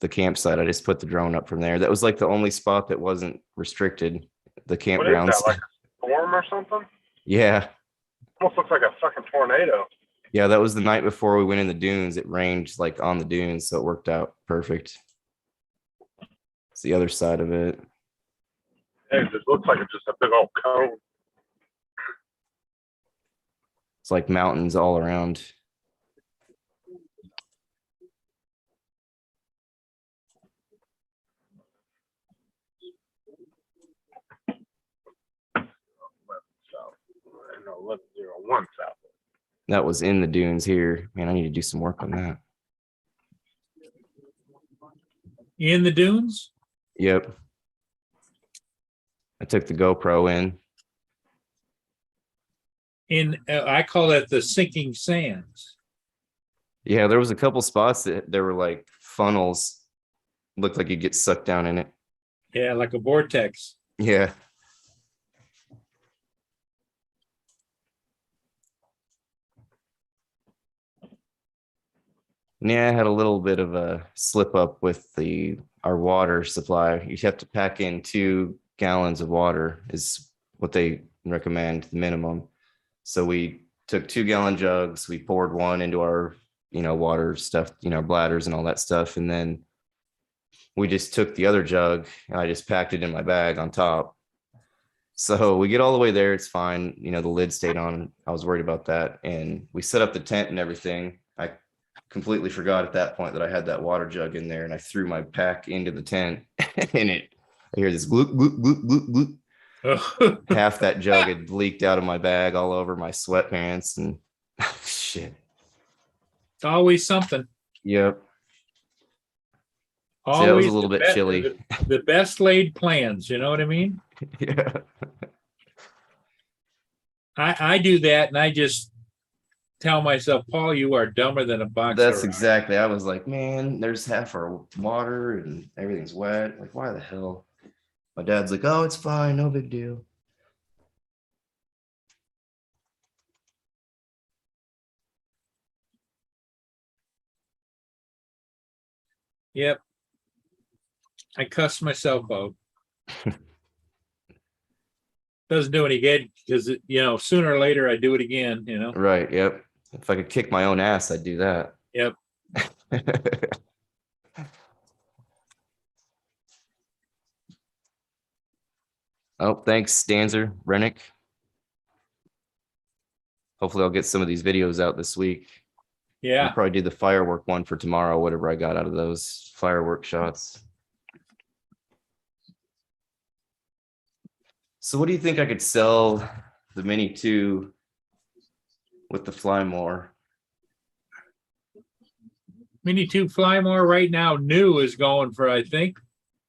the campsite. I just put the drone up from there. That was like the only spot that wasn't restricted. The What is campgrounds. that, like a storm or something? Yeah. Almost looks like a fucking tornado. Yeah, that was the night before we went in the dunes. It rained like on the dunes, so it worked out perfect. It's the other side of it. It just looks like it's just a big old cone. It's like mountains all around. South. No, 1101 south. That was in the dunes here. Man, I need to do some work on that. In the dunes? Yep. I took the GoPro in. I call it the sinking sands. Yeah, there was a couple spots that there were like funnels. Looked like you'd get sucked down in it. Yeah, like a vortex. Yeah. Yeah, I had a little bit of a slip up with our water supply. You have to pack in 2 gallons of water is what they recommend, the minimum. So we took 2-gallon jugs, we poured one into our, water stuff, bladders and all that stuff. And then we just took the other jug and I just packed it in my bag on top. So we get all the way there. It's fine. The lid stayed on. I was worried about that. And we set up the tent and everything. I completely forgot at that point that I had that water jug in there, and I threw my pack into the tent and I hear this gloop, gloop, gloop, gloop, gloop. Half that jug had leaked out of my bag all over my sweatpants and shit. It's always something. Yep. So Always that was a little the bit chilly. The best laid plans, you know what I mean? Yeah. I do that and I just tell myself, Paul, you are dumber than a box. That's of rocks. exactly. I was like, man, there's half our water and everything's wet. Like, why the hell? My dad's like, oh, it's fine, no big deal. Yep. I cuss myself out. Doesn't do any good because, sooner or later I do it again, Right. Yep. If I could kick my own ass, I'd do that. Yep. Oh, thanks, Danzer, Rennick. Hopefully I'll get some of these videos out this week. Yeah. I'll probably do the firework one for tomorrow, whatever I got out of those firework shots. So what do you think I could sell the Mini 2 with the Fly More? Mini 2 Flymore right now new is going for, I think,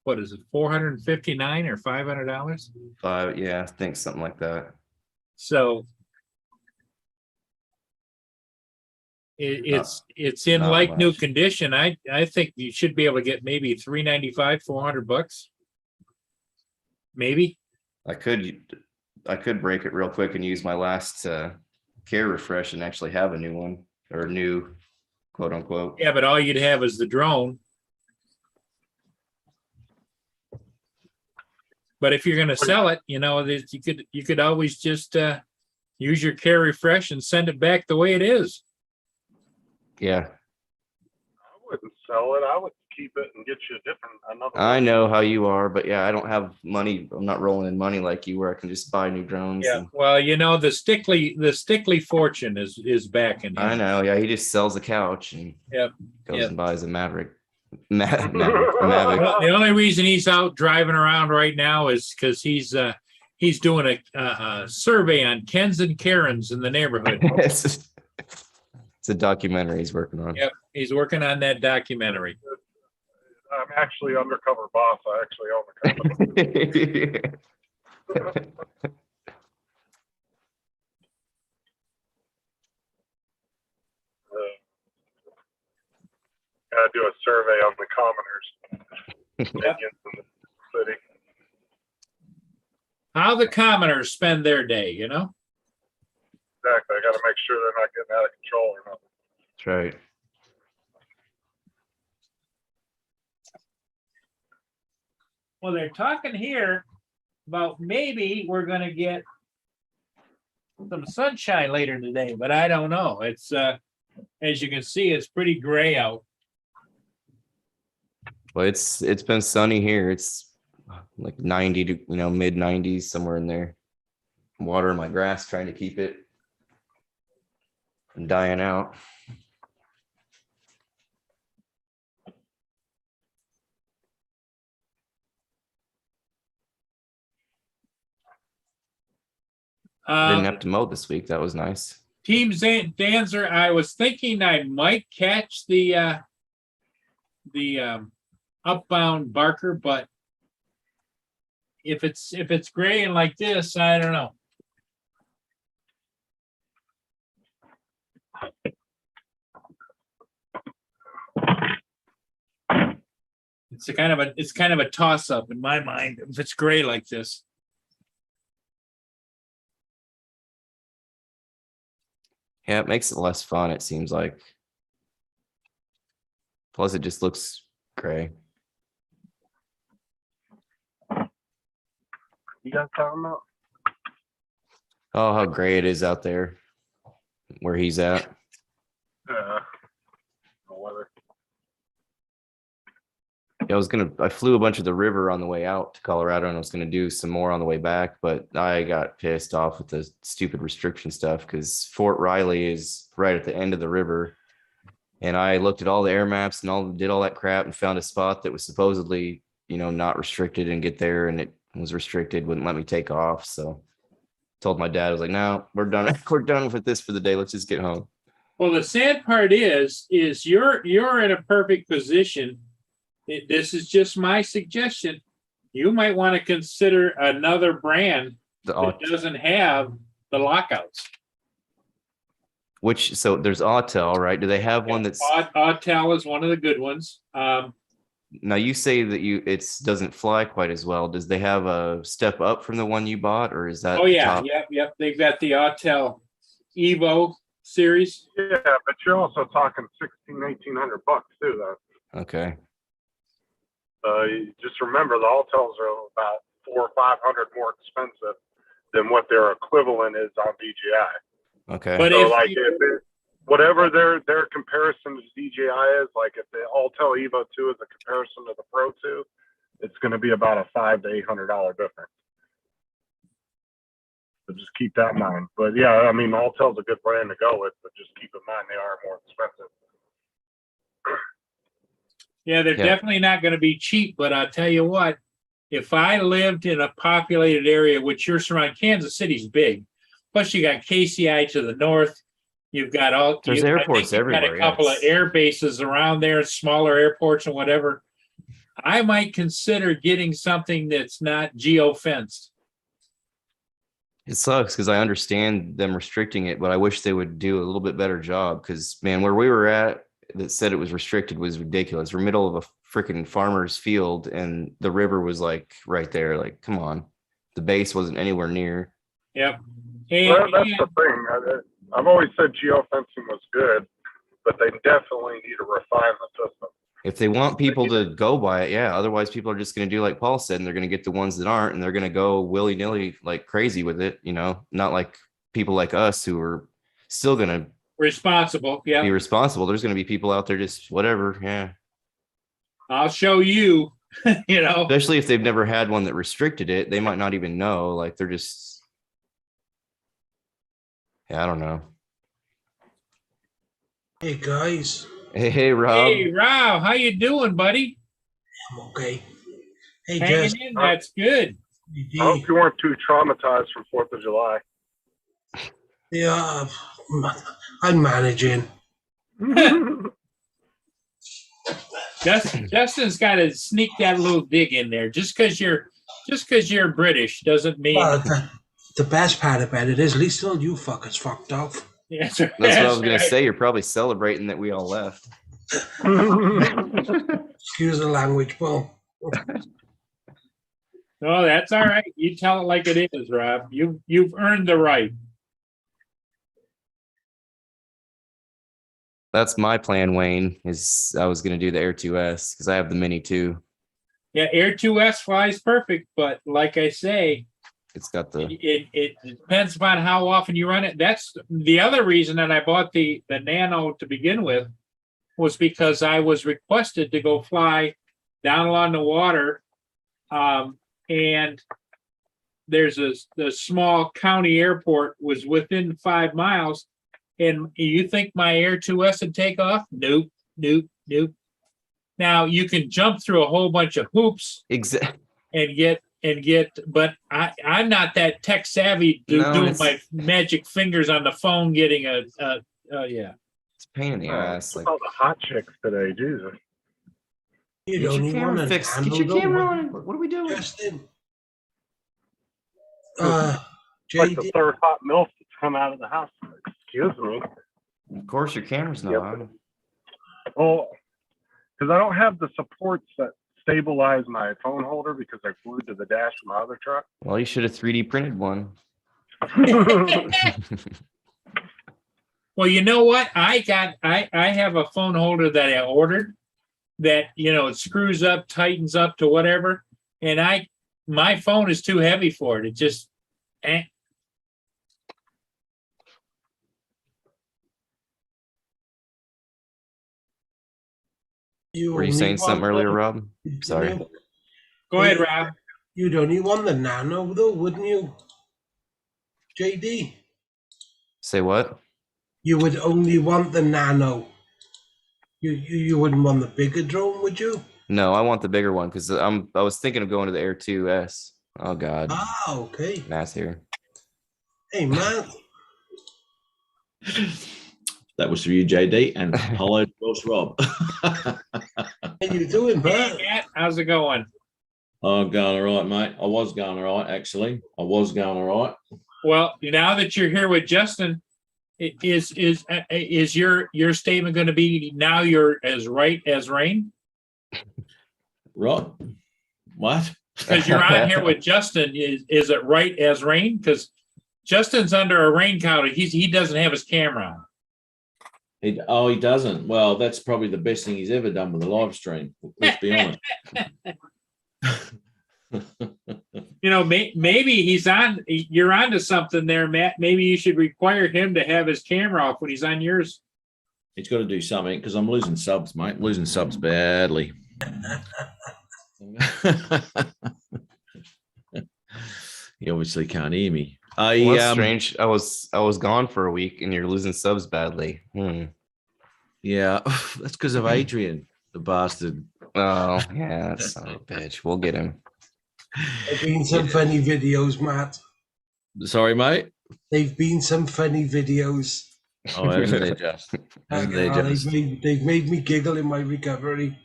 what is it, $459 or $500? Yeah, I think something like that. So it's in not like new much. condition. I think you should be able to get maybe $395, $400, maybe. I could break it real quick and use my last care refresh and actually have a new one, or new, quote unquote. Yeah, but all you'd have is the drone. But if you're going to sell it, you could always just use your care refresh and send it back the way it is. Yeah, I wouldn't sell it. I would keep it and get you another. I know how you are, but yeah, I don't have money. I'm not rolling in money like you, where I can just buy new drones. Yeah, well, the Stickley fortune is back in here. I know. Yeah, he just sells a couch and Yep. goes and buys a Maverick. Well, Mavic. the only reason he's out driving around right now is because he's doing a survey on Kens and Karens in the neighborhood. It's a documentary he's working on. Yep, he's working on that documentary. I'm actually undercover boss. I actually own the company. Gotta do a survey on the commoners. Minions in the city. How the commoners spend their day, Exactly. I gotta make sure they're not getting out of control or nothing. That's right. Well, they're talking here about maybe we're gonna get some sunshine later today, but I don't know. It's as you can see, it's pretty gray out. Well, it's been sunny here. It's like 90 to mid 90s, somewhere in there. I'm watering my grass, trying to keep it and dying out. I didn't have to mow this week. That was nice. Team Danzer, I was thinking I might catch the upbound Barker, but if it's gray and like this, I don't know. It's kind of a toss up in my mind if it's gray like this. Yeah, it makes it less fun, it seems like. Plus, it just looks gray. You guys talking about? Oh, how gray it is out there where he's at. No weather. Yeah, I flew a bunch of the river on the way out to Colorado and I was gonna do some more on the way back, but I got pissed off with the stupid restriction stuff because Fort Riley is right at the end of the river. And I looked at all the air maps and did all that crap and found a spot that was supposedly, not restricted and get there, and it was restricted, wouldn't let me take off. So told my dad, I was like, no, we're done. We're done with this for the day. Let's just get home. Well, the sad part is you're in a perfect position. This is just my suggestion. You might want to consider another brand that doesn't have the lockouts. So there's Autel, right? Do they have one that's Autel is one of the good ones. Now you say that it doesn't fly quite as well. Does they have a step up from the one you bought, or is that? Oh yeah, yep. They've got the Autel Evo series. Yeah, but you're also talking $1,800 too, though. Okay. You just remember the Altels are about $400 or $500 more expensive than what their equivalent is on DJI. Okay. But So whatever their comparison to DJI is, like if the Autel Evo 2 is a comparison to the Pro 2, it's going to be about a $500 to $800 difference. So just keep that in mind. But yeah, I mean, Autel's a good brand to go with, but just keep in mind they are more expensive. Yeah, they're definitely not going to be cheap, but I'll tell you what, if I lived in a populated area, which you're surrounded, Kansas City's big. Plus you got KCI to the north. You've got there's airports everywhere. Got a couple of air bases around there, smaller airports and whatever. I might consider getting something that's not geo-fenced. It sucks because I understand them restricting it, but I wish they would do a little bit better job because, man, where we were at that said it was restricted was ridiculous. We're middle of a freaking farmer's field and the river was like right there. Like, come on. The base wasn't anywhere near. Yep. Well, that's the thing. I've always said geofencing was good, but they definitely need to refine the system. If they want people to go by it, yeah. Otherwise, people are just going to do like Paul said, and they're going to get the ones that aren't, and they're going to go willy-nilly like crazy with it. Not like people like us who are still going to responsible. Yeah, be responsible. There's going to be people out there just whatever. Yeah, I'll show you. Especially if they've never had one that restricted it, they might not even know. Like they're just, yeah, I don't know. Hey guys, Hey, Rob. Hey, Rob, how you doing, buddy? I'm okay. Hey, Hanging Jess. in, that's good. I hope you weren't too traumatized from 4th of July. Yeah, I'm managing. Justin's got to sneak that little dig in there. Just because you're British doesn't mean. Well, the best part about it is at least all you fuckers fucked off. Yes, That's what I was going to say. You're probably celebrating that we all left. Excuse the language, Paul. No, that's all right. You tell it like it is, Rob. You've earned the right. That's my plan, Wayne, is I was going to do the Air 2S because I have the Mini too. Yeah, Air 2S flies perfect, but like I say, it's got the. It depends upon how often you run it. That's the other reason that I bought the Nano to begin with, was because I was requested to go fly down along the water, and there's the small county airport was within 5 miles, And you think my Air 2S would take off? Nope, nope, nope. Now you can jump through a whole bunch of hoops Exactly. and get, but I'm not that tech savvy No, doing it's- my magic fingers on the phone getting yeah. It's a pain in the ass. Like, All the hot chicks today, Jesus. You get don't your even camera want fixed. to Get your camera on. What are we doing? Justin. Like the JD, third hot milk that's come out of the house. Excuse me. Of course, your camera's not Yep. on. Well, because I don't have the supports that stabilize my phone holder because they're glued to the dash of my other truck. Well, you should have 3D printed one. Well, you know what? I have a phone holder that I ordered that, it screws up, tightens up to whatever. And my phone is too heavy for it. It just, Were you only saying something want earlier, the- Rob? Sorry. go ahead, Rob. You'd only want the Nano though, wouldn't you? JD, Say what? you would only want the Nano. You wouldn't want the bigger drone, would you? No, I want the bigger one because I was thinking of going to the Air 2S. Oh God, Ah, okay. Matt's here. Hey, man. That was for you, JD, and hello, Ross Rob. How you doing, Hey, Bert? Matt, how's it going? I'm going all right, mate. I was going all right, actually. I was going all right. Well, now that you're here with Justin, is your statement going to be now you're as right as rain? Right? What? Because you're on here with Justin, is it right as rain? Because Justin's under a rain cloud. He doesn't have his camera on. He doesn't. Well, that's probably the best thing he's ever done with a live stream. Let's be honest. Maybe he's on. You're onto something there, Matt. Maybe you should require him to have his camera off when he's on yours. He's got to do something because I'm losing subs, mate. Losing subs badly. You obviously can't hear me. Well, that's strange. I was gone for a week, and you're losing subs badly. Yeah, that's because of Adrian, the bastard. Oh yeah, son of a bitch. We'll get him. There've been some funny videos, Matt. Sorry, mate. They've been some funny videos. Oh, isn't there just? Isn't there just? They've made me giggle in my recovery.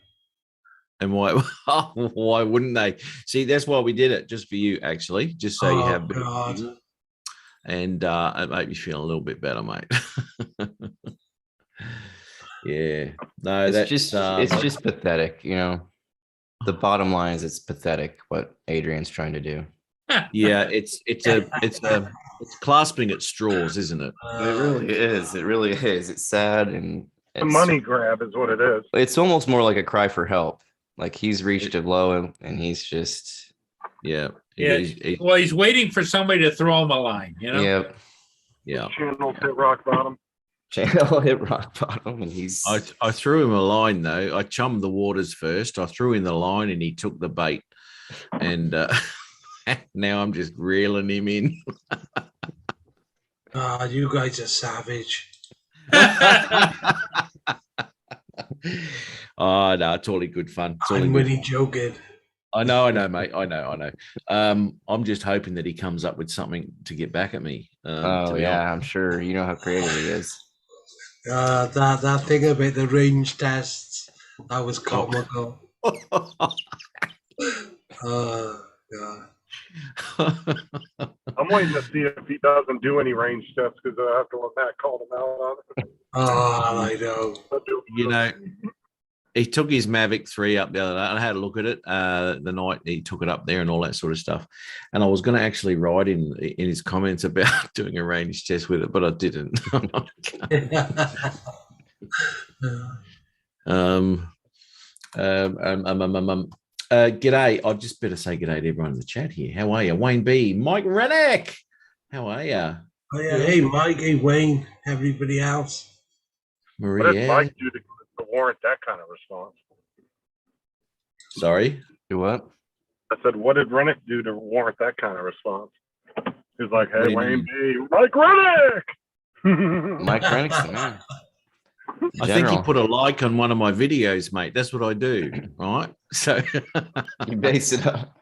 And why? Why wouldn't they? See, that's why we did it, just for you, actually, just so you have. God. And it made me feel a little bit better, mate. Yeah, no, It's that's just pathetic, The bottom line is it's pathetic what Adrian's trying to do. yeah, it's clasping at straws, isn't it? It really is. It really is. It's sad and The money grab is what it is. It's almost more like a cry for help. Like he's reached a low and he's just Yeah. Well, he's waiting for somebody to throw him a line. Yep. Yeah. Channels hit rock bottom. Channel hit rock bottom, and he's. I threw him a line though. I chummed the waters first. I threw in the line, and he took the bait. And now I'm just reeling him in. You guys are savage. Oh no, totally good fun. Totally I'm good really fun. joking. I know, mate. I know. I'm just hoping that he comes up with something to get back at me. Oh yeah, I'm sure you know how creative he is. That thing about the range tests, that was comical. God. I'm waiting to see if he doesn't do any range tests because I have to let Matt call him out on it. I know. You know, he took his Mavic 3 up the other day. I had a look at it the night he took it up there and all that sort of stuff. And I was going to actually write in his comments about doing a range test with it, but I didn't. G'day. I just better say g'day to everyone in the chat here. How are you? Wayne B, Mike Reddick. How are you? Oh, yeah. Hey, Mike. Hey, Wayne. Everybody else. What did Maria. Mike do to warrant that kind of response? Sorry. Do what? I said, what did Rennick do to warrant that kind of response? He was like, What do hey, you Wayne mean? B, Mike Rennick! Mike Rennick's the man. I think he General. put a like on one of my videos, mate. That's what I do, right? So You base it up.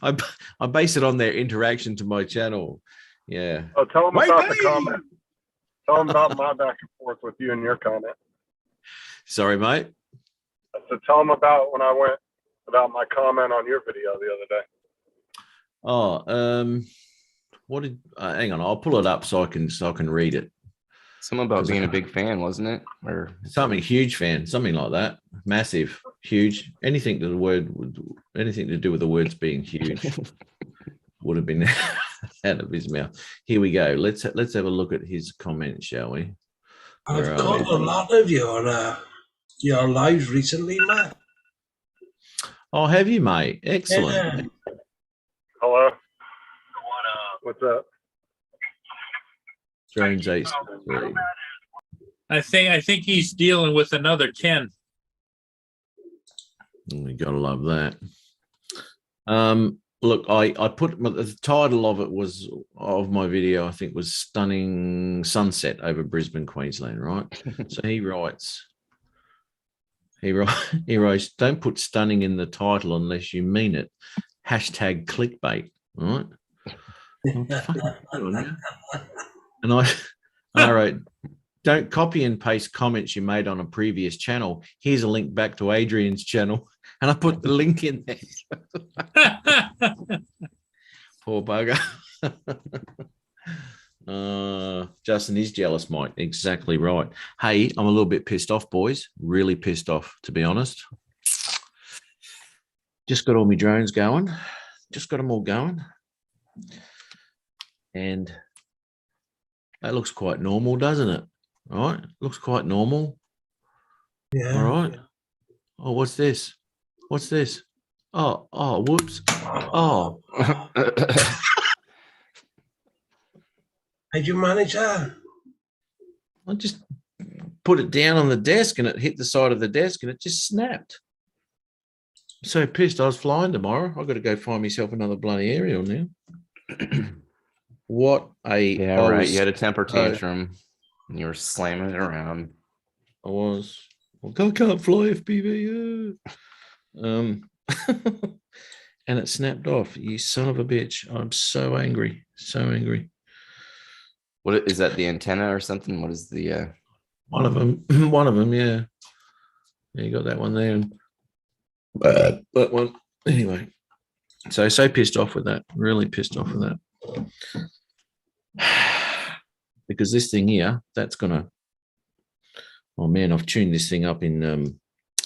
I base it on their interaction to my channel. Yeah. Oh, tell them Wait, about the hey! comment. Tell them about my back and forth with you and your comment. Sorry, mate. So tell them about when I went about my comment on your video the other day. Oh, what did? Hang on, I'll pull it up so I can read it. Something about 'Cause I being a can't- big fan, wasn't it? Or Something huge fan, something like that. Massive, huge. Anything to the word, anything to do with the words being huge would have been out of his mouth. Here we go. Let's have a look at his comment, shall we? Where I've are we? got a lot of your lives recently, Matt. Oh, have you, mate? Excellent. Yeah. Hello. What's up? Drones 863. I think he's dealing with another Ken. We gotta love that. Look, I put the title of it was of my video. I think was "Stunning Sunset over Brisbane, Queensland." Right. So he writes. He writes. Don't put "stunning" in the title unless you mean it. Hashtag clickbait. All right. And I wrote, don't copy and paste comments you made on a previous channel. Here's a link back to Adrian's channel. And I put the link in there. Poor bugger. Justin is jealous, Mike. Exactly right. Hey, I'm a little bit pissed off, boys. Really pissed off, to be honest. Just got all my drones going. Just got them all going. And that looks quite normal, doesn't it? All right. Looks quite normal. Yeah. All right. Oh, what's this? What's this? Oh, whoops. Oh. How'd you manage that? I just put it down on the desk and it hit the side of the desk and it just snapped. I'm so pissed. I was flying tomorrow. I've got to go find myself another bloody aerial now. What a yeah, I right. was- You had a temper tantrum and you were slamming it around. I was. Well, I can't fly FPV. And it snapped off. You son of a bitch. I'm so angry. So angry. What is that? The antenna or something? What is the? One of them. One of them. Yeah. Yeah, you got that one there. That one. Anyway. So pissed off with that. Really pissed off with that. Because this thing here, that's gonna. Oh man, I've tuned this thing up in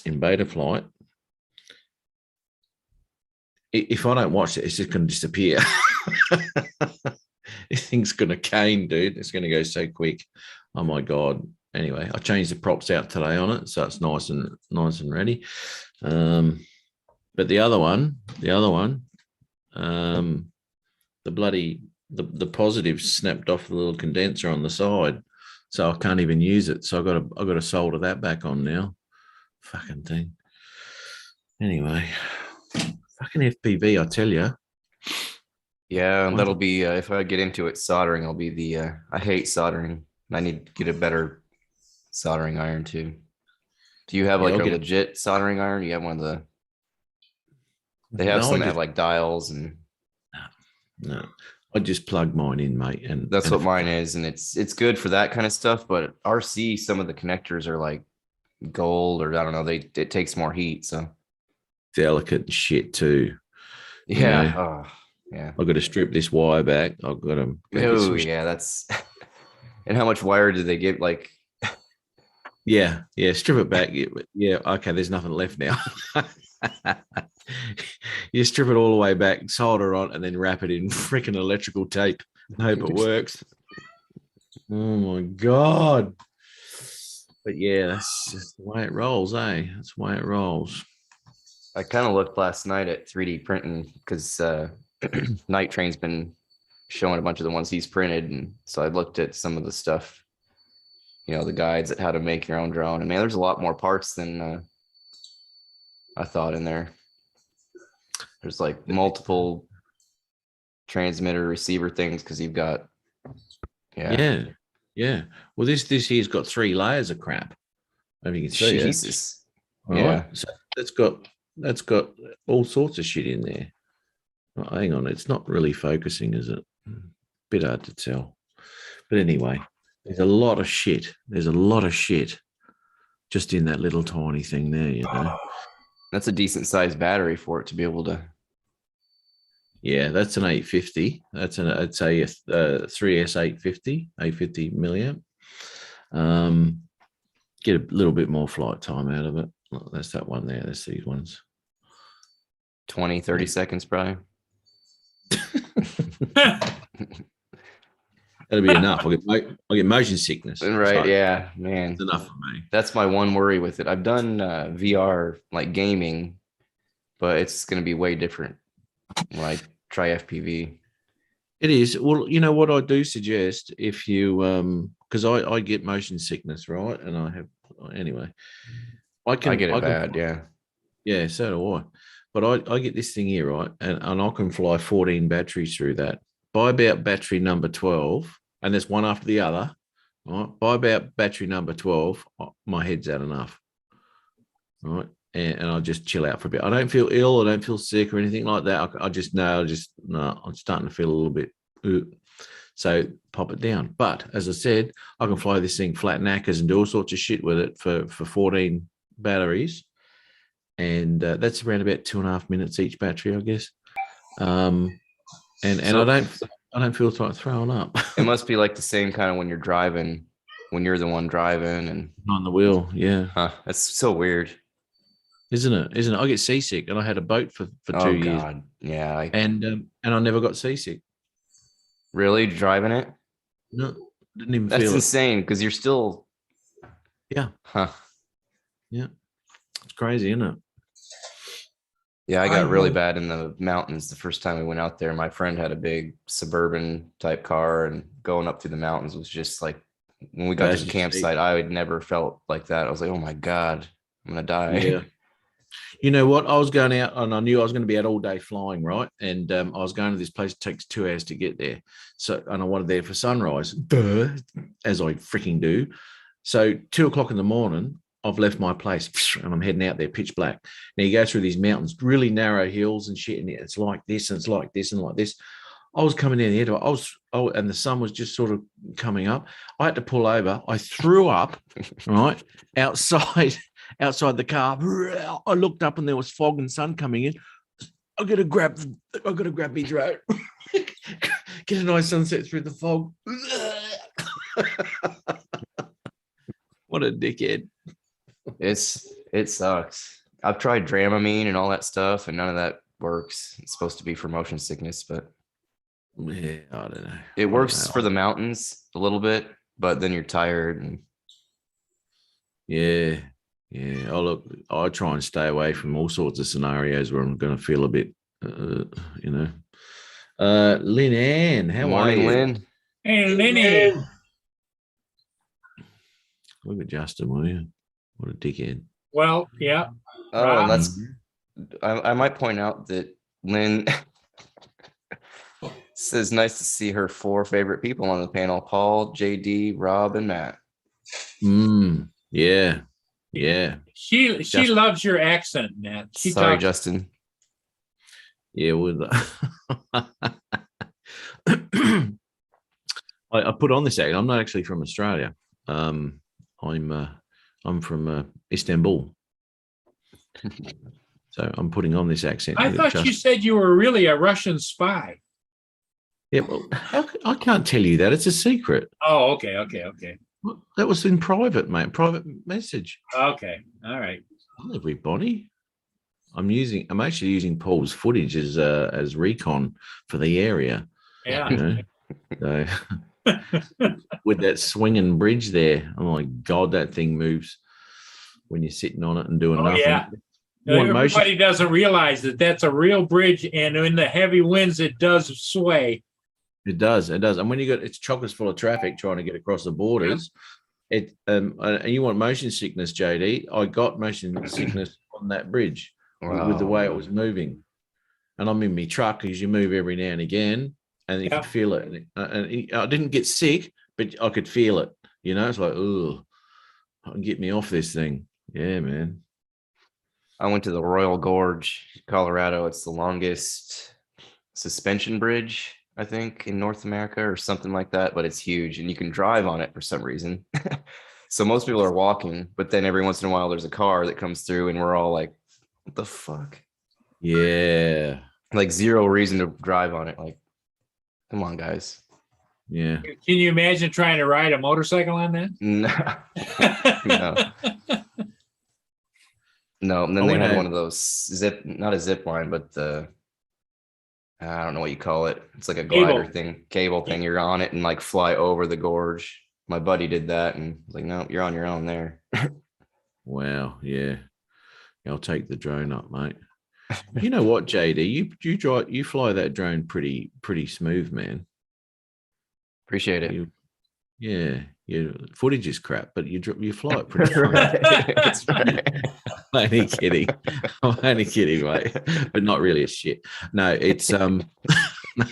Betaflight. If I don't watch it, it's just going to disappear. This thing's going to cane, dude. It's going to go so quick. Oh my god. Anyway, I changed the props out today on it, so it's nice and ready. But the other one, the positive snapped off the little condenser on the side, so I can't even use it. So I've got to solder that back on now. Fucking thing. Anyway. Fucking FPV, I tell you. Yeah, and that'll be if I get into it soldering, I'll be the I hate soldering. I need to get a better soldering iron too. Do you have Yeah, like I'll a get legit soldering iron? You have one of the they have No, some I that have just- like dials and No, I just plug mine in, mate, and that's and what mine is, and it's good for that kind of stuff. But RC, some of the connectors are like gold or I don't know, it takes more heat. So delicate and shit too. yeah, Yeah. oh, yeah. I've got to strip this wire back. I've got to. Oh yeah, that's and how much wire did they give? Like Yeah, strip it back. Yeah, okay. There's nothing left now. You strip it all the way back, solder on, and then wrap it in freaking electrical tape. I hope it works. Oh my god! But yeah, that's just the way it rolls, eh? That's the way it rolls. I kind of looked last night at 3D printing because Night Train's been showing a bunch of the ones he's printed, and so I looked at some of the stuff, you know, the guides at how to make your own drone. And man, there's a lot more parts than I thought in there. There's like multiple transmitter receiver things because you've got Yeah. Yeah. Yeah. Well, this here's got 3 layers of crap. Maybe you can see it. Jesus. All Yeah. right. So that's got all sorts of shit in there. Oh, hang on, it's not really focusing, is it? Bit hard to tell. But anyway, there's a lot of shit. There's a lot of shit just in that little tiny thing there, you know. That's a decent sized battery for it to be able to. Yeah, that's an 850. That's I'd say a 3S 850 milliamp. Get a little bit more flight time out of it. That's that one there. That's these ones. 20, 30 seconds probably. That'll be enough. I'll get motion sickness. Right. So Yeah, man. it's enough for me. That's my one worry with it. I've done VR like gaming, but it's going to be way different when I try FPV. It is. Well, you know what I do suggest if you because I get motion sickness, right? And I have anyway. I get it can- bad. Yeah. Yeah, so do I. But I get this thing here, right? And I can fly 14 batteries through that. By about battery number 12, and there's one after the other, right? By about battery number 12, my head's had enough. Right. And I'll just chill out for a bit. I don't feel ill, I don't feel sick or anything like that. I just know, I'm starting to feel a little bit. So pop it down. But as I said, I can fly this thing flat knackers and do all sorts of shit with it for 14 batteries. And that's around about 2.5 minutes each battery, I guess. And So- I don't feel like throwing up It must be like the same kind of when you're driving, when you're the one driving, and on the wheel. Yeah, that's so weird. isn't it? Isn't it? I get seasick, and I had a boat for 2 Oh years, God. Yeah. and I never got seasick. Really driving it? No, didn't even That's feel it. insane because you're still. Yeah. Huh. It's crazy, isn't it? Yeah, I got really know. bad in the mountains the first time we went out there. My friend had a big suburban type car, and going up through the mountains was just like when we got That's to the just campsite, I had never felt like that. I was like, oh my God, I'm gonna die. Yeah. You know what? I was going out and I knew I was going to be out all day flying, right? And I was going to this place. It takes 2 hours to get there. So, and I wanted there for sunrise, duh, as I freaking do. So 2 o'clock in the morning, I've left my place and I'm heading out there pitch black. Now you go through these mountains, really narrow hills and shit. And it's like this and it's like this and like this. I was coming down the edge. And the sun was just sort of coming up. I had to pull over. I threw up, right, outside the car. I looked up and there was fog and sun coming in. I gotta grab my throat. Get a nice sunset through the fog. What a dickhead. It sucks. I've tried Dramamine and all that stuff, and none of that works. It's supposed to be for motion sickness, but Yeah, I don't know. it works for the mountains a little bit, but then you're tired and Yeah. Yeah. Oh, look, I try and stay away from all sorts of scenarios where I'm going to feel a bit, you know. Lynn Ann, how morning, are you? Lynn. Hey, Lenny. Look at Justin, will you? What a dickhead. Well, yeah. Oh, Rob? that's. I might point out that Lynn says nice to see her 4 favorite people on the panel: Paul, JD, Rob, and Matt. Yeah. Yeah. She Justin. loves your accent, Matt. She Sorry, talks- Justin. Yeah. With I put on this accent. I'm not actually from Australia. I'm from Istanbul. So I'm putting on this accent. I with thought Justin. you said you were really a Russian spy. Yeah, well, I can't tell you that. It's a secret. Oh, okay. That was in private, mate. Private message. Okay. All right. Hello, everybody. I'm actually using Paul's footage as recon for the area. Yeah. You know? So, with that swinging bridge there, oh my God, that thing moves when you're sitting on it and doing Oh, nothing. yeah. You want motion- Everybody doesn't realize that that's a real bridge, and in the heavy winds, it does sway. It does. And when it's chockers full of traffic trying to get across the borders, and you want motion sickness, JD. I got motion sickness on that bridge with the way it was moving. And I'm in my truck because you move every now and again, and you Yeah. can feel it. And I didn't get sick, but I could feel it. You know, it's like, oh, get me off this thing. Yeah, man. I went to the Royal Gorge, Colorado. It's the longest suspension bridge, I think, in North America or something like that, but it's huge and you can drive on it for some reason. So most people are walking, but then every once in a while there's a car that comes through and we're all like, what the fuck? Yeah, Like zero reason to drive on it. Like, come on, guys. yeah. Can you imagine trying to ride a motorcycle on that? No. No. No, and then I they went had out- one of those not a zip line, but the I don't know what you call it. It's like a glider cable thing. You're on it and like fly over the gorge. My buddy did that and was like, no, you're on your own there. Wow, yeah. I'll take the drone up, mate. You know what, JD? You fly that drone pretty smooth, man. Appreciate it. Yeah, your footage is crap, but you fly it pretty fine. That's right. I'm only kidding. I'm only kidding, mate. But not really a shit. No, it's no,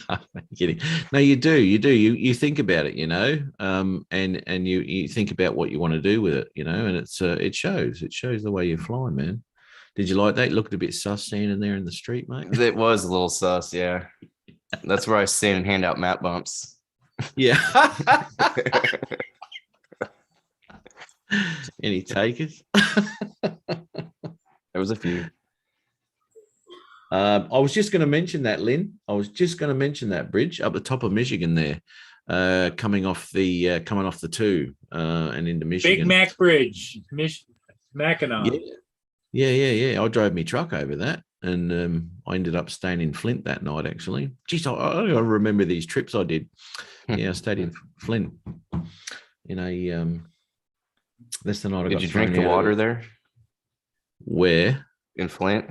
I'm kidding. No, you do. You think about it, you know, and you think about what you want to do with it, you know, and it shows. It shows the way you fly, man. Did you like that? It looked a bit sus standing there in the street, mate. It was a little sus, yeah. That's where I stand and hand out map bumps. Yeah. Any takers? There was a few. I was just going to mention that, Lynn. I was just going to mention that bridge up the top of Michigan there, coming off the 2 and into Michigan. Big Mac Bridge, Mackinac. Yeah. I drove my truck over that, and I ended up staying in Flint that night. Actually, geez, I remember these trips I did. Yeah, I stayed in Flint. In a that's the night I Did got you drink thrown the out of water it. there Where? in Flint?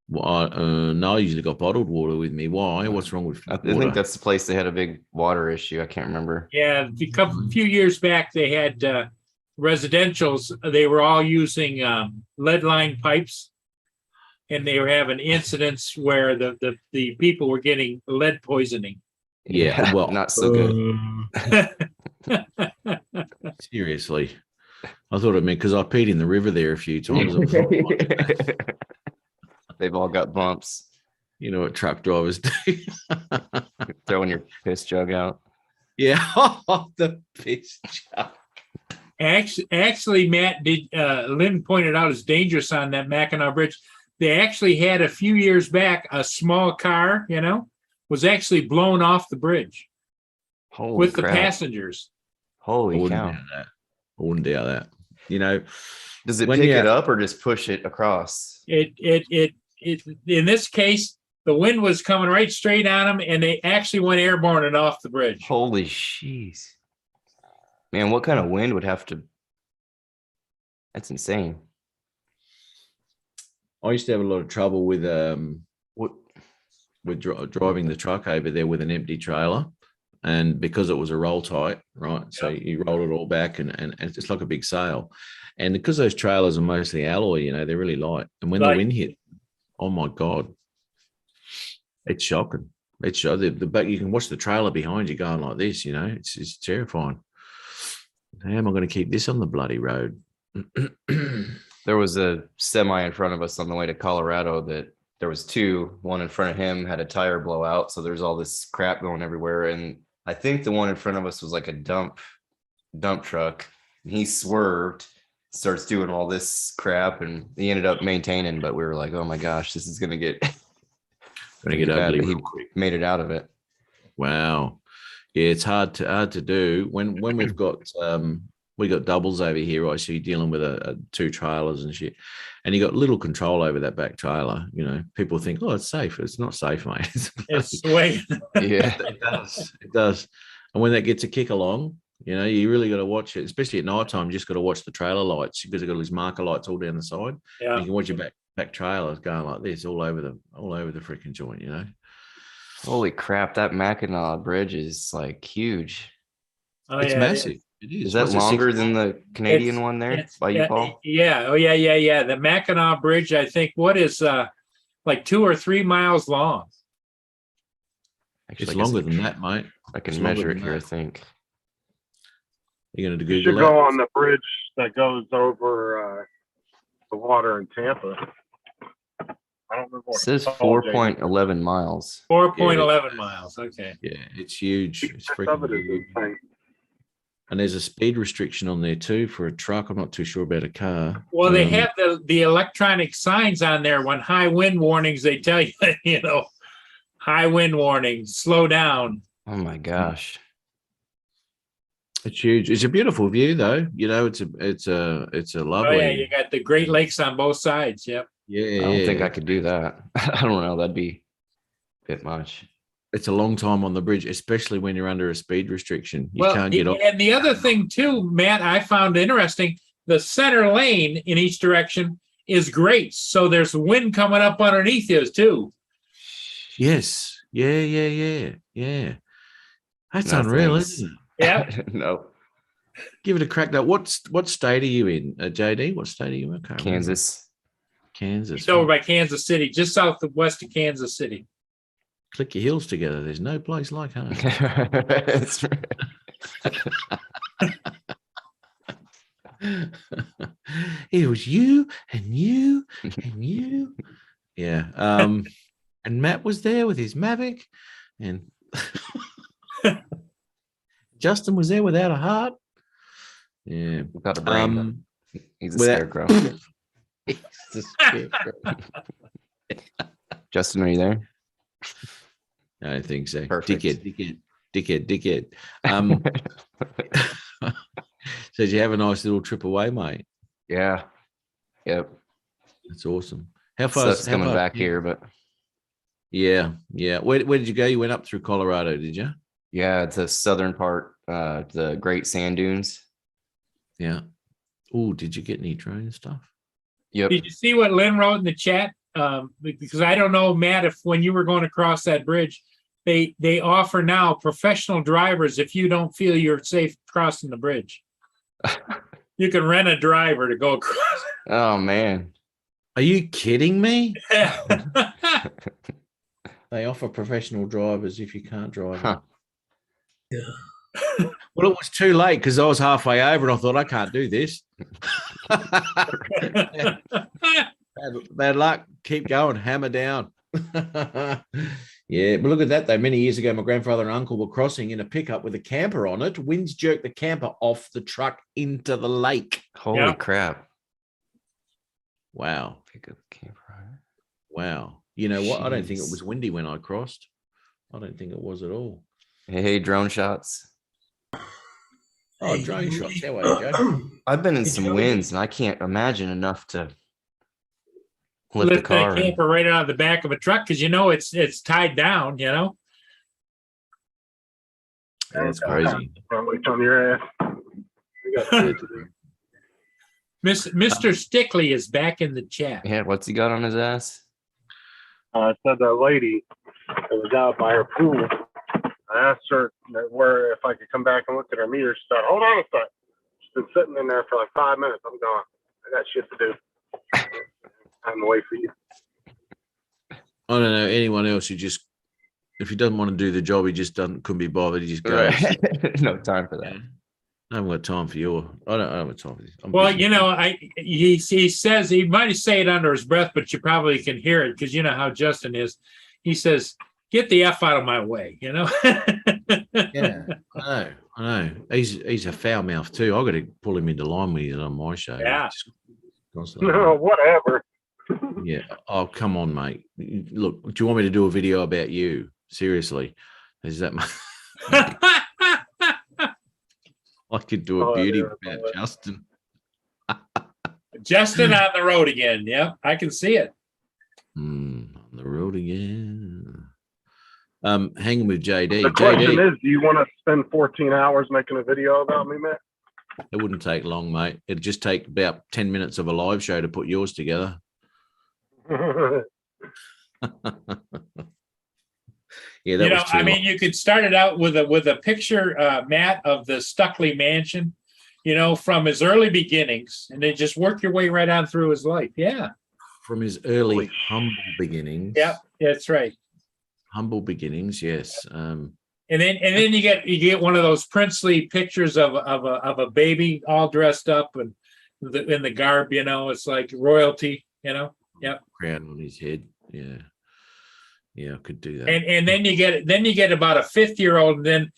Well, no, I usually got bottled water with me. Why? What's wrong with I water? think that's the place they had a big water issue. I can't remember. Yeah, a few years back, they had residentials. They were all using lead line pipes, and they were having incidents where the people were getting lead poisoning. Yeah, well, not so good. Seriously, I thought it meant because I peed in the river there a few times. They've all got bumps. You know what truck drivers do? Throwing your piss jug out. Yeah, the piss jug. Actually, Matt, Lynn pointed out is dangerous on that Mackinac Bridge. They actually had a few years back a small car, you know, was actually blown off the bridge Holy with crap. the passengers. I Holy wouldn't cow. doubt that. I wouldn't doubt that. You know, Does it when pick you- it up or just push it across? It in this case, the wind was coming right straight on them, and they actually went airborne and off the bridge. Holy jeez. Man, what kind of wind would have to? That's insane. I used to have a lot of trouble with What? driving the truck over there with an empty trailer, and because it was a roll tight, right? So you roll it all back, and it's like a big sail. And because those trailers are mostly alloy, you know, they're really light. And when Right. the wind hit, oh my god, it's shocking. It's the back. You can watch the trailer behind you going like this. You know, it's terrifying. How am I going to keep this on the bloody road? There was a semi in front of us on the way to Colorado that there was two. One in front of him had a tire blowout. So there's all this crap going everywhere. And I think the one in front of us was like a dump truck. He swerved, starts doing all this crap, and he ended up maintaining. But we were like, oh my gosh, this is going to get Going to get bad, ugly but he real quick. made it out of it. Wow. Yeah, it's hard to do when we've got we got doubles over here, right? So you're dealing with a two trailers and shit, and you got little control over that back trailer. You know, people think, oh, it's safe. It's not safe, mate. It's the way. Yeah. It does. It does. And when that gets a kick along, you know, you really got to watch it, especially at night time. You just got to watch the trailer lights because they've got these marker lights all down the side. Yeah. You can watch your back trailers going like this all over the freaking joint, you know. Holy crap, that Mackinac Bridge is like huge. Oh, It's yeah, massive. It is. Is that What's it, longer 60? than the Canadian one there It's- by yeah, U-Paul? yeah. Oh, yeah. The Mackinac Bridge, I think, what is like 2 or 3 miles long. Actually, It's I guess longer than that, mate. I can it's longer measure it than here, I that. think. You're going to You Google should go that? on the bridge that goes over the water in Tampa. I don't remember It what says it's called, JD. 4.11 miles. 4.11 miles. Okay. Yeah, it's huge. It's That of freaking it is huge. insane. And there's a speed restriction on there too for a truck. I'm not too sure about a car. Well, they Um, have the electronic signs on there when high wind warnings, they tell you, you know, high wind warning, slow down. Oh my gosh. It's huge. It's a beautiful view though. You know, it's a Oh lovely. yeah, you got the Great Lakes on both sides. Yep. Yeah, I don't think yeah. I could do that. I don't know. That'd be a bit much. It's a long time on the bridge, especially when you're under a speed restriction. You Well, can't get off. and the other thing too, Matt, I found interesting, the center lane in each direction is great. So there's wind coming up underneath you too. Yes. Yeah. That's No, unreal, thanks. isn't it? Yeah. No, Give it a crack. Now, what state are you in, JD? What state are you in? I can't remember. Kansas. Kansas. It's over by Kansas City, just south of west of Kansas City. Click your heels together. There's no place like home. That's right. It was you and you and you. Yeah. And Matt was there with his Mavic, and Justin was there without a heart. Yeah. Without a brain. He's a without- scarecrow. He's a scarecrow. Justin, are you there? I don't think so. Perfect. Dickhead. So did you have a nice little trip away, mate? Yeah. Yep. That's awesome. How far? Stuff's coming back here, but Yeah. Where did you go? You went up through Colorado, did you? yeah, it's a southern part, the Great Sand Dunes. Yeah. Oh, did you get any drone stuff? Yep. Did you see what Lynn wrote in the chat? Because I don't know, Matt, if when you were going across that bridge, they offer now professional drivers if you don't feel you're safe crossing the bridge. You can rent a driver to go across. Oh man. Are you kidding me? Yeah. They offer professional drivers if you can't drive. Huh. Well, it was too late because I was halfway over and I thought I can't do this. Bad luck. Keep going. Hammer down. Yeah, but look at that though. Many years ago, my grandfather and uncle were crossing in a pickup with a camper on it. Winds jerked the camper off the truck into the lake. Holy Yeah. crap. Wow. Pick up the camera. Wow. You know what? I don't think it Jeez. was windy when I crossed. I don't think it was at all. Hey, drone shots. Oh, drone shots. How are you, Joe? I've been in Hey, some Joey. winds and I can't imagine enough to lift the Lift car. that camper right out of the back of a truck because you know it's tied down, you know. That's crazy. Probably on your ass. We got shit to do. Mr. Stickley is back in the chat. Yeah, what's he got on his ass? I said that lady that was out by her pool. I asked her where if I could come back and look at her meter. She said, "Hold on a sec." She's been sitting in there for like 5 minutes. I'm going. I got shit to do. Time to wait for you. I don't know anyone else who just, if he doesn't want to do the job, he just couldn't be bothered. He just goes. Right. No time for that. I haven't got time for your. I don't have time for this. I'm Well, busy. you know, he says he might say it under his breath, but you probably can hear it because you know how Justin is. He says, "Get the F out of my way," you know. Yeah, I know. He's a foul mouth too. I got to pull him into line with it on my show. Yeah. Just constantly. No, whatever. Yeah. Oh, come on, mate. Look, do you want me to do a video about you? Seriously, is that my? I could do a Oh, beauty yeah, about oh, yeah. Justin. Justin on the road again. Yeah, I can see it. On the road again. Hanging with JD. The question JD, is, do you want to spend 14 hours making a video about me, Matt? it wouldn't take long, mate. It'd just take about 10 minutes of a live show to put yours together. Yeah, that You know, was too I mean, long. you could start it out with a picture, Matt, of the Stuckley mansion, you know, from his early beginnings, and then just work your way right on through his life. Yeah, From his early Holy humble beginnings. yeah, that's right. Humble beginnings, yes. And And then you get one of those princely pictures of a baby all dressed up and in the garb, you know, it's like royalty, you know. Yep. Crown on his head. Yeah. Yeah, I could do that. And then you get about a 5th-year-old, and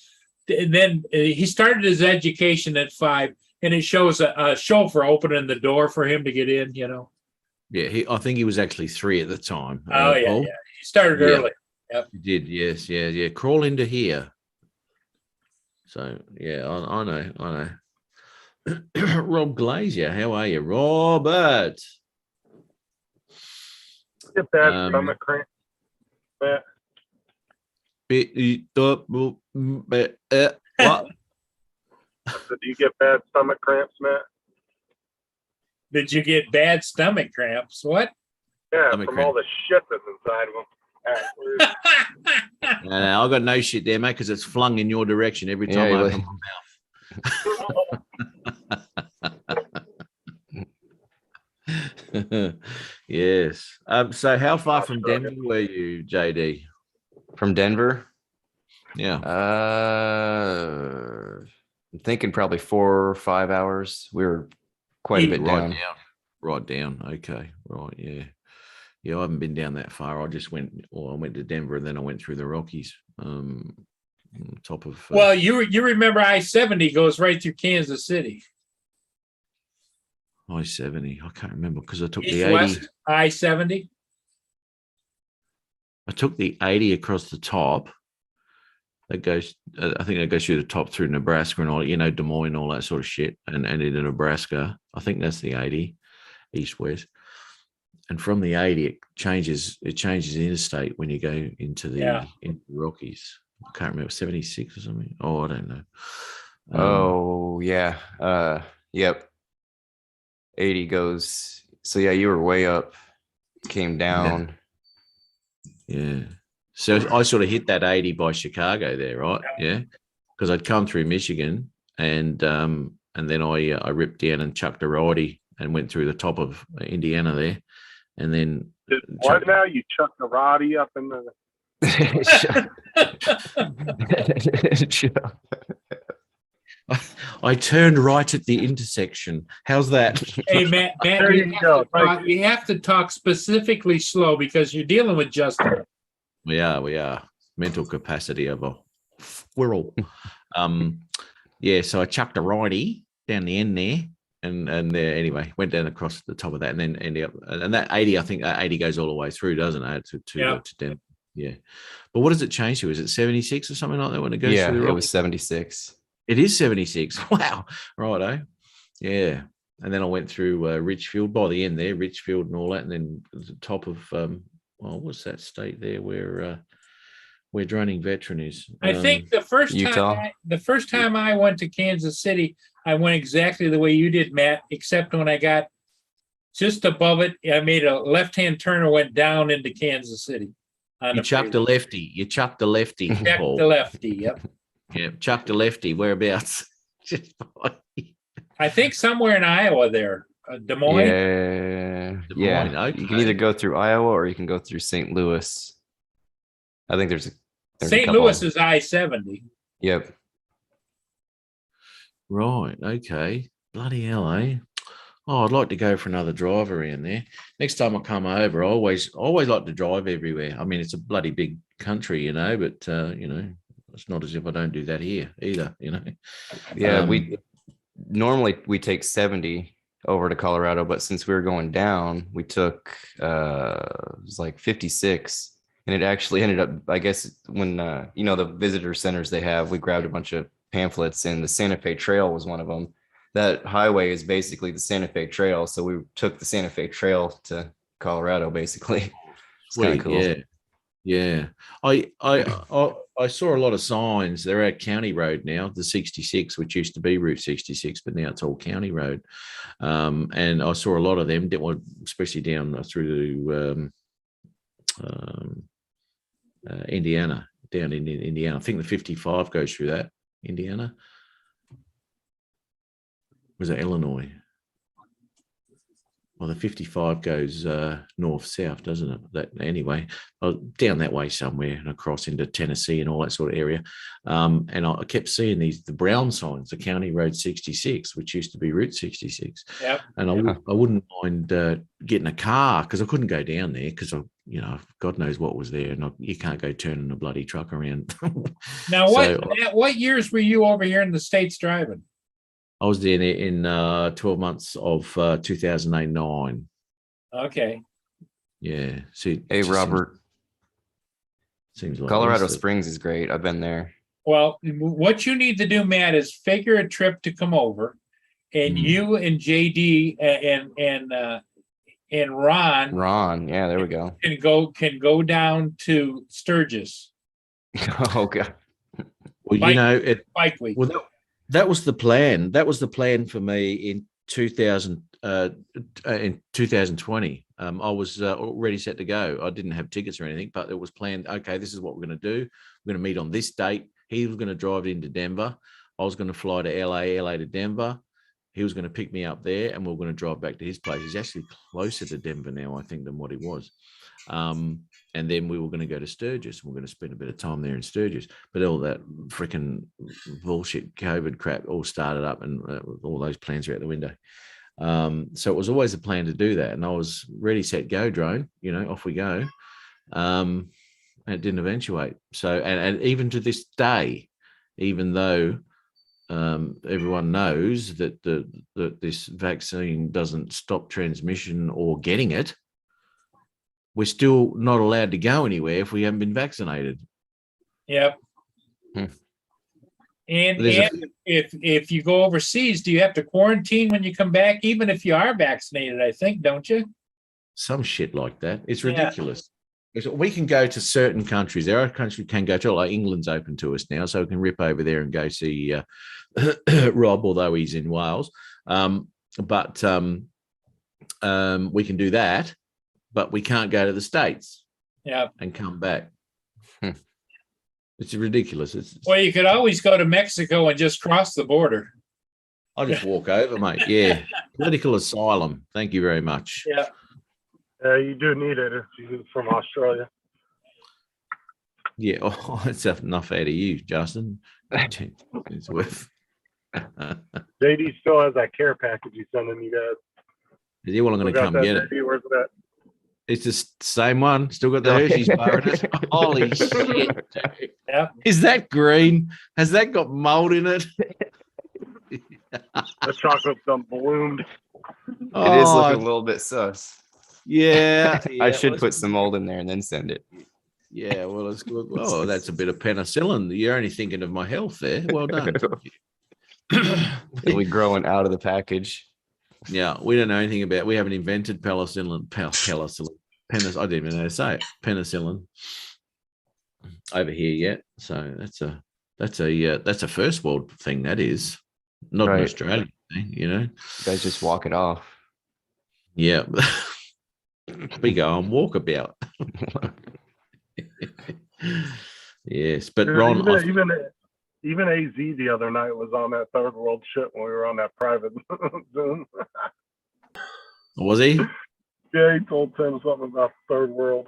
then he started his education at 5, and it shows a chauffeur opening the door for him to get in, you know. Yeah, I think he was actually 3 at the time. Oh yeah, Paul. yeah. He started Yeah. early. He did, yes, yeah. Crawl into here. So yeah, I know. Rob Glazier, how are you, Robert? Get bad Um, stomach cramp. Matt. What? So do you get bad stomach cramps, Matt? Did you get bad stomach cramps? What? Yeah, Stomach from all the shit that's inside of them. No, I got no shit there, mate, because it's flung in your direction every time Yeah, I you open my mouth. Yes. So how far from Denver were you, JD? From Denver. Yeah. I'm thinking probably 4 or 5 hours. We were quite a bit down. Right down. Okay. Right. Yeah. Yeah. I haven't been down that far. I went to Denver and then I went through the Rockies. Top of Well, you remember I-70 goes right through Kansas City. I-70. I can't remember because I took East the 80. West I-70. I took the 80 across the top. That goes, I think that goes through the top through Nebraska and all, you know, Des Moines, all that sort of shit, and into Nebraska. I think that's the 80, east west. And from the 80, it changes interstate when you go into the Rockies. I can't remember, 76 or something. Oh, I don't know. Oh yeah. Yep. 80 goes. So yeah, you were way up, came down. Yeah. So I sort of hit that 80 by Chicago there, right? Yeah. Because I'd come through Michigan and then I ripped down and chucked a righty and went through the top of Indiana there. And then What now? You chuck the Roddy up in the I turned right at the intersection. How's that? Hey, Matt, There you go. you have to talk specifically slow because you're dealing with Justin. We are. Mental capacity of a squirrel. Yeah, so I chucked a righty down the end there. And there, anyway, went down across the top of that and then ended up, and that 80, I think that 80 goes all the way through, doesn't it? To Denver. Yeah. But what does it change to? Is it 76 or something like that when it goes Yeah, through the it Rockies? was 76. It is 76. Wow. Righto. Yeah. And then I went through Richfield by the end there, Richfield and all that. And then the top of, what's that state there where Droning Veteran is? I think the first Utah. time I went to Kansas City, I went exactly the way you did, Matt, except when I got just above it, I made a left-hand turn and went down into Kansas City. You chucked a lefty. You chucked a lefty. Check Paul. the lefty, yep. Yeah, chucked a lefty. Whereabouts? I think somewhere in Iowa there, Des Moines. Yeah. Des Yeah. Moines, You can okay. either go through Iowa or you can go through St. Louis. I think there's a St. couple. Louis is I-70. Yep. Right. Okay. Bloody hell, eh? Oh, I'd like to go for another drive around there. Next time I come over, I always like to drive everywhere. I mean, it's a bloody big country, you know, but it's not as if I don't do that here either, you know. Yeah, we normally take 70 over to Colorado, but since we were going down, we took it was like 56. And it actually ended up, I guess, when the visitor centers they have, we grabbed a bunch of pamphlets and the Santa Fe Trail was one of them. That highway is basically the Santa Fe Trail. So we took the Santa Fe Trail to Colorado, basically. It's kind Sweet, of cool. Yeah. I saw a lot of signs. They're at County Road now, the 66, which used to be Route 66, but now it's all County Road. And I saw a lot of them, especially down through Indiana, down in Indiana. I think the 55 goes through that, Indiana. Was it Illinois? well, the 55 goes north south, doesn't it? That anyway, down that way somewhere and across into Tennessee and all that sort of area. And I kept seeing the brown signs, the County Road 66, which used to be Route 66. Yep. And I wouldn't mind getting a car because I couldn't go down there because God knows what was there, and you can't go turning a bloody truck around. Now, So, what years were you over here in the States driving? I was there in 12 months of 2009. Okay. Yeah. See, Hey, Robert, seems like Colorado this, Springs is great. I've been there. Well, what you need to do, Matt, is figure a trip to come over, and you and JD and Ron Yeah, there we go. can go down to Sturgis Oh, God. Well, bike week. well, that was the plan. That was the plan for me in 2020. I was already set to go. I didn't have tickets or anything, but it was planned. Okay, this is what we're going to do. We're going to meet on this date. He was going to drive into Denver. I was going to fly to LA to Denver. He was going to pick me up there, and we were going to drive back to his place. He's actually closer to Denver now, I think, than what he was. And then we were going to go to Sturgis. We're going to spend a bit of time there in Sturgis. But all that freaking bullshit COVID crap all started up, and all those plans are out the window. So it was always a plan to do that. And I was ready, set, go, drone, off we go. And it didn't eventuate. So, and even to this day, even though everyone knows that that this vaccine doesn't stop transmission or getting it, we're still not allowed to go anywhere if we haven't been vaccinated. Yep. Hmm. And There's if you go overseas, do you have to quarantine when you come back, even if you are vaccinated? I think, don't you? Some shit like that. It's Yeah. ridiculous. We can go to certain countries. There are countries we can go to, like England's open to us now, so we can rip over there and go see Rob, although he's in Wales. But we can do that, but we can't go to the States Yeah. and come back. It's ridiculous. Well, you could always go to Mexico and just cross the border. I'll just walk over, mate. Yeah. Political asylum. Thank you very much. Yeah. You do need it if you're from Australia. Yeah. Oh, that's enough out of you, Justin. It's worth. JD still has that care package he's sending you guys. Yeah, well, I'm going to Still got come that, get it. JD? Where's that? It's the same one. Still got the Hershey's bar in it. Holy shit. Yeah. Is that green? Has that got mold in it? The chocolate's done bloomed. It is looking a little bit sus. Yeah. I should put some mold in there and then send it. Yeah, well, it's good. Oh, that's a bit of penicillin. You're only thinking of my health there. Well done. It'll be growing out of the package. Yeah, we don't know anything about. We haven't invented penicillin. I didn't even know how to say it. Penicillin over here yet. So that's a first world thing. That is not an Right. Australian thing, You guys just walk it off. Yeah, we go on walkabout. Yes, but Dude, Ron, even AZ the other night was on that third world shit when we were on that private Zoom. was he? Yeah, he told Tim something about third world.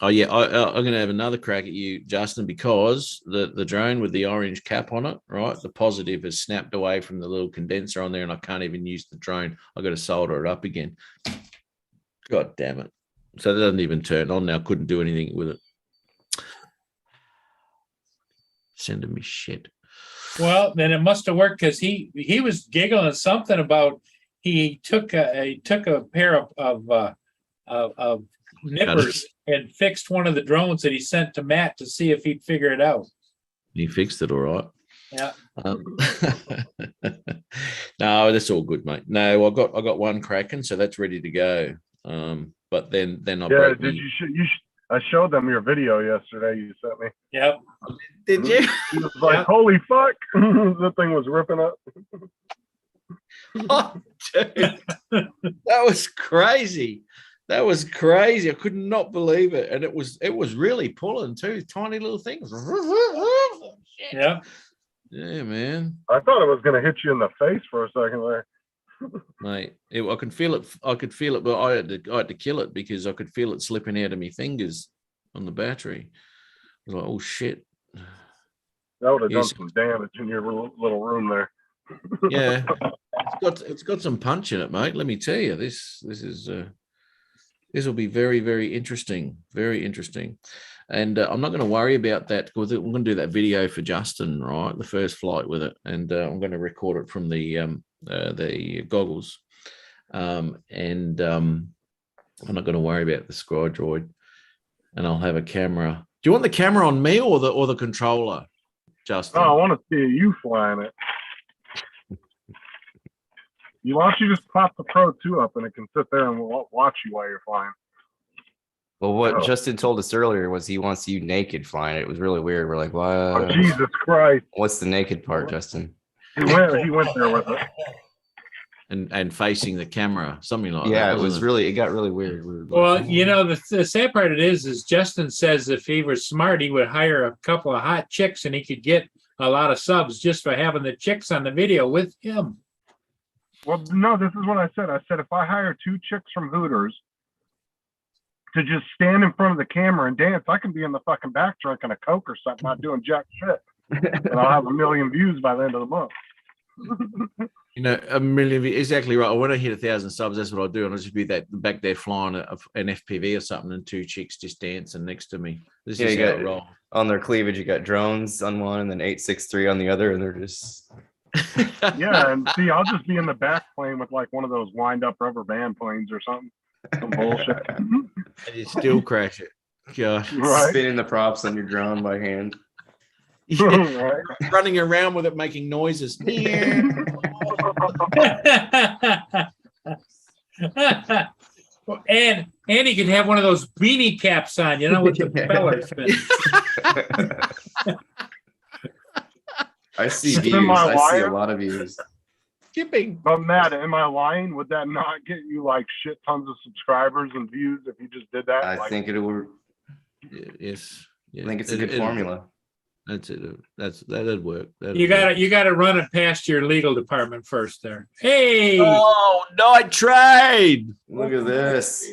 Oh yeah, I'm going to have another crack at you, Justin, because the drone with the orange cap on it, right? The positive has snapped away from the little condenser on there, and I can't even use the drone. I've got to solder it up again. God damn it! So that doesn't even turn on now. Couldn't do anything with it. Sending me shit. Well, then it must have worked because he was giggling something about he took a pair of nippers and fixed one of the drones that he sent to Matt to see if he'd figure it out. He fixed it all right. Yeah. No, that's all good, mate. No, I got one cracking, so that's ready to go. But then I Yeah, broke did me. I showed them your video yesterday you sent me. Yep. Did you? He was like, Yeah. holy fuck. The thing was ripping up. Oh, dude, that was crazy. That was crazy. I could not believe it, and it was really pulling too. Tiny little things. Yeah. Yeah, man. I thought it was going to hit you in the face for a second there. mate. I can feel it. I could feel it, but I had to kill it because I could feel it slipping out of my fingers on the battery. I was like, oh shit. That would have done Yes. some damage in your little room there. Yeah, it's got some punch in it, mate. Let me tell you, this will be very, very interesting. Very interesting. And I'm not going to worry about that because I'm going to do that video for Justin, right? The first flight with it, and I'm going to record it from the goggles. I'm not going to worry about the Scry Droid, and I'll have a camera. Do you want the camera on me or the controller, Justin? Oh, I want to see you flying it. Why don't you just pop the Pro 2 up and it can sit there and watch you while you're flying? Well, what Oh. Justin told us earlier was he wants you naked flying. It was really weird. We're like, Oh, what? Jesus Christ. What's the naked part, Justin? He went there with it. And facing the camera, something like that. Yeah, it wasn't was it got really weird. We were like, Well, you know, the sad part of it is Justin says if he was smart, he would hire a couple of hot chicks and he could get a lot of subs just for having the chicks on the video with him. Well, no, this is what I said. I said, if I hire 2 chicks from Hooters to just stand in front of the camera and dance, I can be in the fucking back drinking a Coke or something, not doing jack shit. And I'll have 1 million views by the end of the month. You know, 1 million. Exactly right. When I hit 1,000 subs, that's what I'll do. And I'll just be back there flying an FPV or something, and 2 chicks just dancing next to me. This Yeah, is you how got- I roll. on their cleavage, you got drones on one and then 863 on the other, and they're just Yeah, and see, I'll just be in the back playing with like one of those wind up rubber band planes or something. Some bullshit. And you still crash it. Gosh. Right. spinning the props on your drone by hand. Yeah, Right. running around with it making noises. And he could have one of those beanie caps on, you know, with the propellers. I see Is it views. my I see a wire? lot of views. Skipping. But Matt, am I lying? Would that not get you like shit tons of subscribers and views if you just did that? I Like, think it would. Yes. Yeah. I think it's a good It'll- formula. That's it. That'd work. You gotta run it past your legal department first there. Hey, Oh, night trade. Look at this.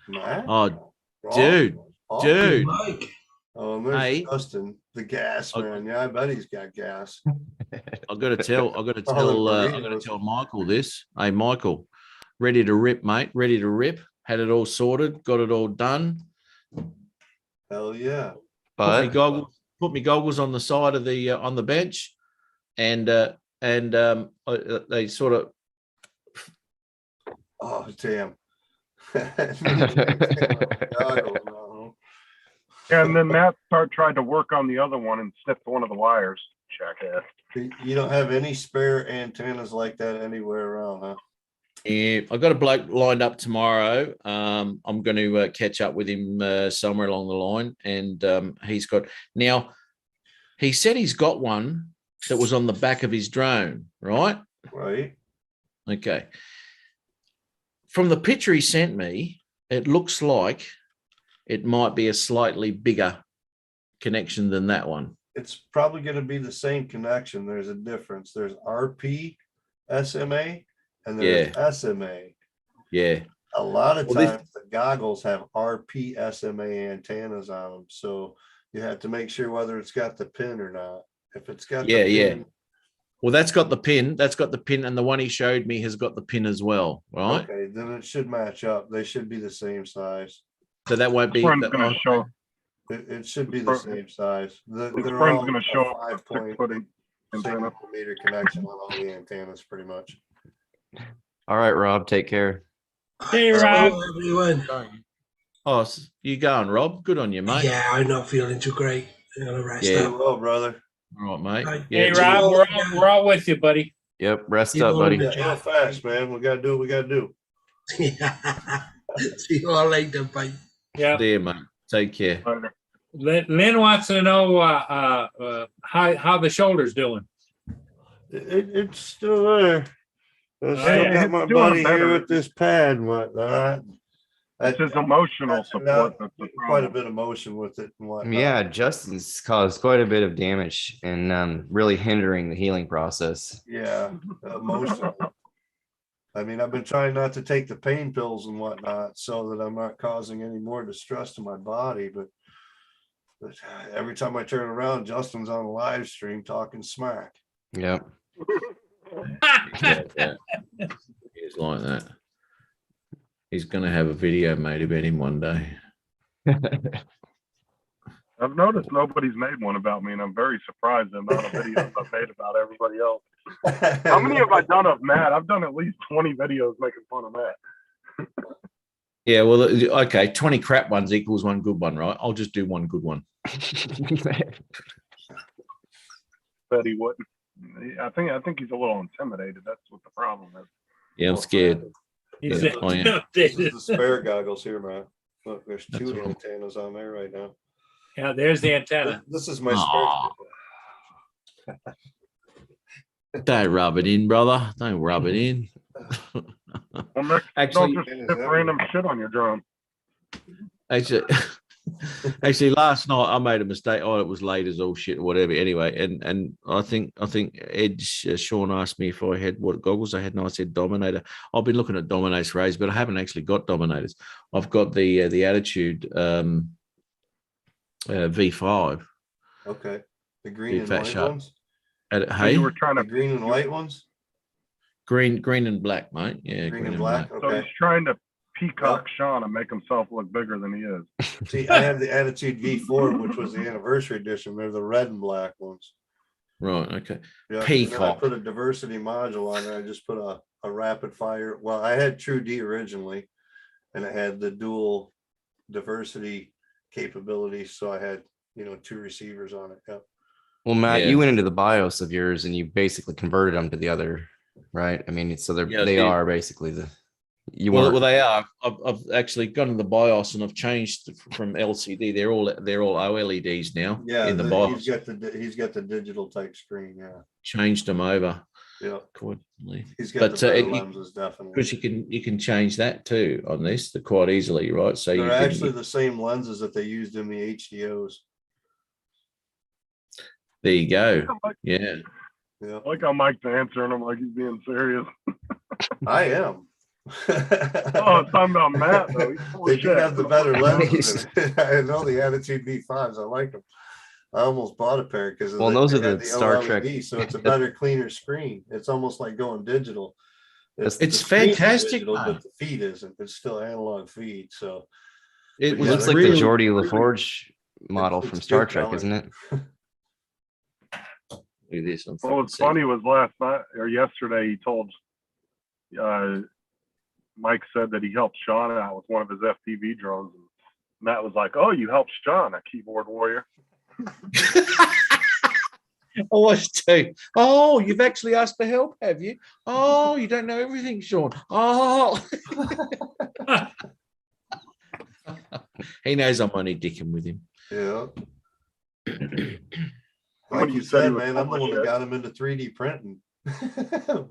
Matt? Oh, Rob? dude. Oh, Dude. Mike. Oh, and there's Hey. Justin, the gas Oh. man. Yeah, I bet he's got gas. I've got to tell burritos. Michael this. Hey, Michael, ready to rip, mate. Ready to rip. Had it all sorted. Got it all done. Hell yeah. But Put me goggles on the side of the on the bench, and they sort of. Oh, damn. and then Matt tried to work on the other one and snipped one of the wires. Jackass. You don't have any spare antennas like that anywhere around, huh? Yeah, I've got a bloke lined up tomorrow. I'm going to catch up with him somewhere along the line, and he's got now. He said he's got one that was on the back of his drone, right? Right. Okay. From the picture he sent me, it looks like it might be a slightly bigger connection than that one. It's probably going to be the same connection. There's a difference. There's RP SMA and there's SMA. Yeah. A lot of Well, times the goggles have RP SMA antennas on them. So you have to make sure whether it's got the pin or not. If it's got Yeah, the yeah. pin, Well, that's got the pin. That's got the pin, and the one he showed me has got the pin as well, right? okay, then it should match up. They should be the same size. So that won't be. Friend's gonna show. It should be the same size. His They're friend's all gonna a show up 5 with a point 6 foot antenna. meter connection on all the antennas, pretty much. all right, Rob, take care. Hey, Rob. Hello, everyone. Oh, you going, Rob? Good on you, mate. Yeah, I'm not feeling too great. I'm gonna rest Yeah. Doing up. well, brother. All right, mate. Hey, Yeah, Hey, Rob, we're all with you, buddy. Yep, rest You up, know, buddy. the- Yeah, real fast, man. We gotta do what we gotta do. See you all later, bye. Yeah. there, mate. Take care. Lynn wants to know how the shoulder's doing. It's still there. I still Yeah, got it's my doing buddy better. here with this pad and whatnot. It's his emotional support. That's the Quite a problem. bit of motion with it and whatnot. Yeah, Justin's caused quite a bit of damage and really hindering the healing process. Yeah, emotional. I mean, I've been trying not to take the pain pills and whatnot so that I'm not causing any more distress to my body, but every time I turn around, Justin's on a live stream talking smack. Yep. Yeah. He's like that. He's going to have a video made about him one day. I've noticed nobody's made one about me, and I'm very surprised the amount of videos I've made about everybody else. How many have I done of Matt? I've done at least 20 videos making fun of Matt. Yeah, well, okay, 20 crap ones equals one good one, right? I'll just do one good one. Bet he wouldn't. I think he's a little intimidated. That's what the problem is. Yeah, I'm scared. He's Yeah, oh, yeah. This is the spare goggles here, man. Look, there's two antennas on there right now. Yeah, there's the antenna. This is my Aw. spare. Don't rub it in, brother. Don't rub it in. Well, Nick, Actually- don't just tip random shit on your drone. Actually, last night I made a mistake. Oh, it was late as all shit or whatever. Anyway, and I think Ed Sean asked me if I had what goggles I had, and I said Dominator. I've been looking at Dominators for ages, but I haven't actually got Dominators. I've got the Attitude V5. Okay. The green Big and fat white shark. ones? Hey, You were trying The to green and white ones? green and black, mate. Yeah, Green and black? So Okay. he's trying to peacock Sean and make himself look bigger than he is. See, I have the Attitude V4, which was the anniversary edition. They're the red and black ones. Right. Okay. Yeah. and then I Peacock. put a diversity module on there. I just put a rapid fire. Well, I had True D originally, and I had the dual diversity capabilities. So I had, two receivers on it. Yep. Well, Matt, Yeah. you went into the BIOS of yours and you basically converted them to the other, right? I mean, so Yeah, I they did. are basically you Well, want. they are. I've actually gone to the BIOS and I've changed from LCD. They're all OLEDs now. Yeah. in the he's BIOS. he's got the digital type screen. Yeah. Changed them over. Yeah. Accordingly. He's got But, the better you- lenses, definitely. Because you can change that too on this quite easily, right? So They're you actually can, the same lenses that they used in the HDOs. there you go. Yeah. Yeah. I like how Mike's answering him like he's being serious. I am. Oh, it's talking about Matt though. He's full of They do shit. have the better lenses. I know the Attitude V5s. I like them. I almost bought a pair because Well, those are the Star Trek- so it's a better, cleaner screen. It's almost like going digital. It's the screen is fantastic, digital, man. but the feed isn't. It's still analog feed. So It But was yeah, Looks they're like the really- Geordie LaForge model it's from good Star Trek, color. isn't it? Look at this. I'm Well, what's fucking funny was last night or yesterday, he told Mike said that he helped Sean out with one of his FPV drones. And Matt was like, "Oh, you helped Sean, a keyboard warrior." I was too. Oh, you've actually asked for help, have you? Oh, you don't know everything, Sean. Oh, he knows I'm only dicking with him. yeah. When Like you you said he said, was man, I'm the full of one that shit. got him into 3D printing.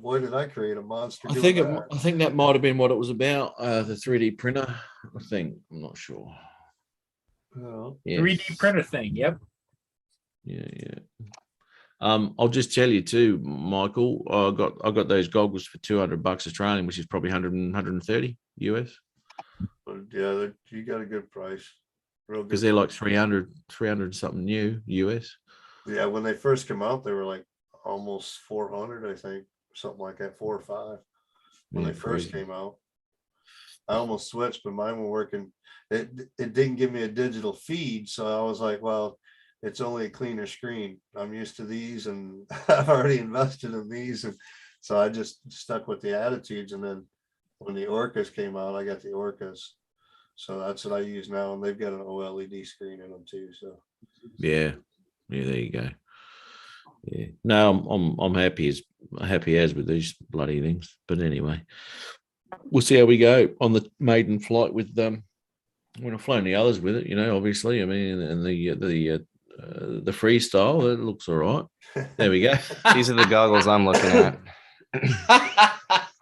Boy, did I create a monster. I doing think that. I think that might have been what it was about. The 3D printer. I think I'm not sure. Yeah. Yeah. 3D printer thing. Yep. Yeah. I'll just tell you too, Michael. I got those goggles for $200 Australian, which is probably 130 US, But yeah, you got a good price. Real good. because they're like 300 something new US. Yeah, when they first came out, they were like almost 400, I think, something like that, 4 or 5 when Yeah, they first crazy. came out. I almost switched, but mine were working. It didn't give me a digital feed, so I was like, well, it's only a cleaner screen. I'm used to these, and I've already invested in these, and so I just stuck with the Attitudes. And then when the Orcas came out, I got the Orcas, so that's what I use now, and they've got an OLED screen in them too. So Yeah, there you go. Yeah, no, I'm happy as with these bloody things. But anyway, we'll see how we go on the maiden flight with them. When I've flown the others with it, obviously. I mean, and the freestyle, it looks all right. There we go. These are the goggles I'm looking at.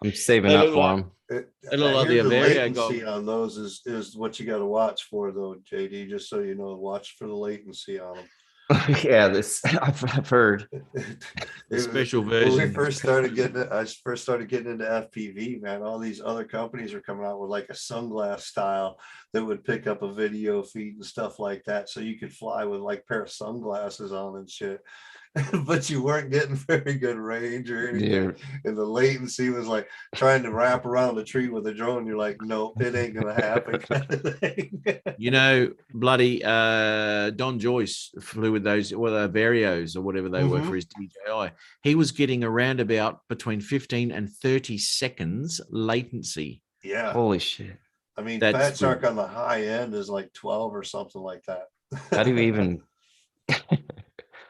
I'm saving They up look for like- them. I look I like hear the the Averia latency goggles. on those is what you got to watch for, though, JD. Just so you know, watch for the latency on them. Yeah, this I've heard. The special When we version. first started getting it, I first started getting into FPV, man, all these other companies are coming out with like a sunglass style that would pick up a video feed and stuff like that. So you could fly with like pair of sunglasses on and shit. But you weren't getting very good range or anything. Yeah. And the latency was like trying to wrap around the tree with a drone. You're like, nope, it ain't gonna happen. kind of thing. You know, bloody Don Joyce flew with those, well, Varios or whatever they were Mhm. for his DJI. He was getting around about between 15 and 30 seconds latency. Yeah. Holy shit. I mean, That's Fat Shark on the high end is like 12 or something like that. How do you even?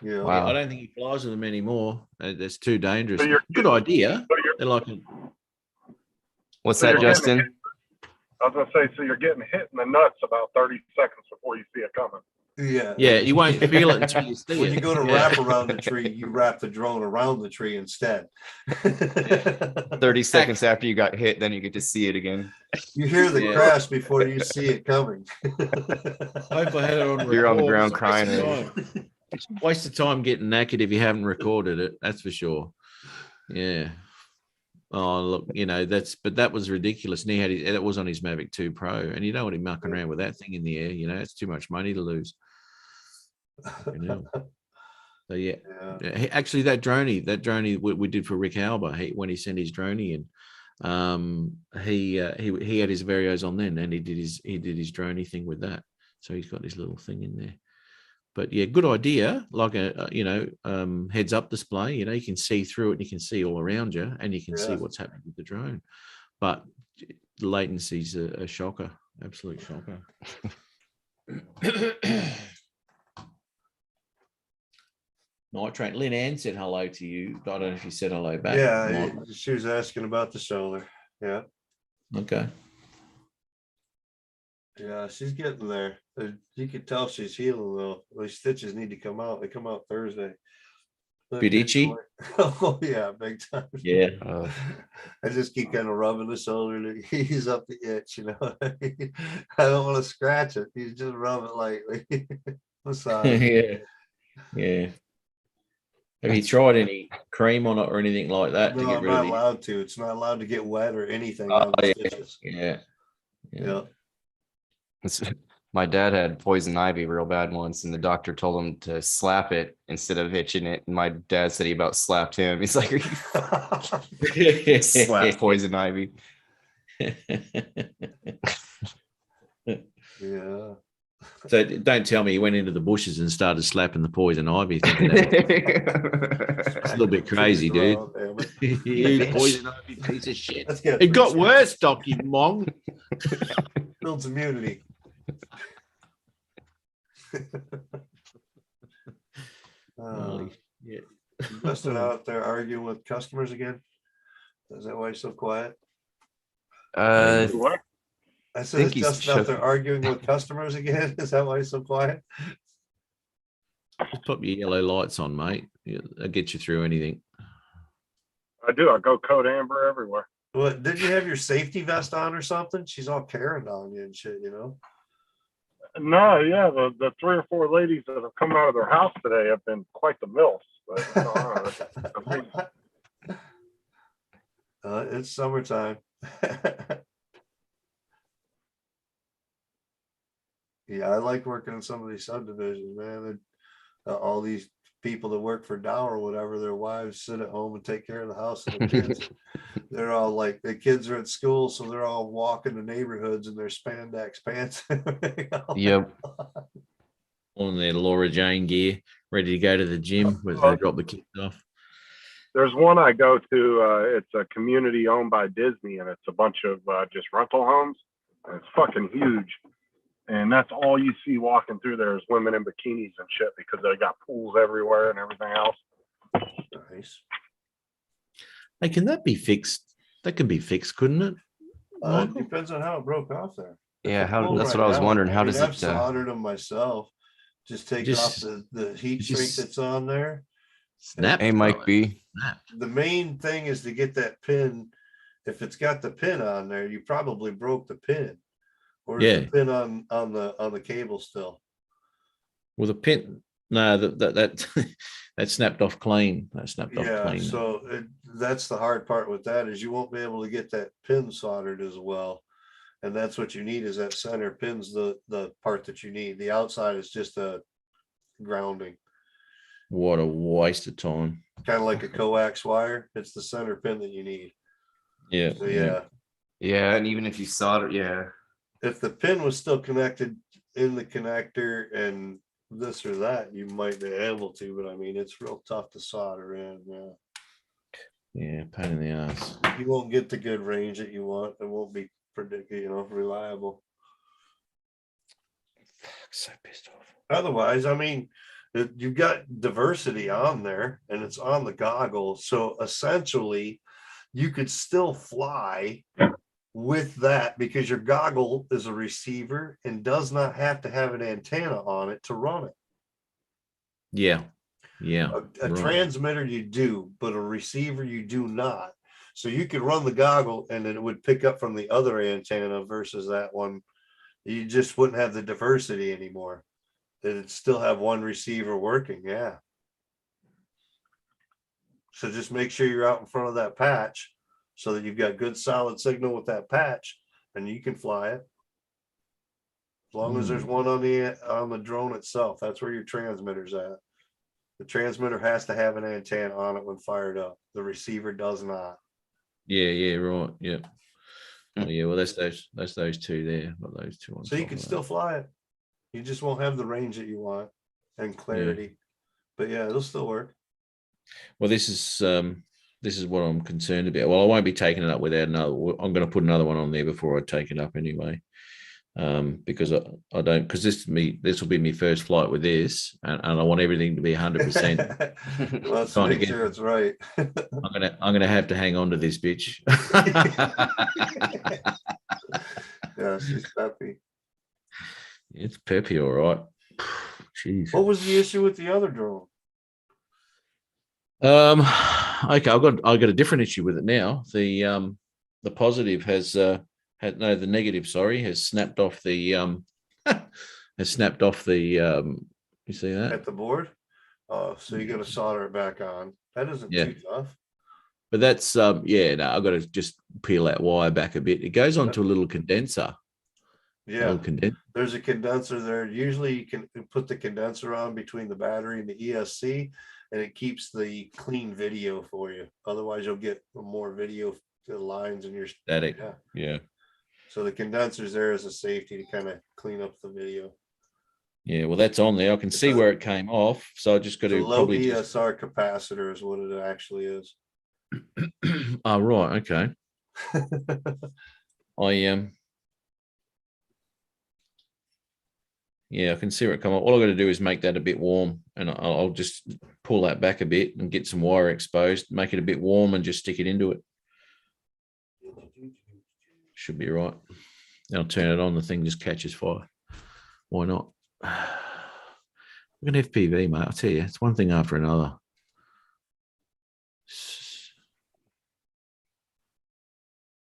Yeah. Wow. I don't think he flies with them anymore. That's too dangerous. So you're- Good idea. So you're, They're like, What's So that, you're getting Justin? I was gonna say, so you're getting hit in the nuts about 30 seconds before you see it coming. Yeah. yeah, you won't feel it until you see When it. you go to Yeah. wrap around the tree, you wrap the drone around the tree instead. 30 seconds after you got hit, then you get to see it again. You hear the Yeah. crash before you see it coming. I hope I had it on You're on the record. ground It's a crying waste of already. time. It's a waste of time getting knackered if you haven't recorded it. That's for sure. Yeah. Oh, look, you know, but that was ridiculous. And that was on his Mavic 2 Pro. And you don't want him mucking around with that thing in the air. You know, it's too much money to lose. You know. So, yeah. Yeah. Actually, that droney we did for Rick Halber, when he sent his droney in, he had his Varios on then, and he did his droney thing with that. So he's got his little thing in there. But yeah, good idea. Like a heads up display. You know, you can see through it, and you can see all around you, and you can see Yeah. what's happening with the drone. But the latency's a shocker, absolute shocker. Night Train. Lynn Ann said hello to you. I don't know if you said hello back. Yeah, she was asking about the shoulder. Yeah. Okay. Yeah, she's getting there. You can tell she's healing though. Those stitches need to come out. They come out Thursday. Bit itchy? Oh yeah, big time. Yeah. I just keep kind of rubbing the shoulder to ease up the itch, you know. I don't want to scratch it. You just rub it lightly. Massage. Yeah. Yeah. Have you tried any cream on it or anything like that to No, get I'm rid not of it? allowed to. It's not allowed to get wet or anything Oh, on the yeah. stitches. Yeah. Yeah. My dad had poison ivy real bad once, and the doctor told him to slap it instead of itching it. And my dad said he about slapped him. He's like, "Are you slap poison ivy?" Yeah. So don't tell me you went into the bushes and started slapping the poison ivy. Thinking it's a little bit crazy, dude. Oh, damn it. You poison ivy piece of shit. Let's get It got worse, Doc, you mong. Builds immunity. Holy You busted out there arguing with customers again? Is that why you're so quiet? What? I said, think it's he's just out shook. there arguing with customers again? Is that why you're so quiet? Just put your yellow lights on, mate. I'll get you through anything. I do. I go code amber everywhere. What, did you have your safety vest on or something? She's all Karen on you and shit, you know? No, yeah, the 3 or 4 ladies that have come out of their house today have been quite the milfs. But It's summertime. Yeah, I like working in some of these subdivisions, man. And, all these people that work for Dow or whatever, their wives sit at home and take care of the house and the kids. They're all like, the kids are at school, so they're all walking the neighborhoods in their spandex pants. Yep. On their Laura Jane gear, ready to go to the gym where they drop the kids off. there's one I go to. It's a community owned by Disney, and it's a bunch of just rental homes. And it's fucking huge. And that's all you see walking through there is women in bikinis and shit because they got pools everywhere and everything else. Nice. Hey, can that be fixed? That can be fixed, couldn't it? It Michael? depends on how it broke off there. Yeah, If how- it's full that's right what I was now, wondering. How mean, does I've it, soldered them myself. Just take Just- off the heat shrink just- that's on there. Snap. Hey, Mike B. Snap. The main thing is to get that pin. If it's got the pin on there, you probably broke the pin. Or is Yeah. the pin on the cable still? Well, the pin, No, that that snapped off clean. That snapped off Yeah, clean. so that's the hard part with that is you won't be able to get that pin soldered as well. And that's what you need is that center pin's the part that you need. The outside is just a grounding, What a waste of time. kind of like a coax wire. It's the center pin that you need. Yeah. So yeah, Yeah, and even if you solder, yeah. if the pin was still connected in the connector and this or that, you might be able to, but I mean, it's real tough to solder in. Yeah. Yeah, pain in the ass. You won't get the good range that you want. It won't be reliable. So pissed off. Otherwise, I mean, you've got diversity on there and it's on the goggles. So essentially, you could still fly with that because your goggle is a receiver and does not have to have an antenna on it to run it. Yeah. Yeah. A right. transmitter you do, but a receiver you do not. So you could run the goggle and it would pick up from the other antenna versus that one. You just wouldn't have the diversity anymore. It'd still have one receiver working. Yeah. So just make sure you're out in front of that patch so that you've got good solid signal with that patch and you can fly it. As long as there's one on the drone itself, that's where your transmitter's at. The transmitter has to have an antenna on it when fired up. The receiver does not. Yeah, right. Yeah. Oh, yeah, well that's those two there, not those two ones. So you can still fly it. You just won't have the range that you want and clarity. But yeah, it'll still work. Well, this is what I'm concerned about. Well, I won't be taking it up without another. I'm going to put another one on there before I take it up anyway, because I don't, because this will be my first flight with this, and I want everything to be 100%. Well, let's Trying to make get- sure it's right. I'm gonna have to hang on to this bitch. Yeah, she's peppy. It's peppy, all right. Jeez. What was the issue with the other drone? Okay, I've got a different issue with it now. The positive has the negative, sorry, has snapped off the you see that? At the board? Oh, so you got to solder it back on. That isn't Yeah. too tough. But that's I've got to just peel that wire back a bit. It goes onto a little condenser. Yeah, Condenser. there's a condenser there. Usually you can put the condenser on between the battery and the ESC, and it keeps the clean video for you. Otherwise, you'll get more video lines in your Static. Yeah. Yeah. So the condenser's there as a safety to kind of clean up the video. Yeah, well, that's on there. I can see where it came off, so I just got It's a to low probably just. ESR capacitor is what it actually is. Oh, right, okay. Yeah, I can see where it come up. All I got to do is make that a bit warm, and I'll just pull that back a bit and get some wire exposed, make it a bit warm, and just stick it into it. Should be right. Then I'll turn it on. The thing just catches fire. Why not? Look at FPV, mate. I'll tell you, it's one thing after another.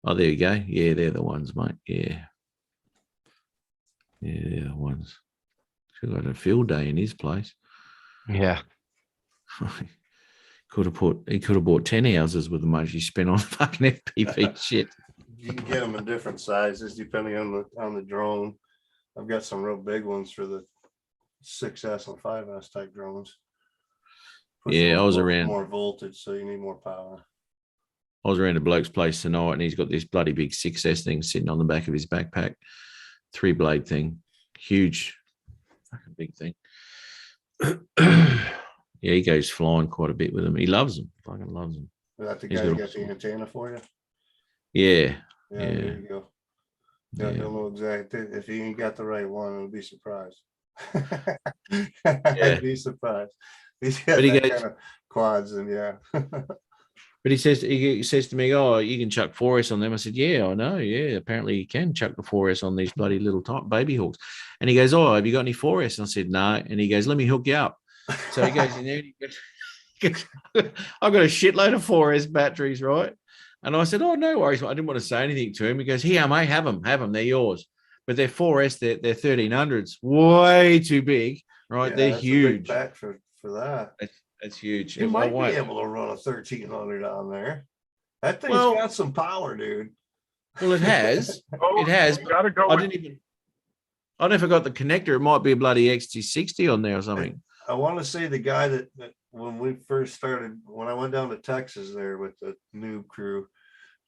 Oh, there you go. Yeah, they're the ones, mate. Yeah. Yeah, they're the ones. Should have got a field day in his place. Yeah. He could have bought 10 houses with the money he spent on fucking FPV shit. You can get them in different sizes depending on the drone. I've got some real big ones for the 6S and 5S type drones. Yeah, I was around. More voltage, so you need more power. I was around a bloke's place tonight, and he's got this bloody big 6S thing sitting on the back of his backpack, 3-blade thing, huge, fucking big thing. Yeah, he goes flying quite a bit with them. He loves them, fucking loves them. Is that the He's guy who got got the antenna for you? Yeah, Yeah, Yeah. there you go. Yeah, yeah. you'll know exactly. If he ain't got the right one, I'll be surprised. Yeah. I'd be surprised. He's got But he that goes- kind of quads and yeah. But he says to me, "Oh, you can chuck 4S on them." I said, "Yeah, I know. Yeah, apparently you can chuck the 4S on these bloody little top baby hawks." And he goes, "Oh, have you got any 4S?" And I said, "No." And he goes, "Let me hook you up." So he goes in there. And he goes, I've got a shitload of 4S batteries, right? And I said, "Oh, no worries." I didn't want to say anything to him. He goes, "Here, mate, have them. They're yours." But they're 4S. They're 1300s, way too big right? Yeah, They're that's a big huge. pack for that. That's huge. You If I might be want- able to run a 1300 on there. That thing's Well- got some power, dude. Well, it has. Oh, It has. you But gotta go I with didn't even. I never got the connector. It might be a bloody XT60 on there or something. I want to say the guy that when we first started, when I went down to Texas there with the noob crew,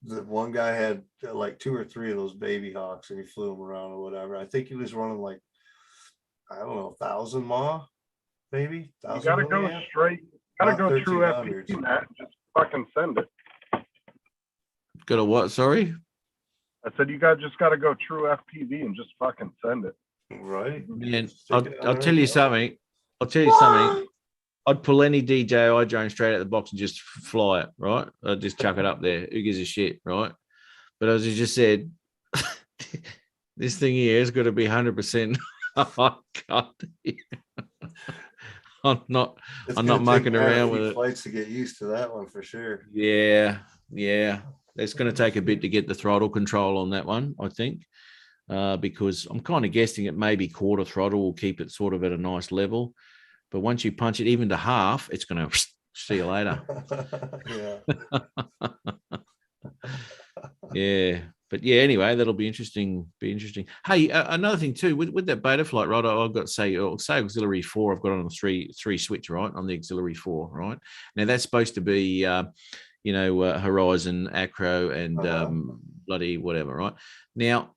the one guy had like 2 or 3 of those baby hawks and he flew them around or whatever. I think he was running like, I don't know, 1,000 mah, maybe. You 1,000 gotta go milliamp? straight. Gotta Not go true 1300s. FPV, Matt. Just fucking send it. Got a what? Sorry. I said you just gotta go true FPV and just fucking send it. Right. Man, Stick it on I'll there tell you and go. something. I'll tell you something. I'd pull any DJI drone straight out the box and just fly it, right? I'd just chuck it up there. Who gives a shit, right? But as you just said, this thing here has got to be 100%. Oh, God. I'm not. It's I'm gonna not take mucking Matt a around few with it. Flights to get used to that one for sure. Yeah. It's going to take a bit to get the throttle control on that one, I think, because I'm kind of guessing it may be quarter throttle will keep it sort of at a nice level. But once you punch it even to half, it's going to see you later. Yeah. Yeah. But yeah, anyway, that'll be interesting. Hey, another thing too, with that beta flight, right? I've got say auxiliary 4. I've got on a three switch, right? On the auxiliary 4, right? Now that's supposed to be, Horizon, Acro, and bloody whatever, right? Now,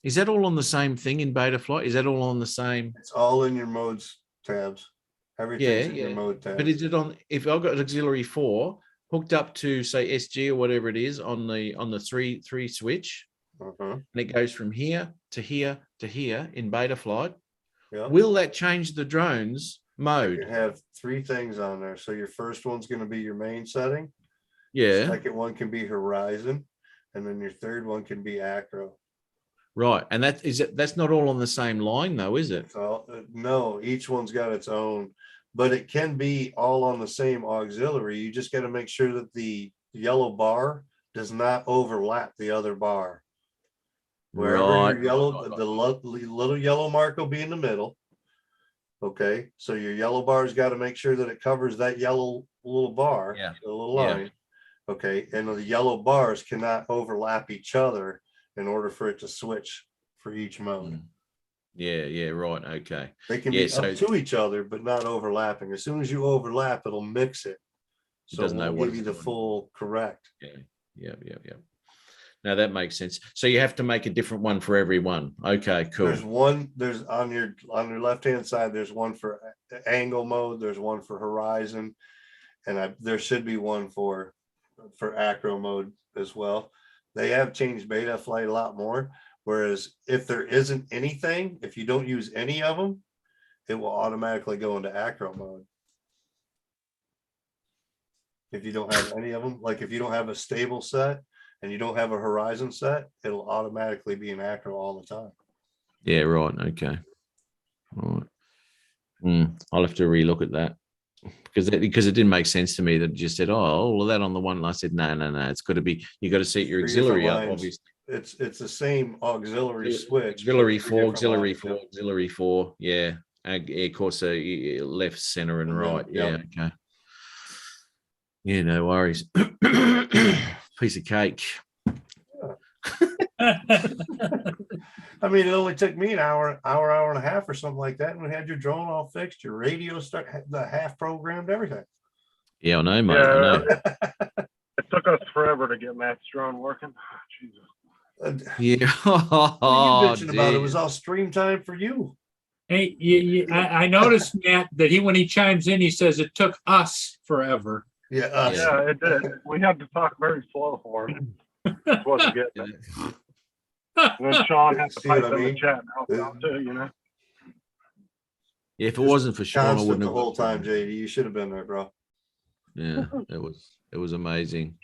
is that all on the same thing in beta flight? Is that all on the same? It's all in your modes tabs. Everything's in your mode tabs. But is it on? If I've got an auxiliary 4 hooked up to say SG or whatever it is on the three switch, and it goes from here to here to here in beta flight, will that change the drone's mode? You have 3 things on there. So your first one's going to be your main setting. Yeah. Second one can be Horizon, and then your third one can be Acro. Right, and that's not all on the same line though, is it? So no, each one's got its own, but it can be all on the same auxiliary. You just got to make sure that the yellow bar does not overlap the other bar. Wherever your yellow, the little yellow mark will be in the middle. Okay, so your yellow bar's got to make sure that it covers that yellow little bar, the little line. Okay, and the yellow bars cannot overlap each other in order for it to switch for each mode. Yeah, right. Okay. They can be up to each other, but not overlapping. As soon as you overlap, it'll mix it. So doesn't know it'll what give you the full correct. Yeah. Now that makes sense. So you have to make a different one for every one. Okay, cool. There's on your left-hand side, there's one for angle mode, there's one for Horizon, and there should be one for Acro mode as well. They have changed beta flight a lot more. Whereas if there isn't anything, if you don't use any of them, it will automatically go into Acro mode. If you don't have any of them, like if you don't have a stable set and you don't have a Horizon set, it'll automatically be in Acro all the time. Yeah, right. Okay. All right. I'll have to relook at that because it didn't make sense to me that you said, all of that on the one. And I said, no. It's got to be, you got to set your auxiliary up, obviously. It's the same auxiliary switch. Auxiliary 4. Yeah. Of course, left, center, and right. Yeah. Okay. Yeah, no worries. Piece of cake. I mean, it only took me an hour and a half or something like that. And we had your drone all fixed, your radio the half programmed, everything. Yeah, I know, mate. I know. It took us forever to get Matt's drone working. Jesus. Yeah. What are you bitching about? It was all stream time for you. Hey, I noticed, Matt, that when he chimes in, he says it took us forever. Yeah, it did. We had to talk very slow for him. Just wasn't getting it. And then Sean has to type in the chat and help out too, Yeah, if it wasn't for Sean, I wouldn't the have whole time, JD. You should have been there, bro. Yeah, it was amazing.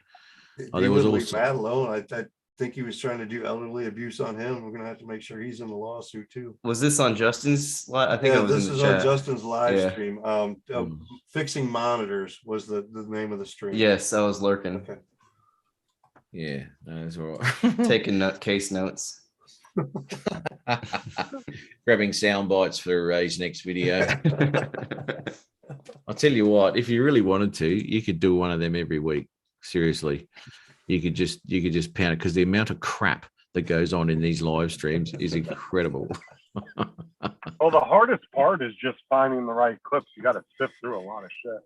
He wouldn't leave Matt alone. I think he was trying to do elderly abuse on him. We're gonna have to make sure he's in the lawsuit too. Was this on Justin's? I think it was this in is the on chat. Justin's live stream. Fixing monitors was the name of the stream. Yes, I was lurking. Okay. Yeah, no, that's all right. Taking case notes. Grabbing sound bites for Ray's next video. I'll tell you what, if you really wanted to, you could do one of them every week. Seriously. You could just pound it because the amount of crap that goes on in these live streams is incredible. Well, the hardest part is just finding the right clips. You got to sift through a lot of shit.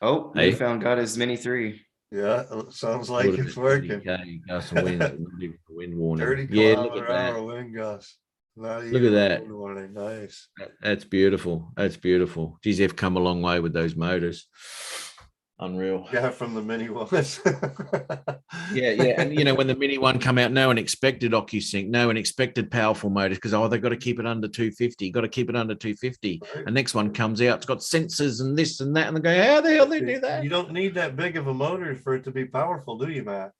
Oh, Hey. Newfound got his Mini 3. Yeah, it sounds like it's working. 30K gust of winds, not even a wind warning. 30 Yeah, look kilometer at that. hour wind gusts. Not Look even at a that. wind warning. Nice. That's beautiful. That's beautiful. Geez, they've come a long way with those motors. Unreal. Yeah, from the mini ones. Yeah. And you know, when the Mini one come out, no one expected OcuSync, no one expected powerful motors because they've got to keep it under 250, got to keep it under 250. Right. And next one comes out, it's got sensors and this and that, and they go, how the hell they do that? You don't need that big of a motor for it to be powerful, do you, Matt?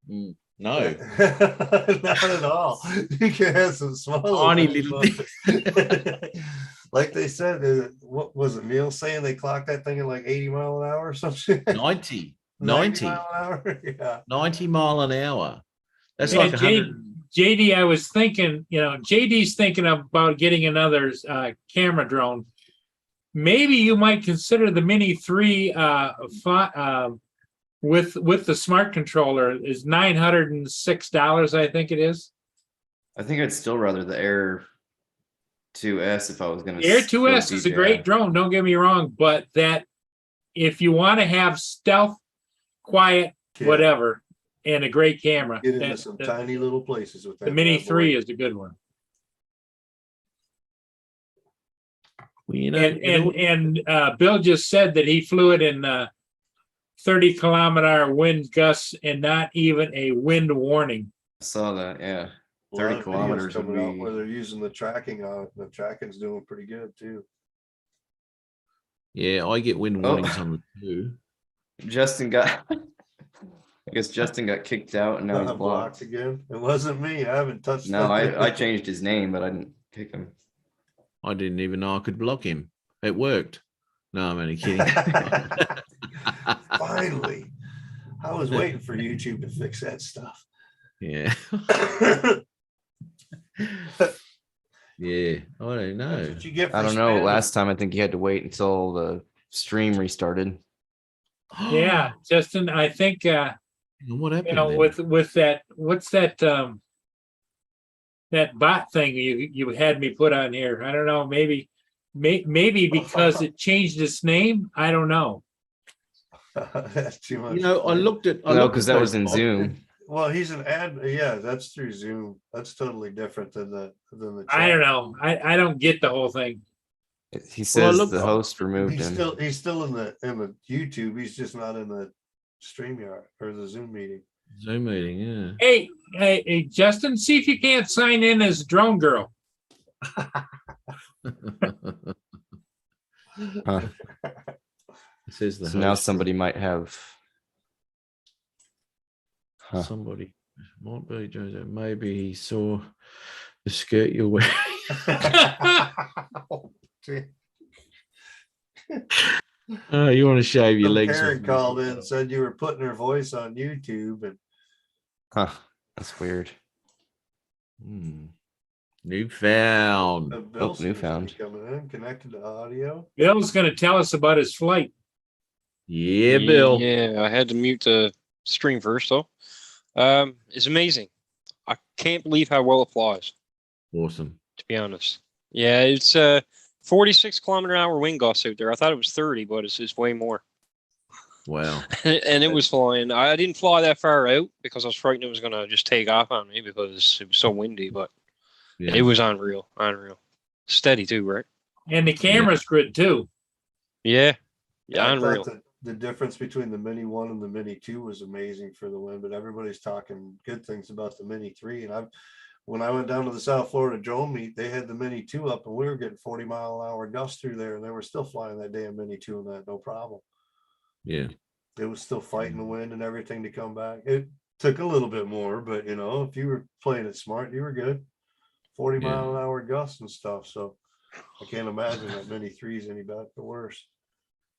No, Not at all. You can have some small Tiny little like they said, what was it, Neil saying they clocked that thing at like 80 mile an hour or something? 90 mile an hour? Yeah. 90 mile an hour. That's Yeah, like 100. JD, I was thinking, JD's thinking about getting another camera drone. Maybe you might consider the Mini 3 with the smart controller is $906, I think it is. I think I'd still rather the Air 2S if I was going to. Air 2S is a great drone, don't get me wrong, but that if you want to have stealth, quiet, Yeah. whatever, and a great camera, Get into some tiny little places with that. the Mini bad boy. 3 is a good one. Well, you know, And Bill just said that he flew it in 30-kilometer wind gusts and not even a wind warning. I saw that. Yeah. A lot 30 of videos kilometers would coming out be- where they're using the tracking on it. The tracking's doing pretty good too. yeah, I get wind Oh. warnings on the two. Justin got. I guess Justin got kicked out and now he's Blocked blocked. again. It wasn't me. I haven't touched No, that. I changed his name, but I didn't kick him. I didn't even know I could block him. It worked. No, I'm only kidding. Finally. I was waiting for YouTube to fix that stuff. Yeah. Yeah. I don't know. That's what you get for I don't know. spamming. Last time I think you had to wait until the stream restarted. Yeah, Justin, I think What happened? then? with that, what's that that bot thing you had me put on here? I don't know, maybe because it changed its name. I don't know. That's too much. You know, I looked at. I No, looked because at that was those in bots. Zoom. Well, he's an ad. Yeah, that's through Zoom. That's totally different than the I don't know. I don't get the whole thing. He says look- the host removed He's him. still in the YouTube. He's just not in the StreamYard or the Zoom meeting. Zoom meeting. Yeah. Hey, Justin, see if you can't sign in as Drone Girl. Huh. It says the So now host- somebody might have. Huh. somebody might be Jojo. Maybe he saw the skirt you're wearing. Oh, you want to shave your Some legs? parent off. called in and said you were putting her voice on YouTube, and Huh. That's weird. Hmm. Newfound. Bill seems to be Newfound. coming in, connected to audio. Bill's going to tell us about his flight. Yeah, Bill. Yeah, I had to mute the stream first though. It's amazing. I can't believe how well it flies, Awesome. to be honest. Yeah, it's 46 kilometer hour wind gusts out there. I thought it was 30, but it's way more. Wow. And it was flying. I didn't fly that far out because I was frightened it was going to just take off on me because it was so windy, but Yeah. it was unreal. Steady too, right? And the camera's good too. Yeah. I Yeah, thought unreal. that the difference between the Mini 1 and the Mini 2 was amazing for the win, but everybody's talking good things about the Mini 3. And when I went down to the South Florida drone meet, they had the Mini 2 up and we were getting 40 mile an hour gusts through there, and they were still flying that damn Mini 2 and that no problem. Yeah. It was still fighting the wind and everything to come back. It took a little bit more, but if you were playing it smart, you were good. 40 Yeah. mile an hour gusts and stuff. So I can't imagine that Mini 3 is any better or worse.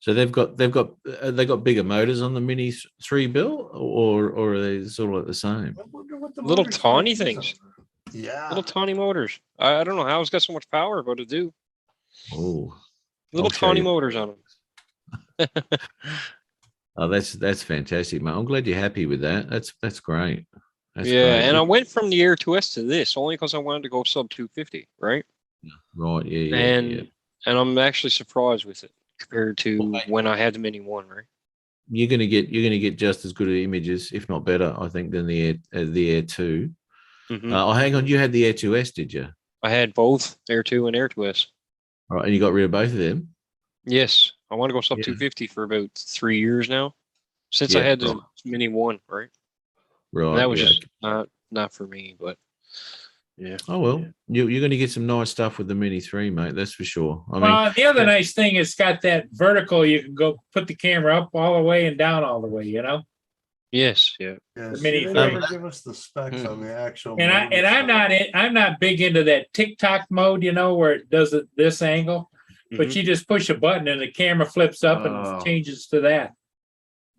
So they got bigger motors on the Mini 3, Bill, or are they sort of like the same? I wonder what the Little motor tiny spec is things. on them. Yeah. Little tiny motors. I don't know how it's got so much power, but it do. Oh, Little I'll show tiny you. motors on them. Oh, that's fantastic, mate. I'm glad you're happy with that. That's great. That's Yeah, great. and I went from the Air 2S to this only because I wanted to go sub 250, right? Right, yeah. And I'm actually surprised with it compared to when I had the Mini 1, right? You're gonna get just as good images, if not better, I think, than the Air 2. Mhm. Oh, hang on, you had the Air 2S, did you? I had both Air 2 and Air 2S. All right, and you got rid of both of them. Yes, I want to go sub Yeah. 250 for about 3 years now, since I Yeah, had the right. Mini 1, right? Right. And that was yeah. just not for me, but yeah. Oh well, you're going to get some nice stuff with the Mini 3, mate. That's for sure. I mean, Well, the other nice thing, it's got that vertical, you can go put the camera up all the way and down all the way, you know? Yes, yeah. Yeah, the see, Mini they 3. never give us the specs on the actual. And motor side. I'm not big into that TikTok mode, you know, where it does it this angle, but Mhm. you just push a button and the camera flips up and Oh. changes to that.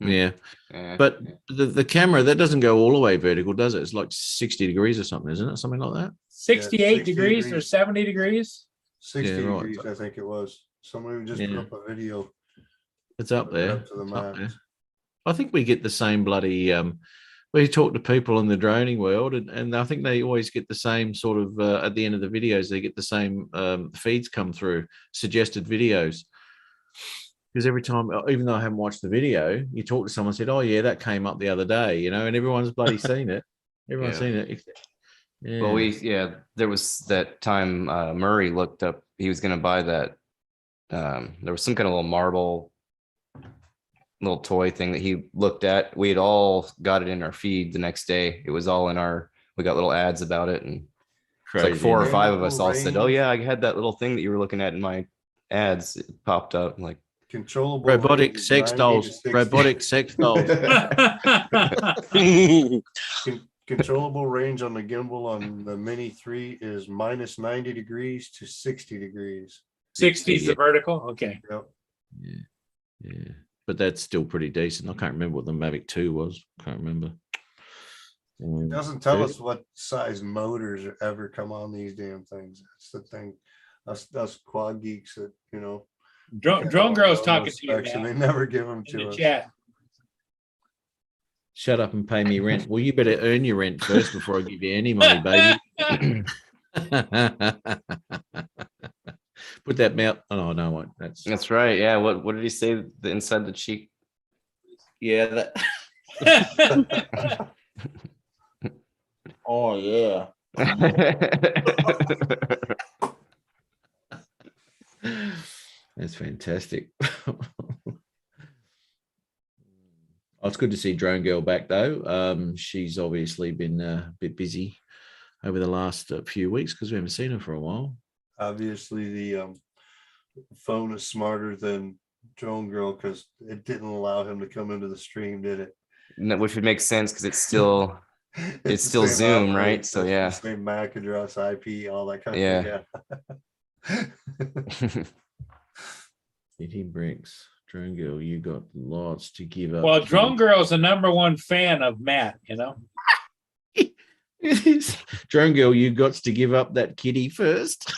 yeah. Yeah. But the camera that doesn't go all the way vertical, does it? It's like 60 degrees or something, isn't it? Something like that. 68 60 degrees or degrees. 70 degrees. 60 Yeah, right. degrees, I think it was. Somebody just put Yeah. up a video. It's up Put it there. up to the It's up max. there. I think we get the same bloody. We talk to people in the droning world, and I think they always get the same sort of at the end of the videos. They get the same feeds come through, suggested videos. Because every time, even though I haven't watched the video, you talk to someone, said, "Oh yeah, that came up the other day," you know, and everyone's bloody seen it. Everyone's Yeah. seen it. Yeah. Well, there was that time Murray looked up, he was going to buy that. There was some kind of little marble, little toy thing that he looked at. We had all got it in our feed the next day. It was all we got little ads about it. And it's like Crazy, 4 or isn't it? 5 of us all said, "Oh Range. yeah, I had that little thing that you were looking at in my ads." It popped up. I'm like, Controllable. Robotic range is sex 90 to dolls. 60. Robotic sex dolls. Controllable range on the gimbal on the Mini 3 is minus 90 degrees to 60 degrees. 60 is the vertical. Okay. Yep. Yeah. But that's still pretty decent. I can't remember what the Mavic 2 was. Can't remember. It doesn't tell us what size motors ever come on these damn things. That's the thing. Us quad geeks that, you know. Drone Girl's know talking to you specs, and now they never give them in to the us. chat. Shut up and pay me rent. Well, you better earn your rent first before I give you any money, baby. Put that mouth. Oh no, what? that's right. Yeah. What did he say? The inside the cheek. Yeah. That. Oh yeah. That's fantastic. Oh, it's good to see Drone Girl back though. She's obviously been a bit busy over the last few weeks because we haven't seen her for a while. Obviously, the phone is smarter than Drone Girl because it didn't allow him to come into the stream, did it? Which would make sense because it's still the still same Zoom, operating right? So, system, yeah. same MAC address, IP, all that kind Yeah. of thing. Eddie Bricks, Drone Girl, you got lots to give up. Well, kid. Drone Girl's the #1 fan of Matt, you know. Drone Girl, you got to give up that kitty first.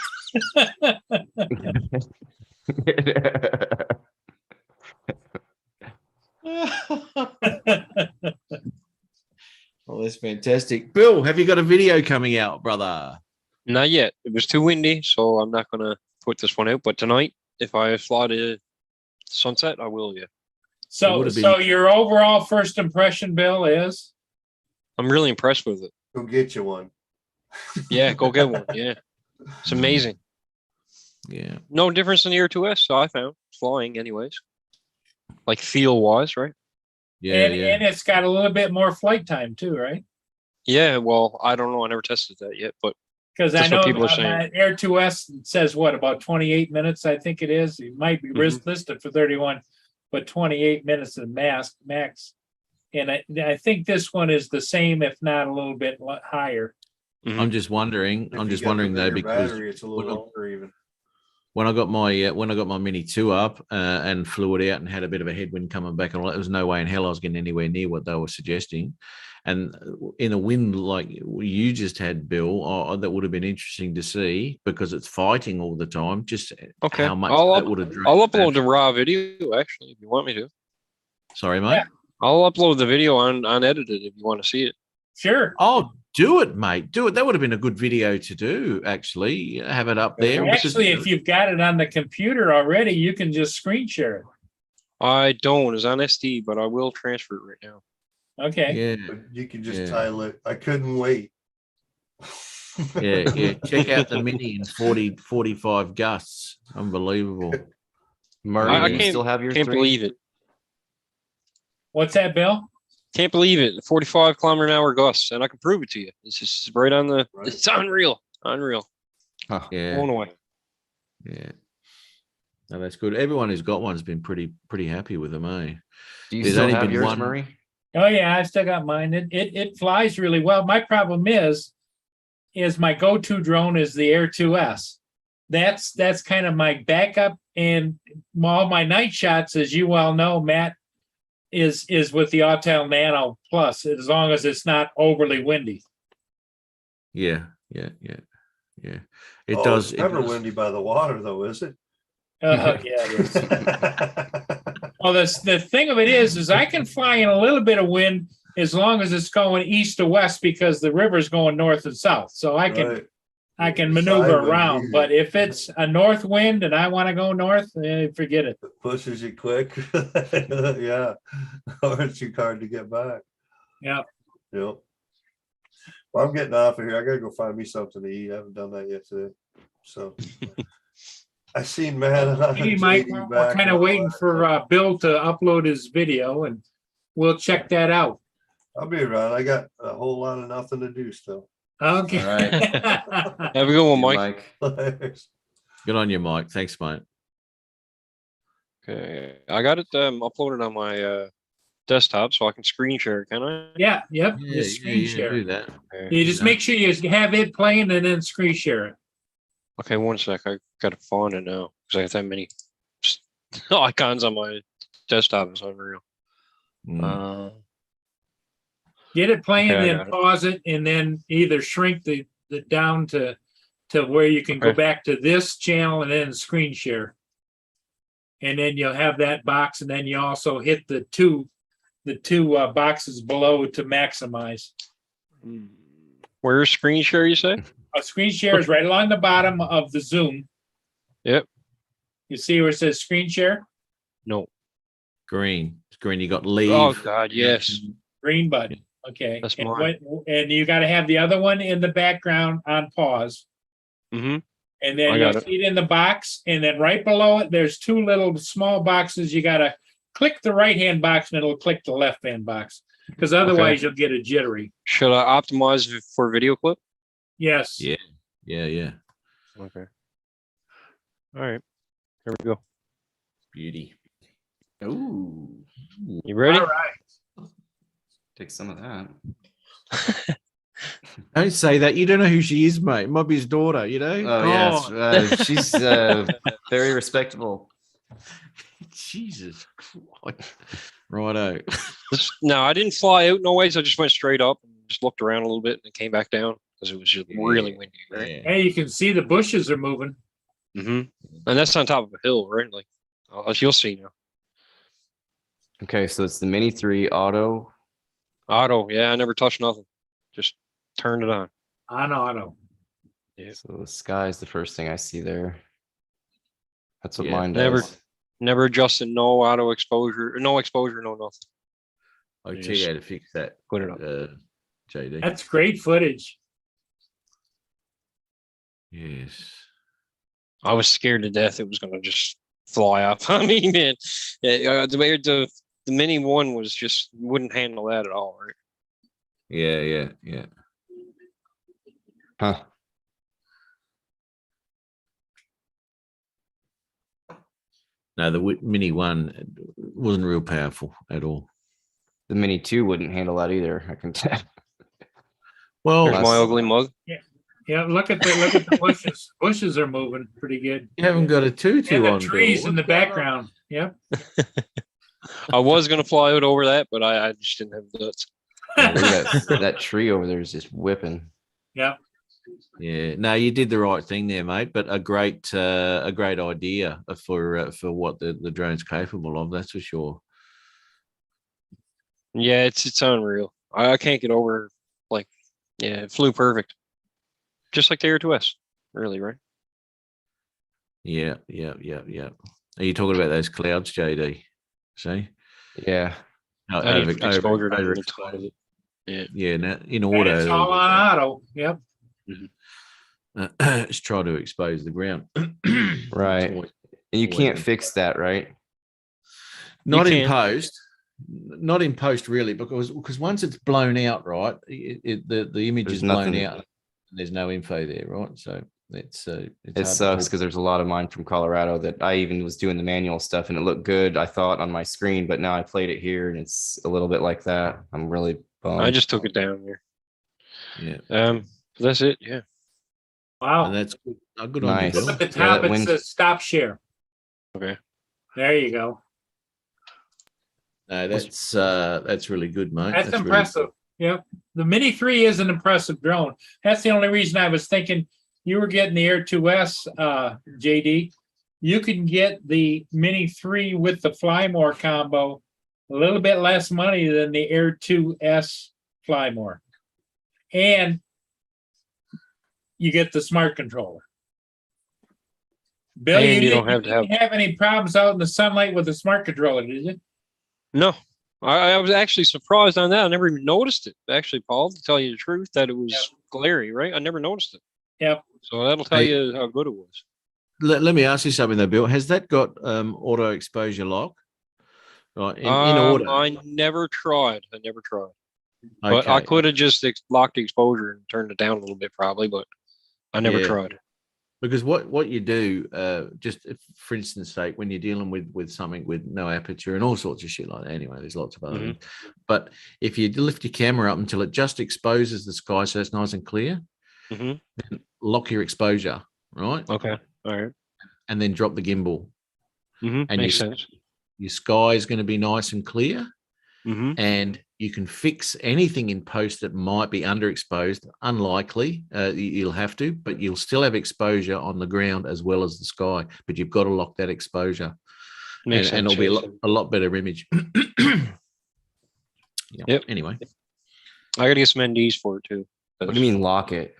Oh, that's fantastic. Bill, have you got a video coming out, brother? Not yet. It was too windy, so I'm not gonna put this one out. But tonight, if I fly to sunset, I will. Yeah. So, would've so been- your overall first impression, Bill, is I'm really impressed with it. Go get you one. Yeah, go get one. Yeah, it's amazing. Yeah. No difference in the Air 2S. I found flying, anyways. Like feel wise, right? Yeah, and, yeah. and it's got a little bit more flight time too, right? Yeah. Well, I don't know. I never tested that yet, but Because I That's know what people are saying. Air 2S says what, about 28 minutes, I think it is. It might be Mhm. listed for 31, but 28 minutes of max. And I think this one is the same, if not a little bit higher. I'm just wondering. If I'm you just got the wondering though, bigger because battery, it's a little longer even. when I got my Mini 2 up and flew it out and had a bit of a headwind coming back and all that, there was no way in hell I was getting anywhere near what they were suggesting. And in a wind like you just had, Bill, that would have been interesting to see because it's fighting all the time. Just Okay. how much I'll that would have drained. I'll upload the raw video actually if you want me to. Sorry, mate. Yeah. I'll upload the video unedited if you want to see it. Sure. Oh, do it, mate. Do it. That would have been a good video to do, actually. Have it up there. Actually, if you've got it on the computer already, you can just screen share it. I don't. It's on SD, but I will transfer it right now. Okay. Yeah. But you can just Yeah. title it, I couldn't wait. Yeah. Check out the Mini in 40, 45 gusts. Unbelievable. Murray, I do you still have your Can't three? believe it. What's that, Bill? Can't believe it. 45 km/h gusts, and I can prove it to you. It's just right on the. Right. It's unreal. Unreal. Huh. Yeah. Blown away. Yeah. No, that's good. Everyone who's got one's been pretty happy with them, eh? Do you There's still only have been yours, one- Murray? Oh yeah, I still got mine. It flies really well. My problem is my go-to drone is the Air 2S. That's kind of my backup, and all my night shots, as you well know, Matt, is with the Autel Nano Plus, as long as it's not overly windy. Yeah. It Oh, does. It's never it does- windy by the water though, is it? Yeah, it is. Well, the thing of it is I can fly in a little bit of wind as long as it's going east to west because the river's going north and south. So I can Right. I can Side maneuver wind, around. easy. But if it's a north wind and I want to go north, forget it. It pushes you quick. Yeah. Or it's too hard to get back. Yeah. Yep. Well, I'm getting off of here. I gotta go find me something to eat. I haven't done that yet today. So I seen Matt. Hey, Mike, we're kind of waiting for Bill to upload his video, and we'll check that out. I'll be around. I got a whole lot of nothing to do still. Okay. All right. Have a good one, Yeah, Mike. Good on you, Mike. Thanks, mate. Okay. I got it uploaded on my desktop so I can screen share, can I? Yeah, yep. Yeah, Just screen share. do that. You just make sure you have it playing and then screen share it. Okay, one sec. I gotta find it now because I have that many icons on my desktop. It's unreal. Mm. Get it playing, Okay, I then got it. pause it, and then either shrink the down to where you can go Okay. back to this channel and then screen share. And then you'll have that box, and then you also hit the two boxes below to maximize. Where's screen share, you say? A screen share is right along the bottom of the Zoom. Yep. You see where it says screen share? No. Green. It's green. You got leave. Oh God, yes. Green button. Okay. That's and, mine. and you got to have the other one in the background on pause. Mm-hmm. And then I you'll got it. see it in the box. And then right below it, there's two little small boxes. You got to click the right-hand box and it'll click the left-hand box. Because otherwise you'll get a jittery. Should I optimize it for video clip? Yes. Yeah. Yeah. Okay. All right. Here we go. Beauty. Ooh. You ready? All right. Take some of that. Don't say that. You don't know who she is, mate. It might be his daughter, you know? Oh, yes. She's very respectable. Jesus Christ. Righto. No, I didn't fly out no ways. I just went straight up and just looked around a little bit and came back down because it was just really windy. Right? Yeah. Hey, you can see the bushes are moving. Mm-hmm. And that's on top of a hill, right? Like, you'll see now. Okay, so it's the Mini 3 auto. Auto. Yeah, I never touched nothing. Just turned it on. On auto. So the sky is the first thing I see there. That's what Yeah, mine never- does. Never adjusted. No auto exposure. No exposure. No nothing. I'll Yes. tell you how to fix that, Put it up. JD. That's great footage. Yes. I was scared to death it was going to just fly off. I mean, man, the Mini 1 was just wouldn't handle that at all, right? Yeah. Huh. No, the Mini 1 wasn't real powerful at all. The Mini 2 wouldn't handle that either. I can tell. Well, Here's my ugly mug. Yeah, look at the bushes. Bushes are moving pretty good. You haven't got a And tutu the on. trees Bill. in the background. Yep. I was gonna fly out over that, but I just didn't have the guts. Yeah, look at that tree over there is just whipping. Yep. Yeah, no, you did the right thing there, mate. But a great idea for what the drone's capable of. That's for sure. Yeah, it's unreal. I can't get over like, yeah, it flew perfect, just like the Air 2S, really, right? Yeah. Are you talking about those clouds, JD? See? Yeah. I need to put exposure down the top of it. Yeah. Yeah, now in And auto. it's all on auto. Yep. Let's try to expose the ground. Right. Always- And you always can't been- fix that, right? Not in can. post. Not in post, really, because once it's blown out, right, the image There's is blown nothing- out. And there's no info there, right? So it's It hard to sucks pull- because there's a lot of mine from Colorado that I even was doing the manual stuff and it looked good, I thought, on my screen, but now I played it here and it's a little bit like that. I'm really bummed. I just took it down here. Yeah, That's it. Yeah. Wow. and that's good. Good on you, Nice. Bill. Look at the Yeah, top. that It wind- says stop share. Okay. There you go. No, that's really good, mate. That's really impressive. Yep. The Mini 3 is an impressive drone. That's the only reason I was thinking you were getting the Air 2S, JD. You can get the Mini 3 with the Flymore combo a little bit less money than the Air 2S Flymore. And you get the smart controller. Bill, And you don't didn't- have to have- didn't have any problems out in the sunlight with the smart controller, did you? No, I was actually surprised on that. I never even noticed it. Actually, Paul, to tell you the truth, that it was glary, right? I never noticed it. Yep. So that'll tell Hey. you how good it was. Let me ask you something though, Bill. Has that got auto exposure lock? Right. In auto. I never tried. But I Okay. could have just locked the exposure and turned it down a little bit, probably. But I never Yeah. tried. Because what you do, just for instance sake, when you're dealing with something with no aperture and all sorts of shit like that, anyway, there's lots of other things. But if you lift your camera up until it just exposes the sky so it's nice and clear, Mhm. then lock your exposure, right? Okay. All right. And then drop the gimbal. And Makes your, sense. your sky is going to be nice and clear. Mm-hmm. And you can fix anything in post that might be underexposed. Unlikely, you'll have to, but you'll still have exposure on the ground as well as the sky. But you've got to lock that exposure, Makes and sense. it'll be a lot better image. Yeah. Yep. Anyway, I got to get some NDs for it too. What do you mean lock it?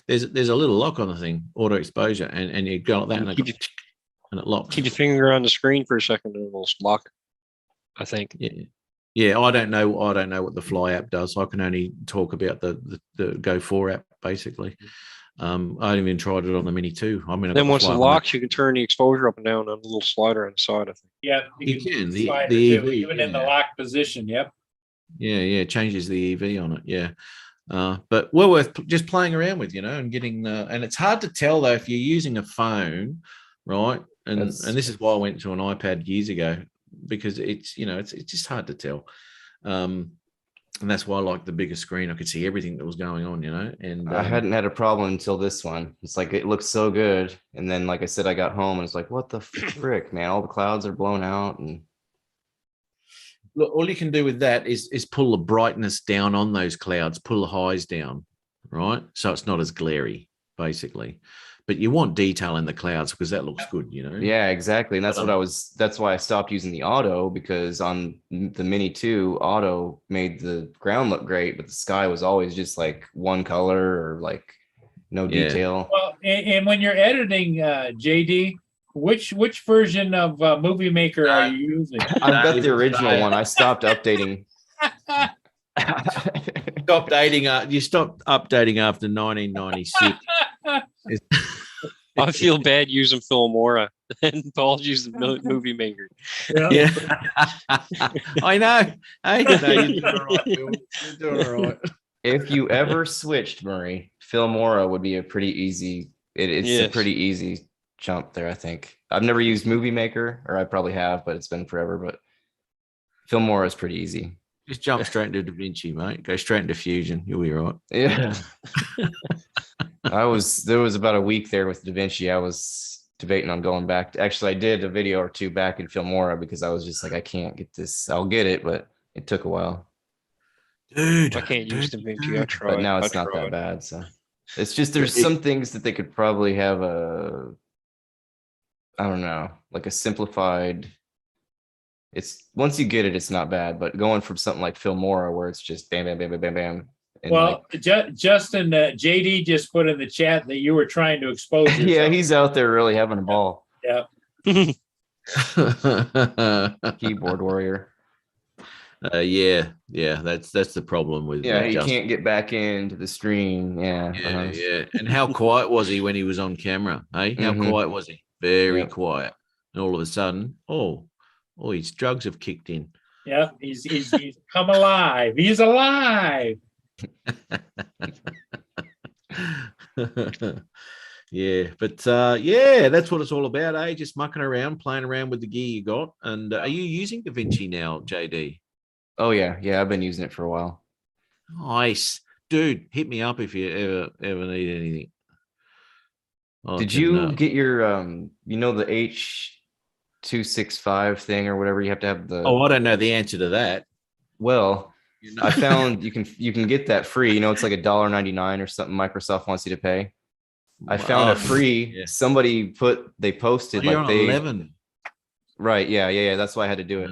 there's a little lock on the thing, auto exposure, and you go like that, and it, Keep goes, and it locks. Keep your finger on the screen for a second, and it'll lock. I think. Yeah. I don't know what the Fly app does. I can only talk about the Go 4 app basically. I haven't even tried it on the Mini 2. I mean, I've Then got once it Fly on locks, you can turn the exposure up and down on the little slider on the side. I think. Yeah. You can, the slide EV, it too, even in the yeah. locked position. Yep. Yeah, it changes the EV on it. Yeah. But well worth just playing around with, and getting and it's hard to tell though if you're using a phone, right? And this is why I went to an iPad years ago, because it's it's just hard to tell. And that's why I like the bigger screen. I could see everything that was going on, and I hadn't had a problem until this one. It's like it looks so good. And then like I said, I got home and it's like, what the frick, man? All the clouds are blown out and look, all you can do with that is pull the brightness down on those clouds, pull the highs down, right? So it's not as glary, basically. But you want detail in the clouds because that looks good, yeah, exactly. And that's why I stopped using the auto, because on the Mini 2, auto made the ground look great, but the sky was always just like one color or like no detail. Well, and when you're editing, JD, which version of Movie Maker are you using? I've got the original one. I stopped updating. You stopped updating after 1996. I feel bad using Filmora, and Paul used the Movie Maker. Yeah. I know. Hey, no, you're doing all right, Bill. You're doing all right. If you ever switched, Murray, Filmora would be a pretty easy. It's a Yes. pretty easy jump there. I think I've never used Movie Maker, or I probably have, but it's been forever. But Filmora is pretty easy. Just jump straight into DaVinci, mate. Go straight into Fusion. You'll be right. Yeah. There was about a week there with DaVinci. I was debating on going back. Actually, I did a video or two back in Filmora because I was just like, I can't get this. I'll get it, but it took a while. Dude, I can't use DaVinci. I tried. But now it's I not that tried. bad. So it's just there's some things that they could probably have I don't know, like a simplified. It's once you get it, it's not bad. But going from something like Filmora where it's just bam, bam, bam, bam, bam, bam. And Well, Justin, JD just put in the chat that you were trying to expose yourself. yeah, he's out there really having a ball. Yeah. Keyboard warrior. yeah, that's the problem with Yeah, he Justin. can't get back into the stream. Yeah. Yeah, yeah. And how quiet was he when he was on camera? Hey, how Mhm. quiet was he? Very Yep. quiet. And all of a sudden, oh, his drugs have kicked in. Yeah, he's come alive. He's alive. Yeah, but yeah, that's what it's all about, eh? Just mucking around, playing around with the gear you got. And are you using DaVinci now, JD? Oh yeah, I've been using it for a while. Nice, dude. Hit me up if you ever need anything. Did you get your the H265 thing or whatever? You have to have the. Oh, I don't know the answer to that. Well, I found you can get that free. It's like $1.99 or something Microsoft wants you to pay. I found a free. Yeah. Somebody they posted You're like on they 11. right. Yeah. That's why I had to do it.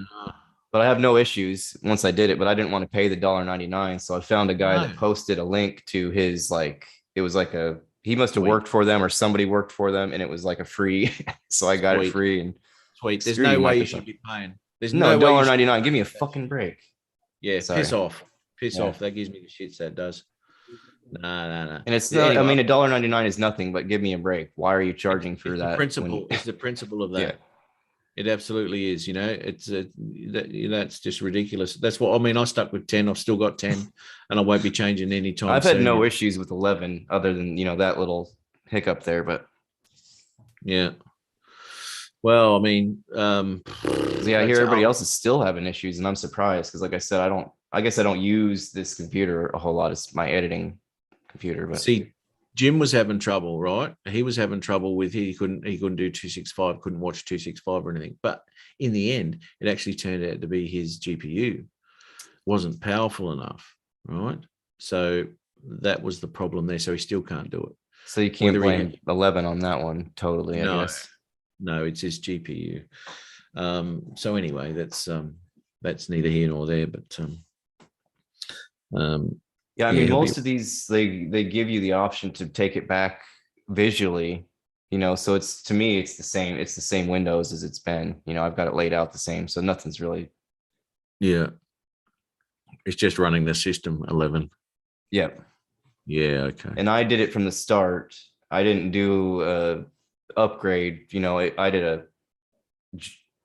But I have no issues once I did it. But I didn't want to pay the $1.99, so I found a guy that posted a link to his it was like he must have Sweet. worked for them or somebody worked for them, and it was like a free. So I got it Sweet. free and. Sweet. There's Screw no you, way you Microsoft. should be paying. There's No, way you should be $1.99. Give me a paying. fucking break. Yeah, Sorry. piss off. Piss Yeah. off. That gives me the shits, that does. No. And it's Yeah, not. I anyway. mean, $1.99 is nothing, but give me a break. Why are you charging for It's that? the when- principle. It's the principle of that. Yeah. It absolutely is. That's just ridiculous. That's what I mean. I stuck with 10. I've still got 10, and I won't be changing any time. I've had soon. no issues with 11 other than that little hiccup there, but Yeah. Well, I mean, yeah, I hear everybody else is still having issues, and I'm surprised because, like I said, I guess I don't use this computer a whole lot. It's my editing computer, but See, Jim was having trouble, right? He was having trouble with he couldn't do 265, couldn't watch 265 or anything. But in the end, it actually turned out to be his GPU wasn't powerful enough, right? So that was the problem there. So he still can't do it. so you can't Whether he blame 11 on that one totally. I No. guess. No, it's his GPU. So anyway, that's neither here nor there. But Yeah, I Yeah, mean, he'll be- most of these they give you the option to take it back visually, so it's to me it's the same Windows as it's been. I've got it laid out the same, so nothing's really. yeah, it's just running the system 11. Yep. Yeah, okay. And I did it from the start. I didn't do a upgrade. I did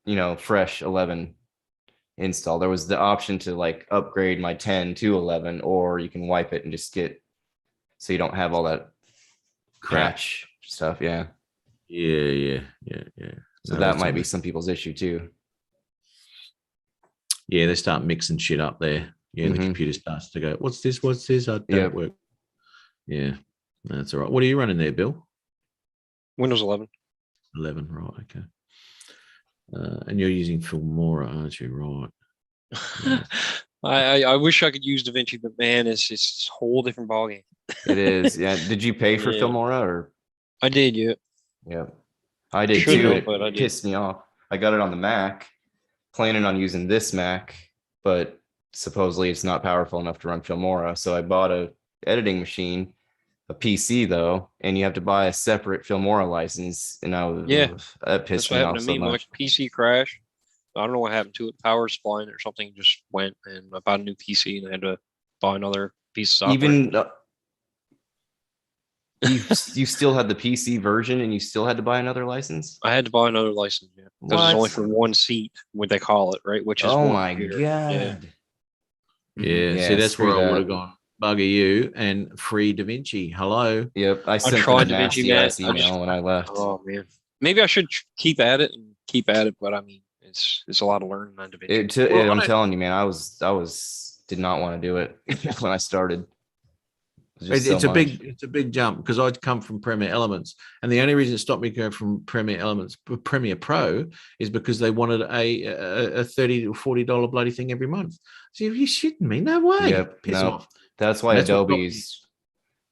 a fresh 11 install. There was the option to upgrade my 10 to 11, or you can wipe it and just get so you don't have all that crash stuff. Yeah. Yeah. So No, that that's might be all- some people's issue too. Yeah, they start mixing shit up there. Yeah, the Mhm. computer starts to go, what's this? That Yeah. don't work. Yeah, that's all right. What are you running there, Bill? Windows 11. 11, right, okay. And you're using Filmora, aren't you? Right. I wish I could use DaVinci, but man, it's a whole different ballgame. It is. Yeah. Did you pay for Yeah. Filmora or? I did, yeah. Yeah. I did Shouldn't too. have, It but I did. pissed me off. I got it on the Mac, planning on using this Mac, but supposedly it's not powerful enough to run Filmora. So I bought a editing machine, a PC though, and you have to buy a separate Filmora license. And Yeah. that That's pissed what me happened off to so me. My much. PC crashed. I don't know what happened to it. Power supply or something just went, and I bought a new PC and I had to buy another piece of software. Even you still had the PC version and you still had to buy another license? I had to buy another license, yeah, because it's only What? for one seat, what they call it, right? Which is Oh one my computer. god. Yeah. Yeah, see, that's screw where I would that. have gone. Bugger you and free DaVinci. Hello. Yep, I sent tried them a DaVinci, nasty man. ass I email just- when I left. Oh man, maybe I should keep at it, but I mean, It's a lot of learning on DaVinci. I'm telling you, man, I did not want to do it when I started. It's a big jump because I'd come from Premiere Elements, and the only reason it stopped me going from Premiere Elements to Premiere Pro is because they wanted a $30 to $40 bloody thing every month. So you're shitting me? No way. Yep, Piss no. off. That's why That's what got Adobe's.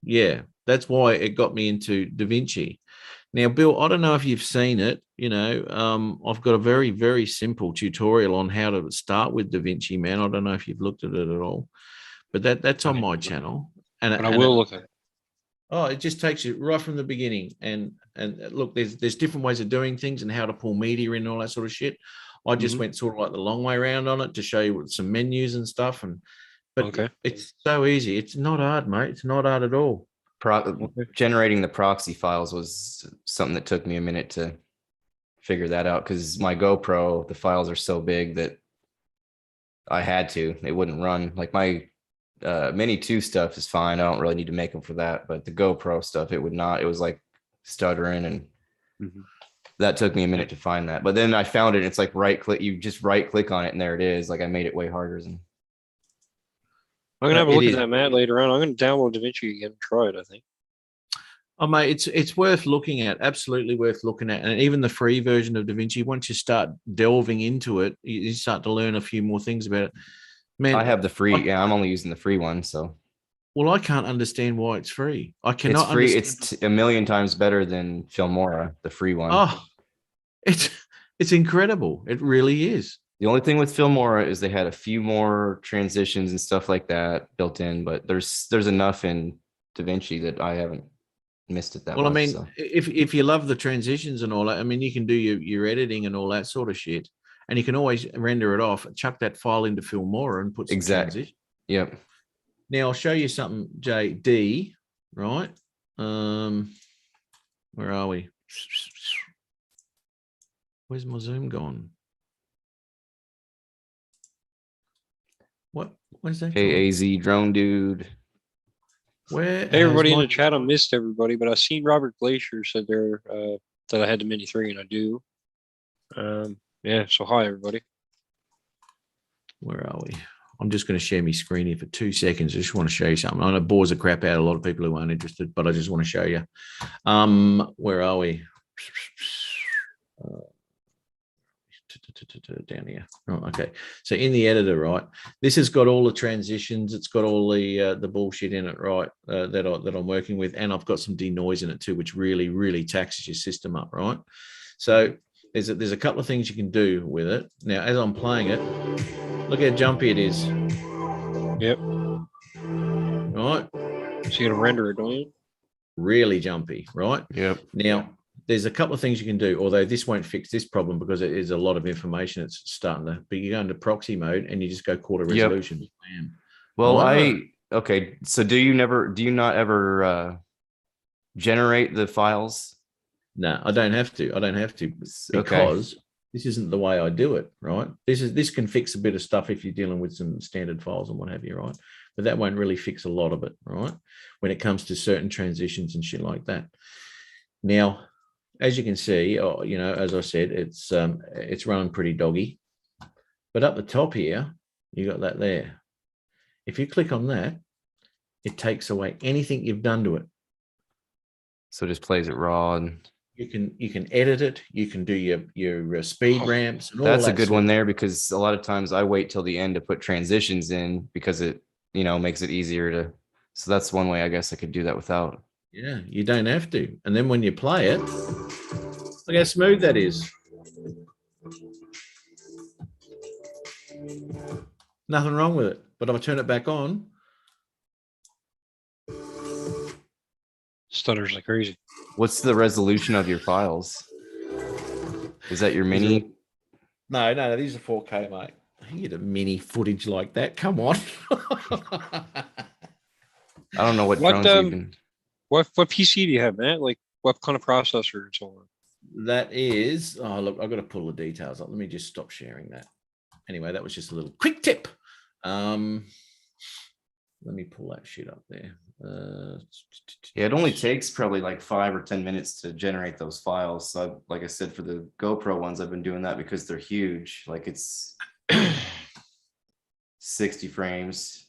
Yeah, that's why it got me into DaVinci. Now, Bill, I don't know if you've seen it. I've got a very, very simple tutorial on how to start with DaVinci, man. I don't know if you've looked at it at all, but that's on my channel. But I will look at it. Oh, it just takes you right from the beginning. And look, there's different ways of doing things and how to pull media in and all that sort of shit. I just went sort of like the long way around on it to show you some menus and stuff. But it's so easy. It's not hard, mate. It's not hard at all. Generating the proxy files was something that took me a minute to figure that out because my GoPro, the files are so big that I had to. It wouldn't run. Like my Mini 2 stuff is fine. I don't really need to make them for that. But the GoPro stuff, it would not. It was like stuttering, and that took me a minute to find that. But then I found it. It's like right click. You just right click on it, and there it is. Like I made it way harder than. I'm gonna have a look at that, Matt, later on. I'm gonna download DaVinci again and try it. I think. Oh, mate, it's worth looking at. Absolutely worth looking at. And even the free version of DaVinci, once you start delving into it, you start to learn a few more things about it. Man, I have the free. Yeah, I'm only using the free one. So. Well, I can't understand why it's free. I cannot. It's free. It's a million times better than Filmora, the free one. Oh, it's incredible. It really is. The only thing with Filmora is they had a few more transitions and stuff like that built in, but there's enough in DaVinci that I haven't missed it that well, much. I mean, so. if you love the transitions and all that, I mean, you can do your editing and all that sort of shit, and you can always render it off, chuck that file into Filmora and put some transition. Yep. Now I'll show you something, JD. Right? Where are we? Where's my Zoom gone? Where's that? AAZ drone dude. Where? Hey, everybody in the chat, I missed everybody, but I seen Robert Glacier said there that I had the Mini 3, and I do. Yeah, so hi everybody. Where are we? I'm just going to share my screen here for 2 seconds. I just want to show you something. I know it bores the crap out of a lot of people who aren't interested, but I just want to show you. Where are we? Down here. Oh, okay. So in the editor, right, this has got all the transitions. It's got all the bullshit in it, right, that I'm working with, and I've got some denoise in it too, which really, really taxes your system up, right? So there's a couple of things you can do with it. Now, as I'm playing it, look how jumpy it is. Yep. Right. So you gotta render it, don't you? Really jumpy, right? Yep. Now, there's a couple of things you can do, although this won't fix this problem because it is a lot of information. It's starting to, but you go into proxy mode and you just go quarter resolution. Yep. Well, okay. So do you not ever generate the files? No, I don't have to. Because this isn't the way I do it, right? This can fix a bit of stuff if you're dealing with some standard files and what have you, right? But that won't really fix a lot of it, right? When it comes to certain transitions and shit like that. Now, as you can see, as I said, it's running pretty doggy. But up the top here, you got that there. If you click on that, it takes away anything you've done to it. So it just plays it raw, and you can edit it. You can do your speed ramps. And all that's that a good one there, because a lot of times I wait till the end to put transitions in because it makes it easier to. So that's one way I guess I could do that without. Yeah, you don't have to. And then when you play it, look how smooth that is. Nothing wrong with it. But if I turn it back on, stutters like crazy. What's the resolution of your files? Is that your mini? No, these are 4K, mate. You get a mini footage like that. Come on. I don't know what drones even. What PC do you have, man? Like what kind of processor and so on? That is, look, I've got to pull the details up. Let me just stop sharing that. Anyway, that was just a little quick tip. Let me pull that shit up there. Yeah, it only takes probably like 5 or 10 minutes to generate those files. So, like I said, for the GoPro ones, I've been doing that because they're huge. Like it's 60 frames.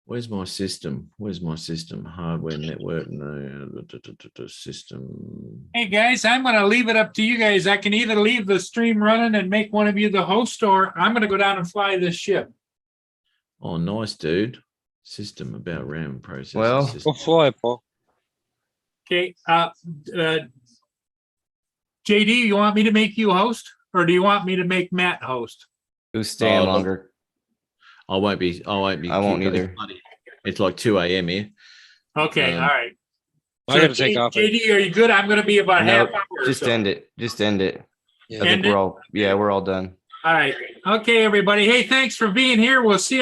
Where's my system? Where's my system? Hardware, network, no, system. Hey, guys, I'm gonna leave it up to you guys. I can either leave the stream running and make one of you the host, or I'm gonna go down and fly this ship. Oh, nice, dude. System about RAM processor. Well, system. We'll fly, Paul. Okay, JD, you want me to make you host, or do you want me to make Matt host? Who's staying Oh, longer? I won't be. I won't be. I won't it's either. bloody- It's like 2 a.m. here. Okay, all right. I gotta take off. JD, are you good? I'm gonna be about No, half hour. or just so. end it. Just end it. Yeah. I think End it? we're all, yeah, we're all done. All right. Okay, everybody. Hey, thanks for being here. We'll see you.